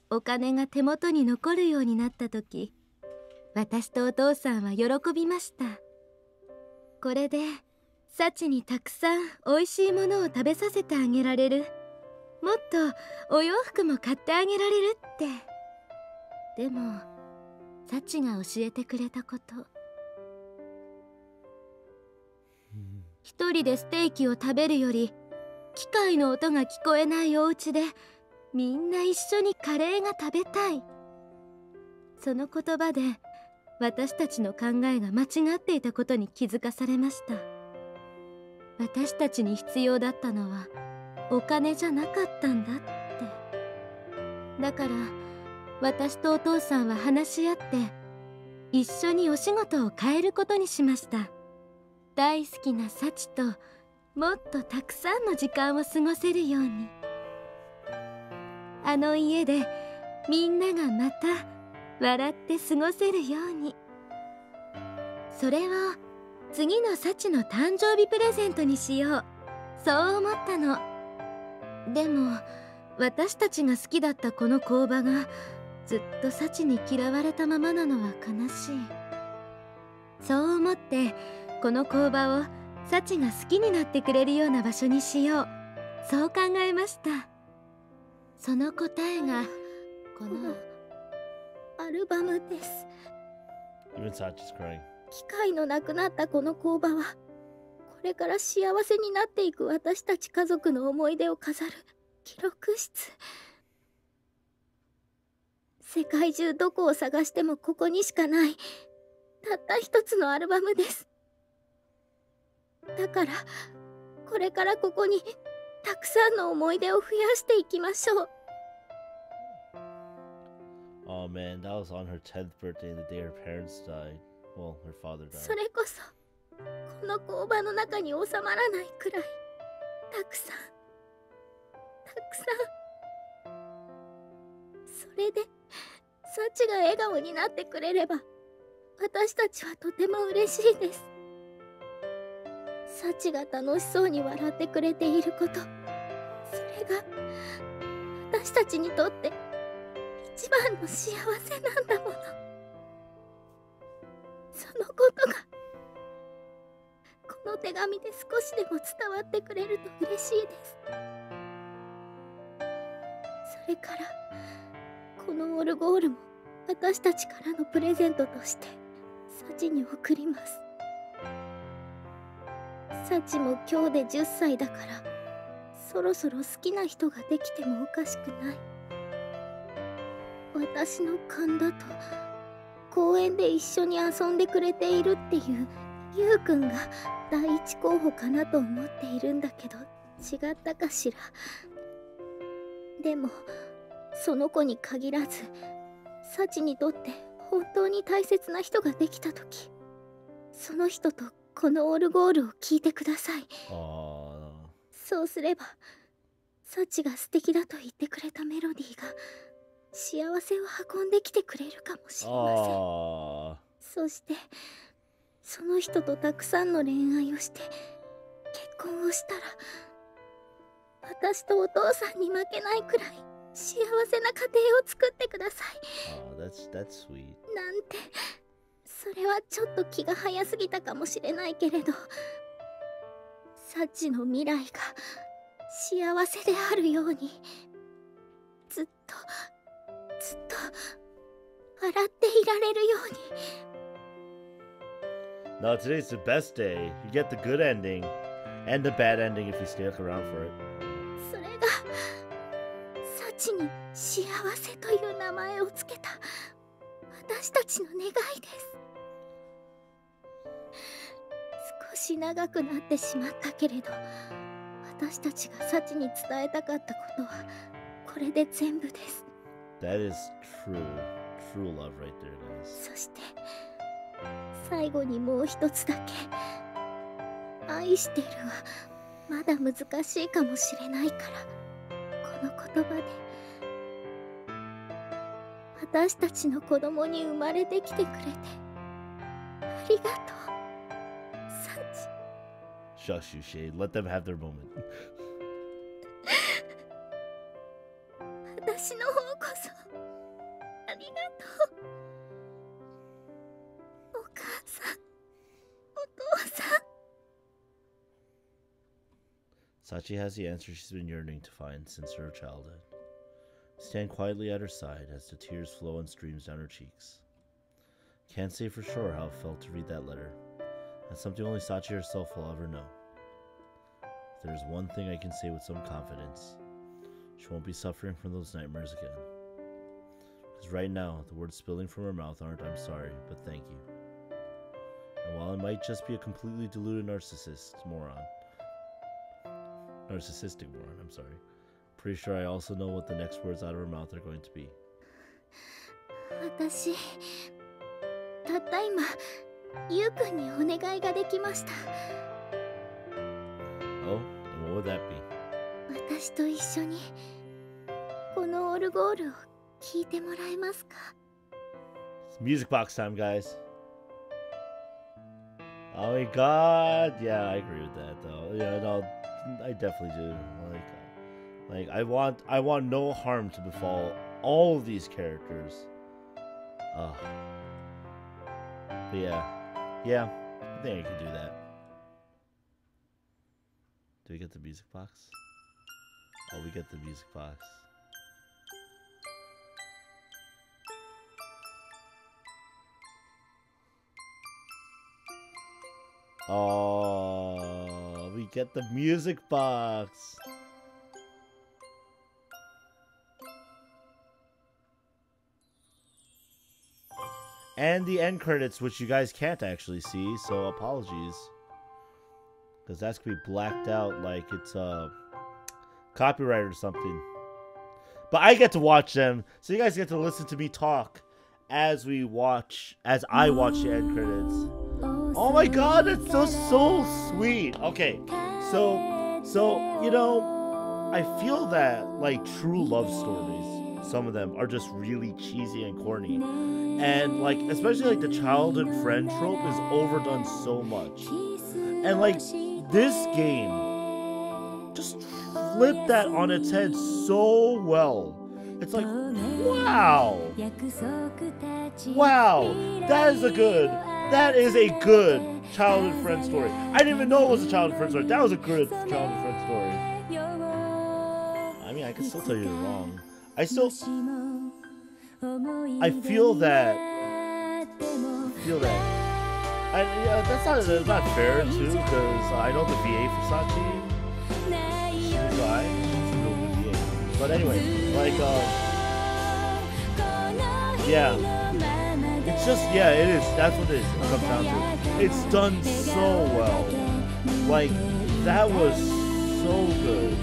お金が手元に残るようになった時、私とお父さんは喜びました。これでサチにたくさんおいしいものを食べさせてあげられる、もっとお洋服も買ってあげられるって。でもサチが教えてくれたこと、一人でステーキを食べるより機械の音が聞こえないお家でみんな一緒にカレーが食べたい。その言葉で私たちの考えが間違っていたことに気づかされました。私たちに必要だったのはお金じゃなかったんだって。だから私とお父さんは話し合って一緒にお仕事を変えることにしました。大好きなサチともっとたくさんの時間を過ごせるように。あの家でみんながまた笑って過ごせるように。それを次のサチの誕生日プレゼントにしよう、そう思ったの。でも私たちが好きだったこの工場がずっとサチに嫌われたままなのは悲しい。そう思ってこの工場をサチが好きになってくれるような場所にしよう、そう考えました。その答えがこのアルバムです。 Even Sachi's crying. 機械のなくなったこの工場は、これから幸せになっていく私たち家族の思い出を飾る記録室。世界中どこを探してもここにしかないたった一つのアルバムです。だからこれからここにたくさんの思い出を増やしていきましょう。 Oh man, that was on her 10th birthday, the day her parents died. Well, her father died. それこそこの工場の中に収まらないくらいたくさんそれでサチが笑顔になってくれれば私たちはとても嬉しいです。サチが楽しそうに笑ってくれていること、それが私たちにとって一番の幸せなんだもの。そのことがこの手紙で少しでも伝わってくれると嬉しいです。それからこのオルゴールも私たちからのプレゼントとしてサチに贈ります。サチも今日で10歳だから、そろそろ好きな人ができてもおかしくない。私の勘だと公園で一緒に遊んでくれているっていうユウくんが第一候補かなと思っているんだけど、違ったかしら。でもその子に限らずサチにとって本当に大切な人ができた時、その人とこのオルゴールを聴いてください。そうすればサチが素敵だと言ってくれたメロディーが幸せを運んできてくれるかもしれません。そしてその人とたくさんの恋愛をして結婚をしたら、私とお父さんに負けないくらい幸せな家庭を作ってください。That's sweet. なんて、それはちょっと気が早すぎたかもしれないけれど、サチの未来が幸せであるようにずっと笑っていられるように。No, today's the best day. You get the good ending and the bad ending if you stick around for it. それがサチに幸せという名前をつけた私たちの願いです。少し長くなってしまったけれど、私たちがサチに伝えたかったことはこれで全部です。That is true love right there, guys. そして最後にもう一つだけ、愛してるはまだ難しいかもしれないから、この言葉で私たちの子供に生まれてきてくれてありがとう、サチ。 Shush you, Shade. Let them have their moment. 私の方こそありがとう。お母さん、お父さん。 Sachi has the answer she's been yearning to find since her childhood. Stand quietly at her side as the tears flow in streams down her cheeks. Can't say for sure how it felt to read that letter. That's something only Sachi herself will ever know. If there's one thing I can say with some confidence, she won't be suffering from those nightmares again. Because right now, the words spilling from her mouth aren't "I'm sorry," but "thank you." And while I might just be a completely deluded narcissistic moron, I'm sorry. Pretty sure I also know what the next words out of her mouth are going to be. 私たった今ゆうくんにお願いができました。 Oh, and what would that be? 私と一緒にこのオルゴールを聴いてもらえますか？ It's music box time, guys. Oh my god. Yeah, I agree with that though. Yeah, no, I definitely do. Like I want no harm to befall all of these characters. But yeah, I think I could do that. Do we get the music box? Oh, we get the music box. Oh, we get the music box. And the end credits, which you guys can't actually see, so apologies. Because that's going to be blacked out like it's copyright or something. But I get to watch them, so you guys get to listen to me talk as I watch the end credits. Oh my god, that's so sweet. Okay, so you know, I feel that like true love stories, some of them are just really cheesy and corny. And like especially like the childhood friend trope is overdone so much. And like this game just flipped that on its head so well. It's like, wow, that is a good childhood friend story. I didn't even know it was a childhood friend story. That was a good childhood friend story. I mean, I can still tell you you're wrong. I feel that. That's not fair too, because I know the VA for Sachi. She's a real good VA. But anyway, like, yeah. It's just, yeah, it is. That's what it is. It comes down to. It's done so well. Like, that was so good.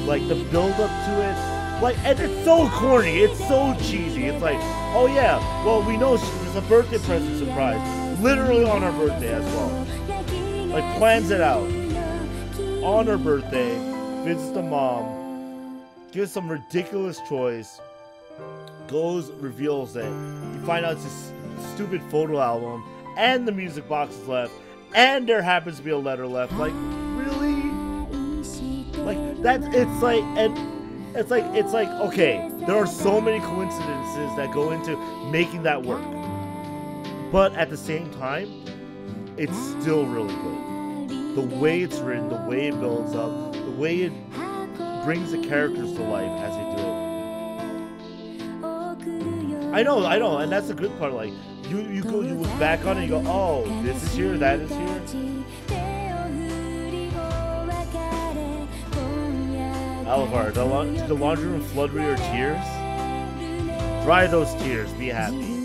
Like, the build up to it. Like, and it's so corny. It's so cheesy. It's like, oh yeah, well, we know it's a birthday present surprise. Literally on her birthday as well. Like, plans it out. On her birthday, visits the mom, gives some ridiculous choice, goes, reveals it. You find out it's this stupid photo album, and the music box is left, and there happens to be a letter left. Like, really? Like, that's, it's like, and it's like, okay, there are so many coincidences that go into making that work. But at the same time, it's still really good. The way it's written, the way it builds up, the way it brings the characters to life as they do it. I know, and that's the good part. Like, you look back on it and you go, oh, this is here, that is here. Alavar, the laundry room flood with your tears? Dry those tears, be happy.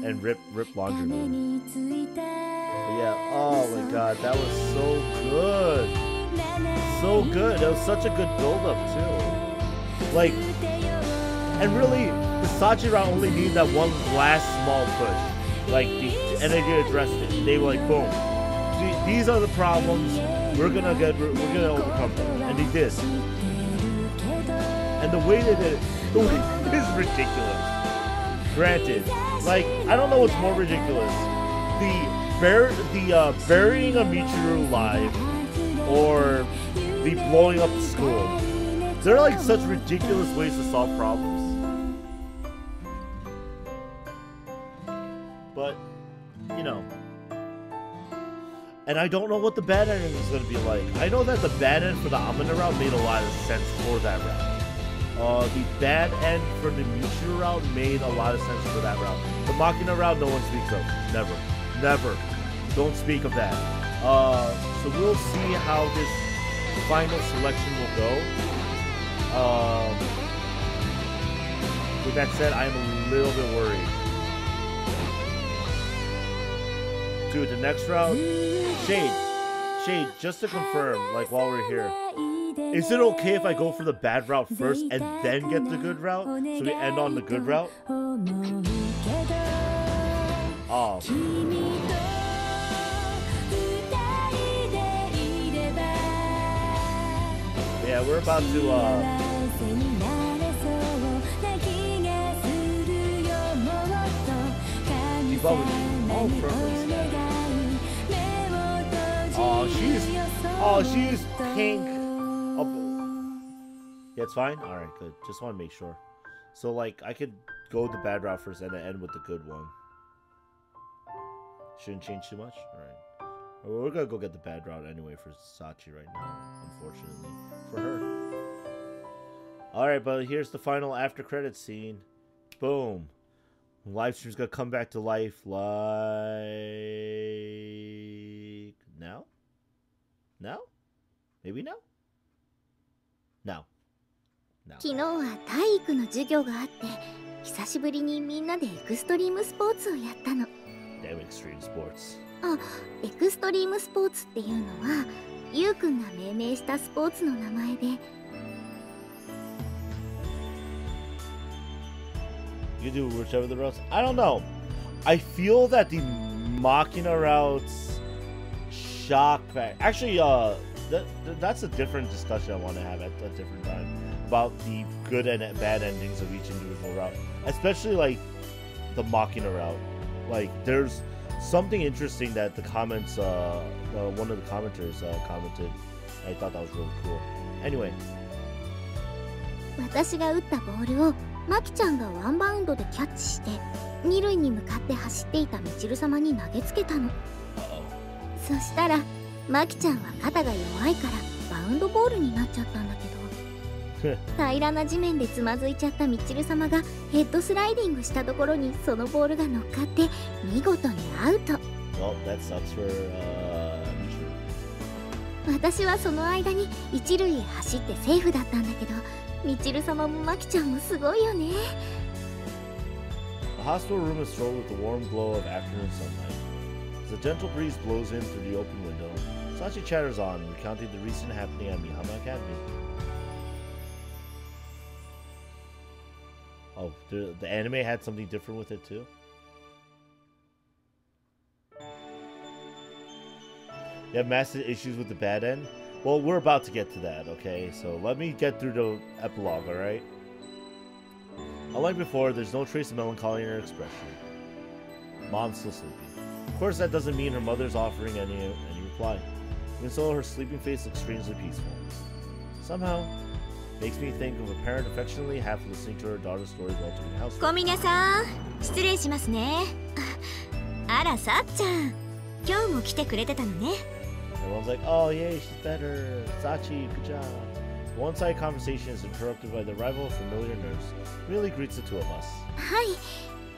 And rip laundry room. But yeah, oh my god, that was so good. So good. That was such a good build-up too. Like, and really, the Sachi route only needed that one last small push. Like, and they addressed it. They were like, boom. These are the problems. We're gonna overcome them. And they did. And the way they did it, is ridiculous. Granted, like, I don't know what's more ridiculous. Burying a Michiru alive or the blowing up the school. They're like such ridiculous ways to solve problems. But, you know. And I don't know what the bad ending is going to be like. I know that the bad end for the Amina route made a lot of sense for that route. The bad end for the Michiru route made a lot of sense for that route. The Machina route, no one speaks of. Never. Never. Don't speak of that. So we'll see how this final selection will go. With that said, I'm a little bit worried. Dude, the next route, Shade, just to confirm, like while we're here, is it okay if I go for the bad route first and then get the good route? So we end on the good route? Oh. Yeah, we're about to keep up with you. Oh, she's pink. Oh. Yeah, it's fine. All right, good. Just want to make sure. So like, I could go the bad route first and then end with the good one. Shouldn't change too much. All right. We're gonna go get the bad route anyway for Sachi right now, unfortunately for her. Alright, but here's the final after credits scene. Boom. Livestream's gonna come back to life like... now? Now? Maybe now? Now. Now. 昨日は体育の授業があって、久しぶりにみんなでエクストリームスポーツをやったの。Damn extreme sports. あ、エクストリームスポーツっていうのは、ゆうくんが命名したスポーツの名前で。You do whichever the routes. I don't know. I feel that the Machina routes shock back. Actually, that's a different discussion I want to have at a different time about the good and bad endings of each individual route, especially like the Machina route. Like, there's something interesting that the comments, one of the commenters commented. I thought that was really cool. Anyway. 私が打ったボールをマキちゃんがワンバウンドでキャッチして二塁に向かって走っていたみちる様に投げつけたの。そしたらマキちゃんは肩が弱いからバウンドボールになっちゃったんだけど平らな地面でつまずいちゃったみちる様がヘッドスライディングしたところにそのボールが乗っかって見事にアウト。Well, that sucks for, 私はその間に一塁へ走ってセーフだったんだけど、みちる様もマキちゃんもすごいよね。The hospital room is filled with the warm glow of afternoon sunlight. As a gentle breeze blows in through the open window, Sachi chatters on, recounting the recent happening at Mihama Academy. Oh, the anime had something different with it too? You have massive issues with the bad end? Well, we're about to get to that, okay? So let me get through the epilogue, alright? Unlike before, there's no trace of melancholy in her expression. Mom's still sleeping. Of course, that doesn't mean her mother's offering any reply. Even so, her sleeping face looks strangely peaceful. Somehow, makes me think of a parent affectionately half listening to her daughter's story while doing housework. 小峰さん、失礼しますね。あら、さっちゃん、今日も来てくれてたのね。Everyone's like, oh yay, she's better. Sachi, good job. The one-sided conversation is interrupted by the arrival of a familiar nurse. Really greets the two of us. はい、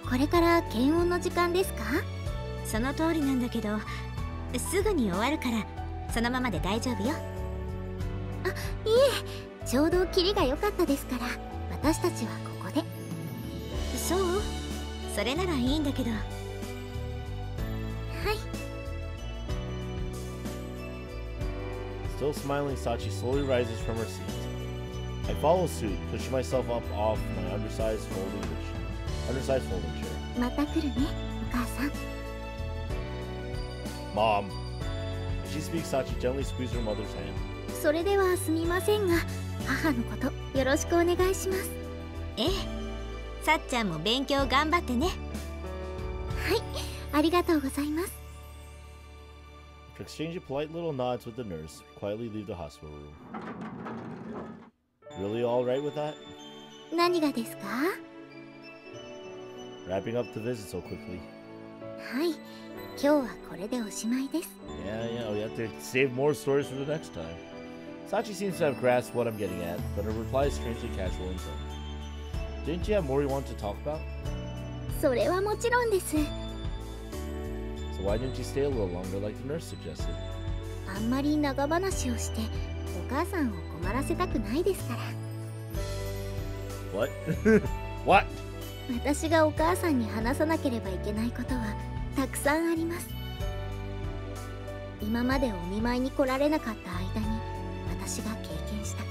これから検温の時間ですか？その通りなんだけど、すぐに終わるからそのままで大丈夫よ。あ、いえ、ちょうどキリが良かったですから、私たちはここで。そう？それならいいんだけど。はい。Still smiling, Sachi slowly rises from her seat. I follow suit, pushing myself up off my undersized folding chair. また来るね、お母さん。Mom. As she speaks, Sachi gently squeezes her mother's hand. それではすみませんが、母のことよろしくお願いします。ええ、さっちゃんも勉強頑張ってね。はい、ありがとうございます。To exchange polite little nods with the nurse, we quietly leave the hospital room. Really all right with that? 何がですか？ Wrapping up the visit so quickly. はい、今日はこれでおしまいです。Yeah, we have to save more stories for the next time. Sachi seems to have grasped what I'm getting at, but her reply is strangely casual and tone. Didn't you have more you wanted to talk about? それはもちろんです。So why didn't you stay a little longer like the nurse suggested? あんまり長話をしてお母さんを困らせたくないですから。What? What? 私がお母さんに話さなければいけないことはたくさんあります。今までお見舞いに来られなかった間に私が経験したこ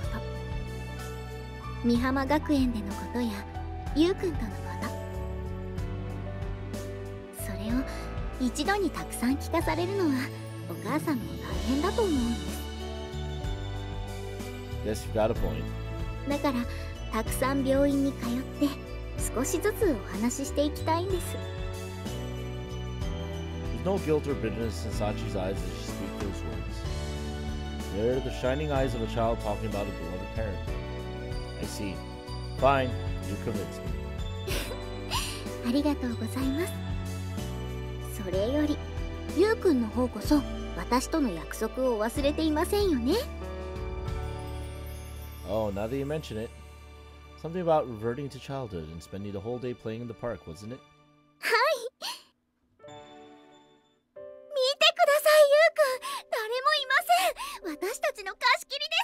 と、美浜学園でのことやゆうくんとのこと、それを一度にたくさん聞かされるのはお母さんも大変だと思うんです。 Guess you've got a point. だからたくさん病院に通って少しずつお話ししていきたいんです。 There's no guilt or bitterness in Sachi's eyes as she speaks those words. They're the shining eyes of a child talking about a beloved parent. I see. Fine, you convinced me. ありがとうございます。それよりゆうくんの方こそ私との約束を忘れていませんよね。 Oh, now that you mention it. Something about reverting to childhood and spending the whole day playing in the park, wasn't it? はい。見てください、ゆうくん。誰もいません。私たちの貸し切りで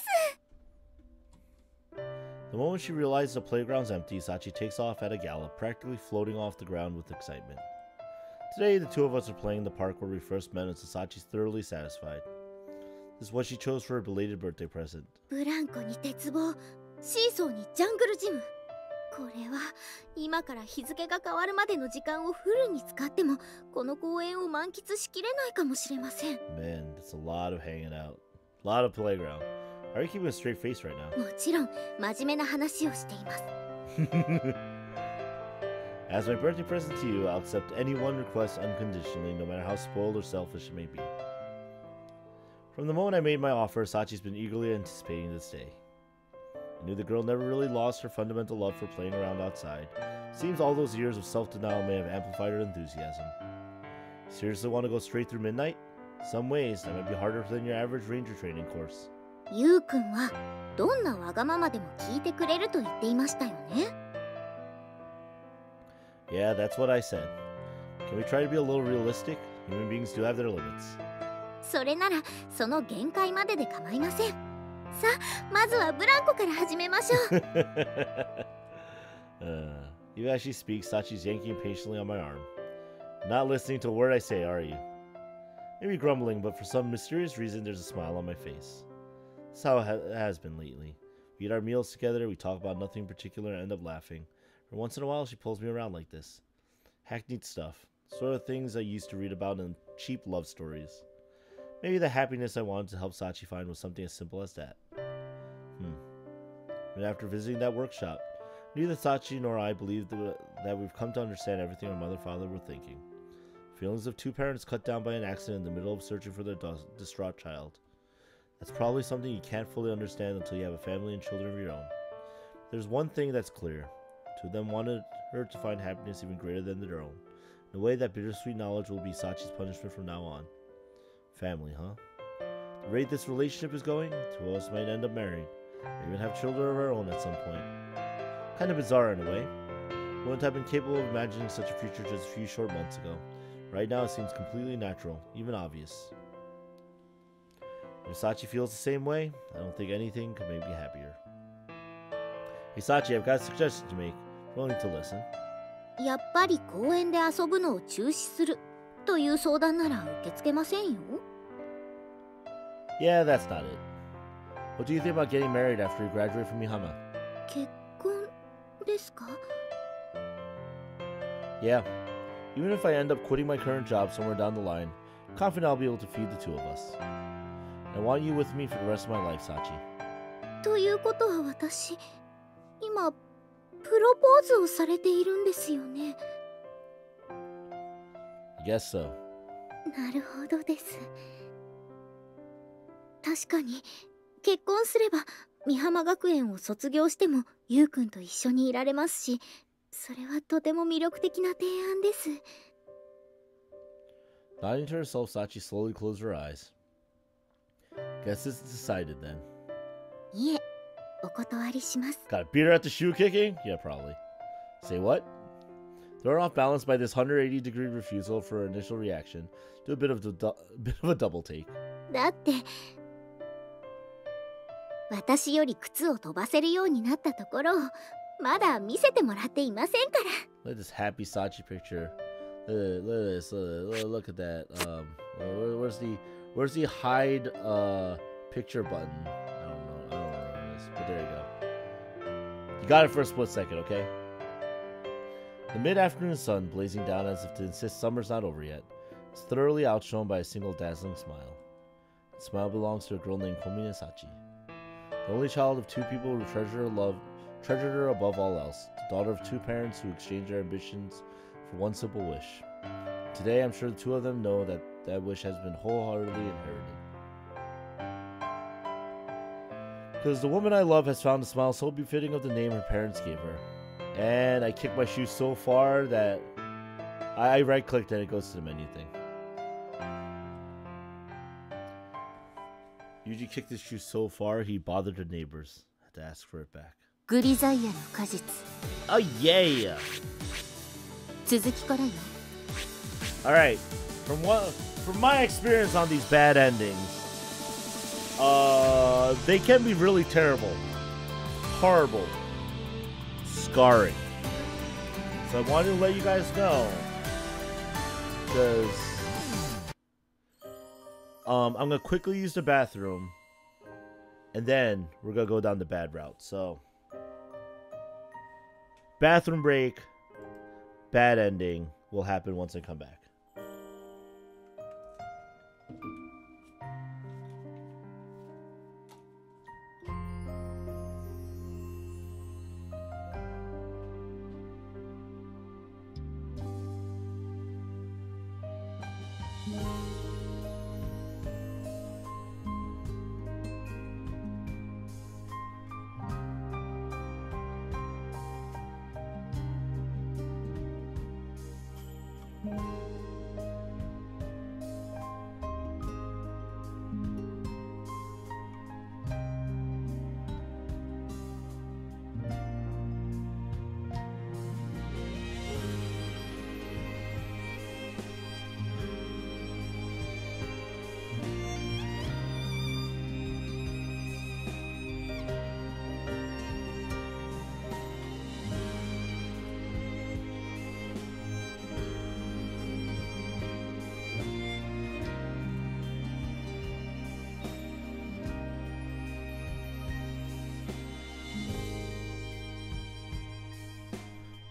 す。 The moment she realizes the playground's empty, Sachi takes off at a gallop, practically floating off the ground with excitement. Today, the two of us are playing in the park where we first met, and Sachi's thoroughly satisfied. This is what she chose for her belated birthday present. ブランコに鉄棒、シーソーにジャングルジム。これは今から日付が変わるまでの時間をフルに使ってもこの公園を満喫しきれないかもしれません。 Man, that's a lot of hanging out. A lot of playground. Are you keeping a straight face right now? もちろん真面目な話をしています。As my birthday present to you, I'll accept any one request unconditionally, no matter how spoiled or selfish it may be. From the moment I made my offer, Sachi's been eagerly anticipating this day. I knew the girl never really lost her fundamental love for playing around outside. Seems all those years of self-denial may have amplified her enthusiasm. Seriously want to go straight through midnight? Some ways, that might be harder than your average ranger training course. ゆうくんはどんなわがままでも聞いてくれると言っていましたよね。 Yeah, that's what I said. Can we try to be a little realistic? Human beings do have their limits. それならその限界までで構いません。さあ、まずはブランコから始めましょう。Even as she speaks, Sachi's yanking impatiently on my arm. Not listening to a word I say, are you? Maybe grumbling, but for some mysterious reason, there's a smile on my face. That's how it has been lately. We eat our meals together, we talk about nothing in particular, and end up laughing. For once in a while, she pulls me around like this. Hackneyed stuff. Sort of things I used to read about in cheap love stories. Maybe the happiness I wanted to help Sachi find was something as simple as that. And after visiting that workshop, neither Sachi nor I believed that we've come to understand everything our mother and father were thinking. Feelings of two parents cut down by an accident in the middle of searching for their distraught child. That's probably something you can't fully understand until you have a family and children of your own. There's one thing that's clear. Two of them wanted her to find happiness even greater than their own. In a way, that bittersweet knowledge will be Sachi's punishment from now on. Family, huh? The rate this relationship is going, two of us might end up married, or even have children of our own at some point. Kind of bizarre in a way. Wouldn't have been capable of imagining such a future just a few short months ago. Right now it seems completely natural, even obvious. If Sachi feels the same way, I don't think anything could make me happier. Hey Sachi, I've got a suggestion to make. Willing to listen. やっぱり公園で遊ぶのを中止するという相談なら受け付けませんよ。 Yeah, that's not it. What do you think about getting married after you graduate from Mihama? 結婚ですか? Yeah. Even if I end up quitting my current job somewhere down the line, I'm confident I'll be able to feed the two of us. I want you with me for the rest of my life, Sachi. ということは私、今プロポーズをされているんですよね。 I guess so. なるほどです。確かに結婚すれば美浜学園を卒業してもゆうくんと一緒にいられますし、それはとても魅力的な提案です。 Nodding to herself, Sachi slowly closed her eyes. Guess it's decided then. いえ、お断りします。 Got a beater at the shoe kicking? Yeah, probably. Say what? Thrown off balance by this 180-degree refusal for her initial reaction, do a bit of a double take. だって私より靴を飛ばせるようになったところをまだ見せてもらっていませんから。 Look at this happy Sachi picture. Look at that. Where's the hide picture button? I don't know where it is, but there you go. You got it for a split second, okay? The mid-afternoon sun blazing down as if to insist summer's not over yet. It's thoroughly outshone by a single dazzling smile. The smile belongs to a girl named Komine Sachi, the only child of two people who treasured her above all else, the daughter of two parents who exchanged their ambitions for one simple wish. Today, I'm sure the two of them know that that wish has been wholeheartedly inherited. Because the woman I love has found a smile so befitting of the name her parents gave her. And I kicked my shoe so far that I right-clicked and it goes to the menu thing. Yuji kicked his shoe so far, he bothered the neighbors. Had to ask for it back. グリザイアの果実 Oh yeah! 続きからよ Alright, from my experience on these bad endings, they can be really terrible, horrible, scarring. So I wanted to let you guys know, because I'm gonna quickly use the bathroom, and then we're gonna go down the bad route. So, bathroom break, bad ending will happen once I come back.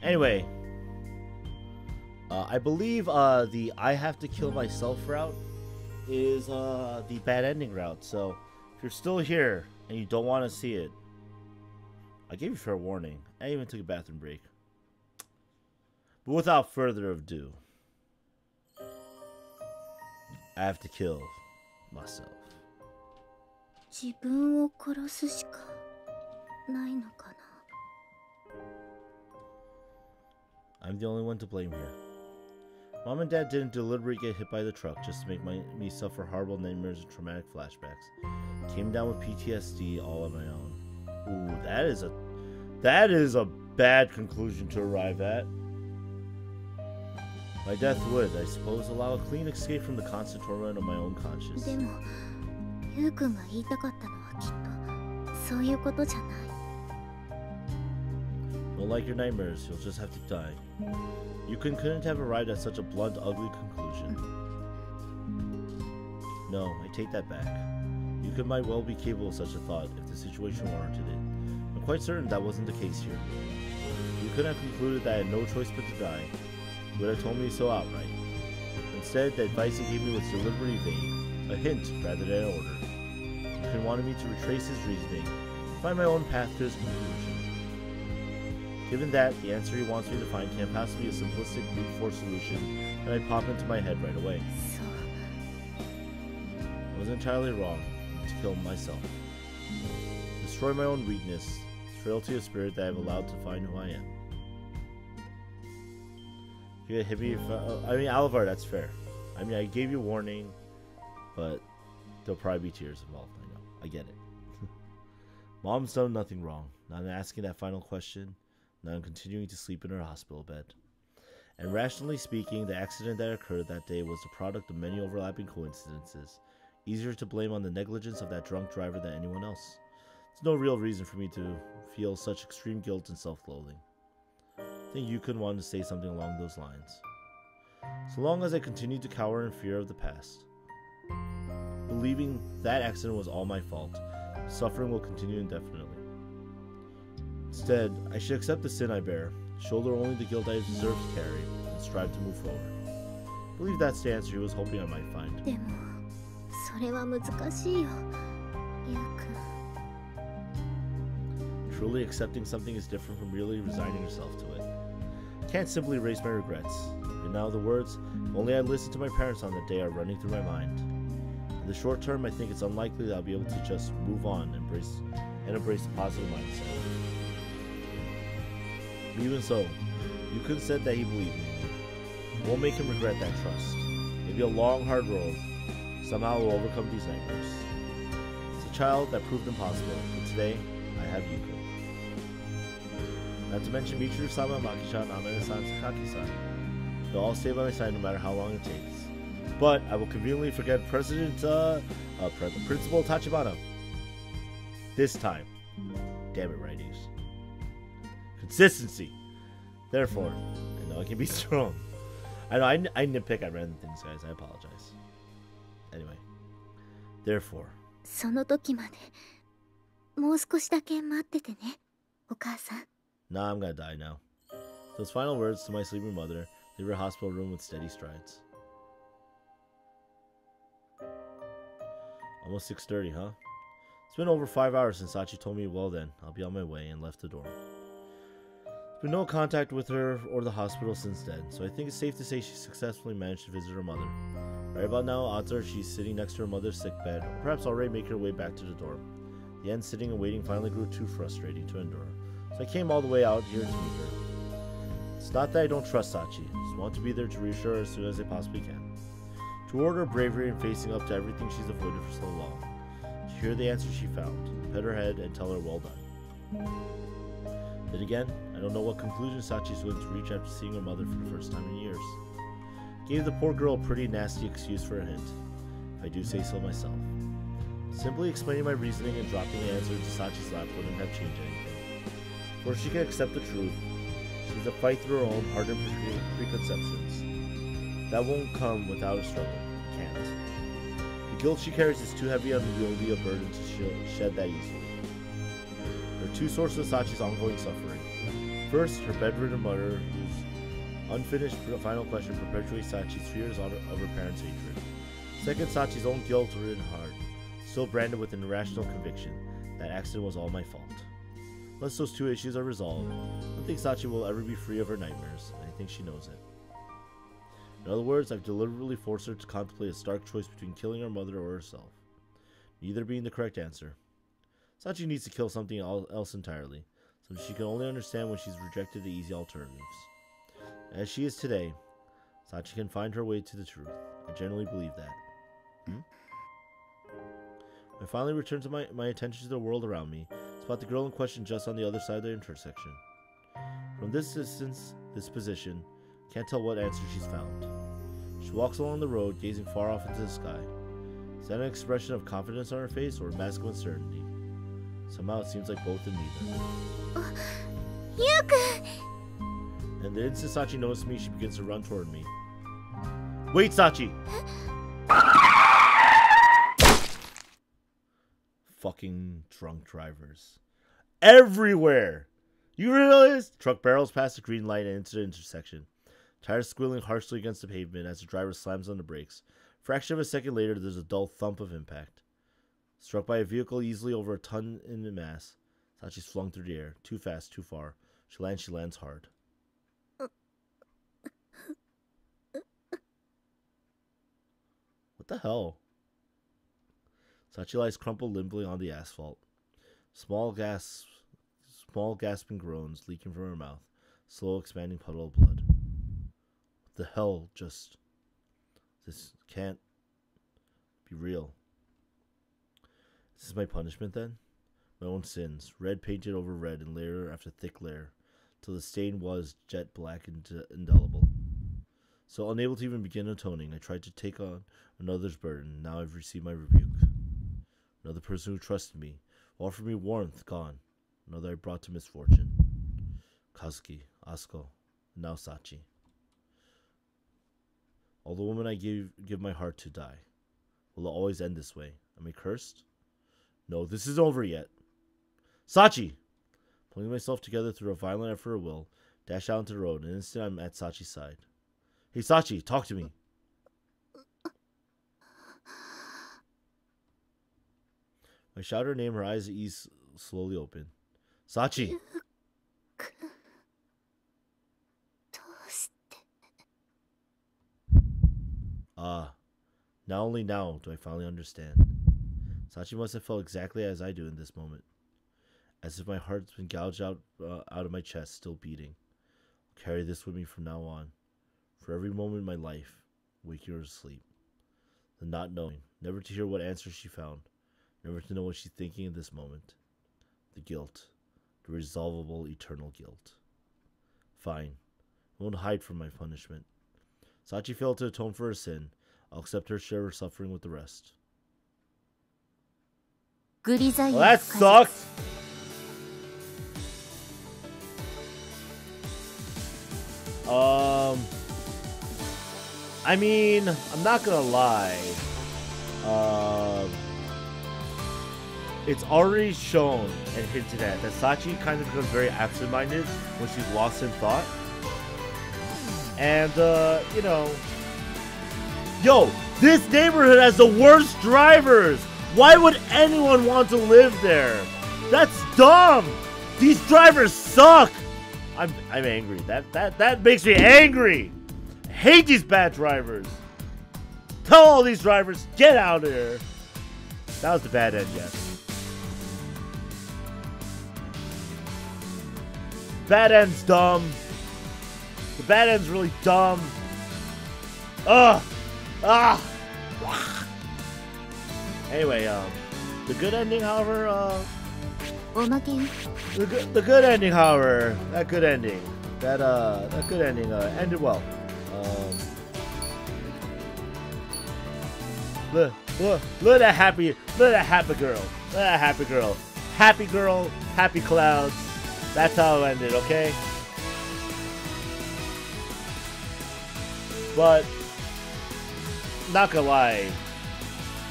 Anyway, I believe the I have to kill myself route is the bad ending route. So if you're still here and you don't want to see it, I gave you fair warning. I even took a bathroom break. But without further ado, I have to kill myself. 自分を殺すしかないのかな。 I'm the only one to blame here. Mom and Dad didn't deliberately get hit by the truck just to make me suffer horrible nightmares and traumatic flashbacks. Came down with PTSD all on my own. Ooh, that is a bad conclusion to arrive at. My death would, I suppose, allow a clean escape from the constant torment of my own conscience. でも、ゆうくんが言いたかったのはきっとそういうことじゃない。 Don't like your nightmares, you'll just have to die. You couldn't have arrived at such a blunt, ugly conclusion. No, I take that back. You might well be capable of such a thought if the situation warranted it. I'm quite certain that wasn't the case here. You could have concluded that I had no choice but to die. You would have told me so outright. Instead, the advice he gave me was deliberately vague, a hint rather than an order. You could have wanted me to retrace his reasoning, find my own path to his conclusion. Given that, the answer he wants me to find can't possibly be a simplistic brute force solution that might pop into my head right away. I was entirely wrong to kill myself. Destroy my own weakness, frailty of spirit that I have allowed to find who I am. You get hit me I mean, Alvar, that's fair. I mean, I gave you warning, but there'll probably be tears involved. I know. I get it. Mom's done nothing wrong. Not in asking that final question. Now I'm continuing to sleep in her hospital bed. And rationally speaking, the accident that occurred that day was the product of many overlapping coincidences, easier to blame on the negligence of that drunk driver than anyone else. There's no real reason for me to feel such extreme guilt and self-loathing. I think you could want to say something along those lines. So long as I continue to cower in fear of the past, believing that accident was all my fault, suffering will continue indefinitely. Instead, I should accept the sin I bear, shoulder only the guilt I deserve to carry, and strive to move forward. believe that's the answer he was hoping I might find. でもそれは難しいよ、ゆうくん。 Truly accepting something is different from merely resigning yourself to it. Can't simply erase my regrets. And now the words, if only I listened to my parents on that day, are running through my mind. In the short term, I think it's unlikely that I'll be able to just move on and embrace the positive mindset. Even so, Yukun said that he believed me. It won't make him regret that trust. Maybe a long, hard road. Somehow we'll overcome these nightmares. It's a child that proved impossible, but today, I have Yukun. Not to mention Michiru-sama, Maki-chan, Amane-san, Sakaki-san. They'll all stay by my side no matter how long it takes. But I will conveniently forget Principal Tachibana. This time. Damn it, righties. Consistency. Therefore, I know I can be strong. I know I nitpick at random things, guys. I apologize. Anyway. Therefore. その時までもう少しだけ待っててね、お母さん。 Nah, I'm gonna die now. Those final words to my sleeping mother leave her hospital room with steady strides. Almost 6:30, huh? It's been over 5 hours since Sachi told me, well then, I'll be on my way, and left the door. There's been no contact with her or the hospital since then, so I think it's safe to say she successfully managed to visit her mother. Right about now, odds are she's sitting next to her mother's sickbed, or perhaps already making her way back to the dorm. The end sitting and waiting finally grew too frustrating to endure, so I came all the way out here to meet her. It's not that I don't trust Sachi, I just want to be there to reassure her as soon as I possibly can. To reward her bravery in facing up to everything she's avoided for so long. To hear the answer she found, pet her head, and tell her well done. Then again, I don't know what conclusion Sachi is willing to reach after seeing her mother for the first time in years. Gave the poor girl a pretty nasty excuse for a hint, if I do say so myself. Simply explaining my reasoning and dropping the answer into Sachi's lap wouldn't have changed anything. For she can accept the truth, she needs to fight through her own hardened preconceptions. That won't come without a struggle. Can't. The guilt she carries is too heavy and unwieldy a burden to shed that easily. There are two sources of Sachi's ongoing suffering. First, her bedridden mother, whose unfinished final question perpetuates Sachi's fears of her parents' hatred. Second, Sachi's own guilt-ridden heart, still branded with an irrational conviction that accident was all my fault. Unless those two issues are resolved, I don't think Sachi will ever be free of her nightmares, and I think she knows it. In other words, I've deliberately forced her to contemplate a stark choice between killing her mother or herself, neither being the correct answer. Sachi needs to kill something else entirely, something she can only understand when she's rejected the easy alternatives. As she is today, Sachi can find her way to the truth. I genuinely believe that. I finally return to my attention to the world around me, spot the girl in question just on the other side of the intersection. From this distance, this position, can't tell what answer she's found. She walks along the road, gazing far off into the sky. Is that an expression of confidence on her face or a mask of uncertainty? Somehow it seems like both and neither. Yukun! And the instant Sachi notices me, she begins to run toward me. Wait, Sachi! Fucking drunk drivers. Everywhere! You realize? Truck barrels past the green light and into the intersection. Tires squealing harshly against the pavement as the driver slams on the brakes. Fraction of a second later, there's a dull thump of impact. Struck by a vehicle easily over a ton in the mass, Sachi's flung through the air. Too fast, too far. She lands hard. What the hell? Sachi lies crumpled limply on the asphalt. Small gasping groans leaking from her mouth. Slow expanding puddle of blood. What the hell just... This can't be real. This is my punishment then? My own sins, red painted over red in layer after thick layer, till the stain was jet black and indelible. So unable to even begin atoning, I tried to take on another's burden. Now I've received my rebuke. Another person who trusted me, offered me warmth, gone. Another I brought to misfortune. Kazuki, Asuko, and now Sachi. All the woman I give my heart to die. Will it always end this way? Am I cursed? No, this isn't over yet. Sachi! Pulling myself together through a violent effort of will, dash out into the road. In an instant, I'm at Sachi's side. Hey, Sachi, talk to me. I shout her name, her eyes ease slowly open. Sachi! Ah, not only now do I finally understand. Sachi must have felt exactly as I do in this moment. As if my heart's been gouged out of my chest, still beating. I'll carry this with me from now on. For every moment in my life, waking or asleep. The not knowing, never to hear what answer she found. Never to know what she's thinking in this moment. The guilt. The resolvable, eternal guilt. Fine. I won't hide from my punishment. Sachi failed to atone for her sin. I'll accept her share of her suffering with the rest. Grisaia. Well, that sucks! I mean, I'm not gonna lie. It's already shown and hinted at that Sachi kind of becomes very absent-minded when she's lost in thought. And, you know... Yo, this neighborhood has the worst drivers! Why would anyone want to live there? That's dumb! These drivers suck! I'm angry. That makes me angry! I hate these bad drivers! Tell all these drivers, get out of here! That was the bad end, yes. Bad end's dumb. The bad end's really dumb. Ugh! Ah! Anyway, the good ending, however, the good ending, however, that good ending ended well. Look at that happy girl. Look at that happy girl. Happy girl, happy clouds. That's how it ended, okay? But, not gonna lie,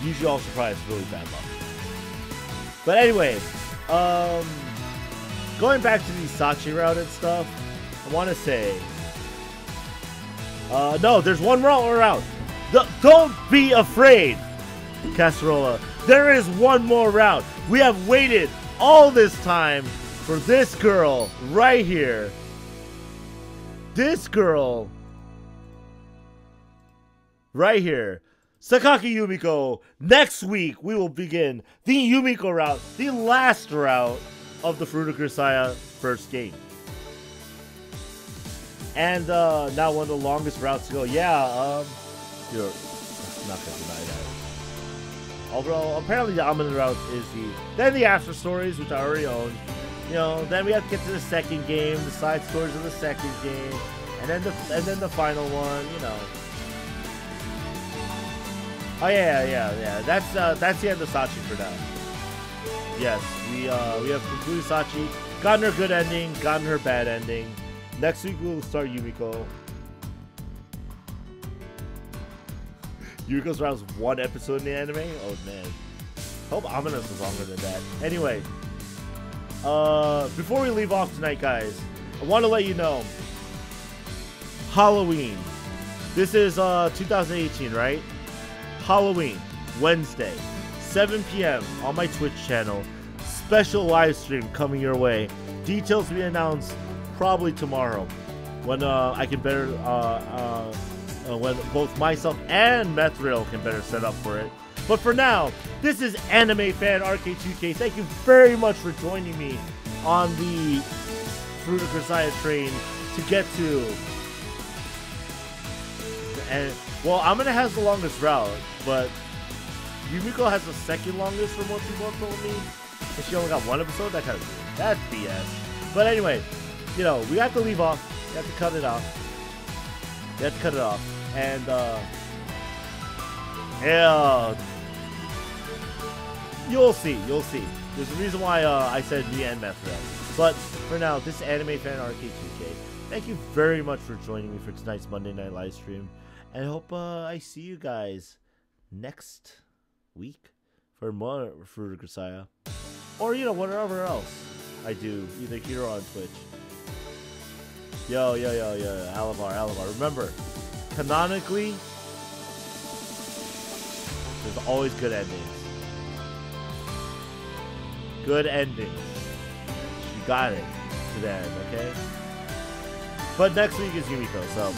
usually all surprise really bad luck. But anyway, going back to the Sachi route and stuff, I want to say, no, there's one more route. Don't be afraid, Casserola. There is one more route. We have waited all this time for this girl right here. This girl right here. Sakaki Yumiko. Next week, we will begin the Yumiko route, the last route of the Fruit of Grisaia first game. And now one of the longest routes to go. Yeah, you're not gonna deny that. Although apparently the Amon route is then the after stories, which I already own. You know, then we have to get to the second game, the side stories of the second game, and then the final one. You know. Oh yeah. That's the end of Sachi for now. Yes, we have concluded Sachi, gotten her good ending, gotten her bad ending. Next week we'll start Yumiko. Yumiko's round was one episode in the anime? Oh man. Hope Ominous was longer than that. Anyway, before we leave off tonight, guys, I want to let you know, Halloween. This is 2018, right? Halloween, Wednesday, 7 p.m. on my Twitch channel. Special live stream coming your way. Details to be announced probably tomorrow, when I can better, when both myself and Methril can better set up for it. But for now, this is animefanrk2k. Thank you very much for joining me on the Fruit of Grisaia train to get to. And well, Amina has the longest route, but Yumiko has the second longest from what people have told me. And she only got one episode. That's BS. But anyway, you know, we have to leave off. We have to cut it off. And yeah, you'll see. There's a reason why I said me and Methril. But for now, this is animefanrk2k. Thank you very much for joining me for tonight's Monday Night Livestream. And I hope I see you guys next week for more Fruit of Grisaia. Or, you know, whatever else I do, either here or on Twitch. Yo, Alabar. Remember, canonically, there's always good endings. good endings. You got it to the end, okay? But next week is Yumiko, so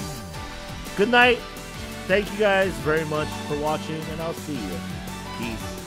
good night. Thank you guys very much for watching, and I'll see you. Peace.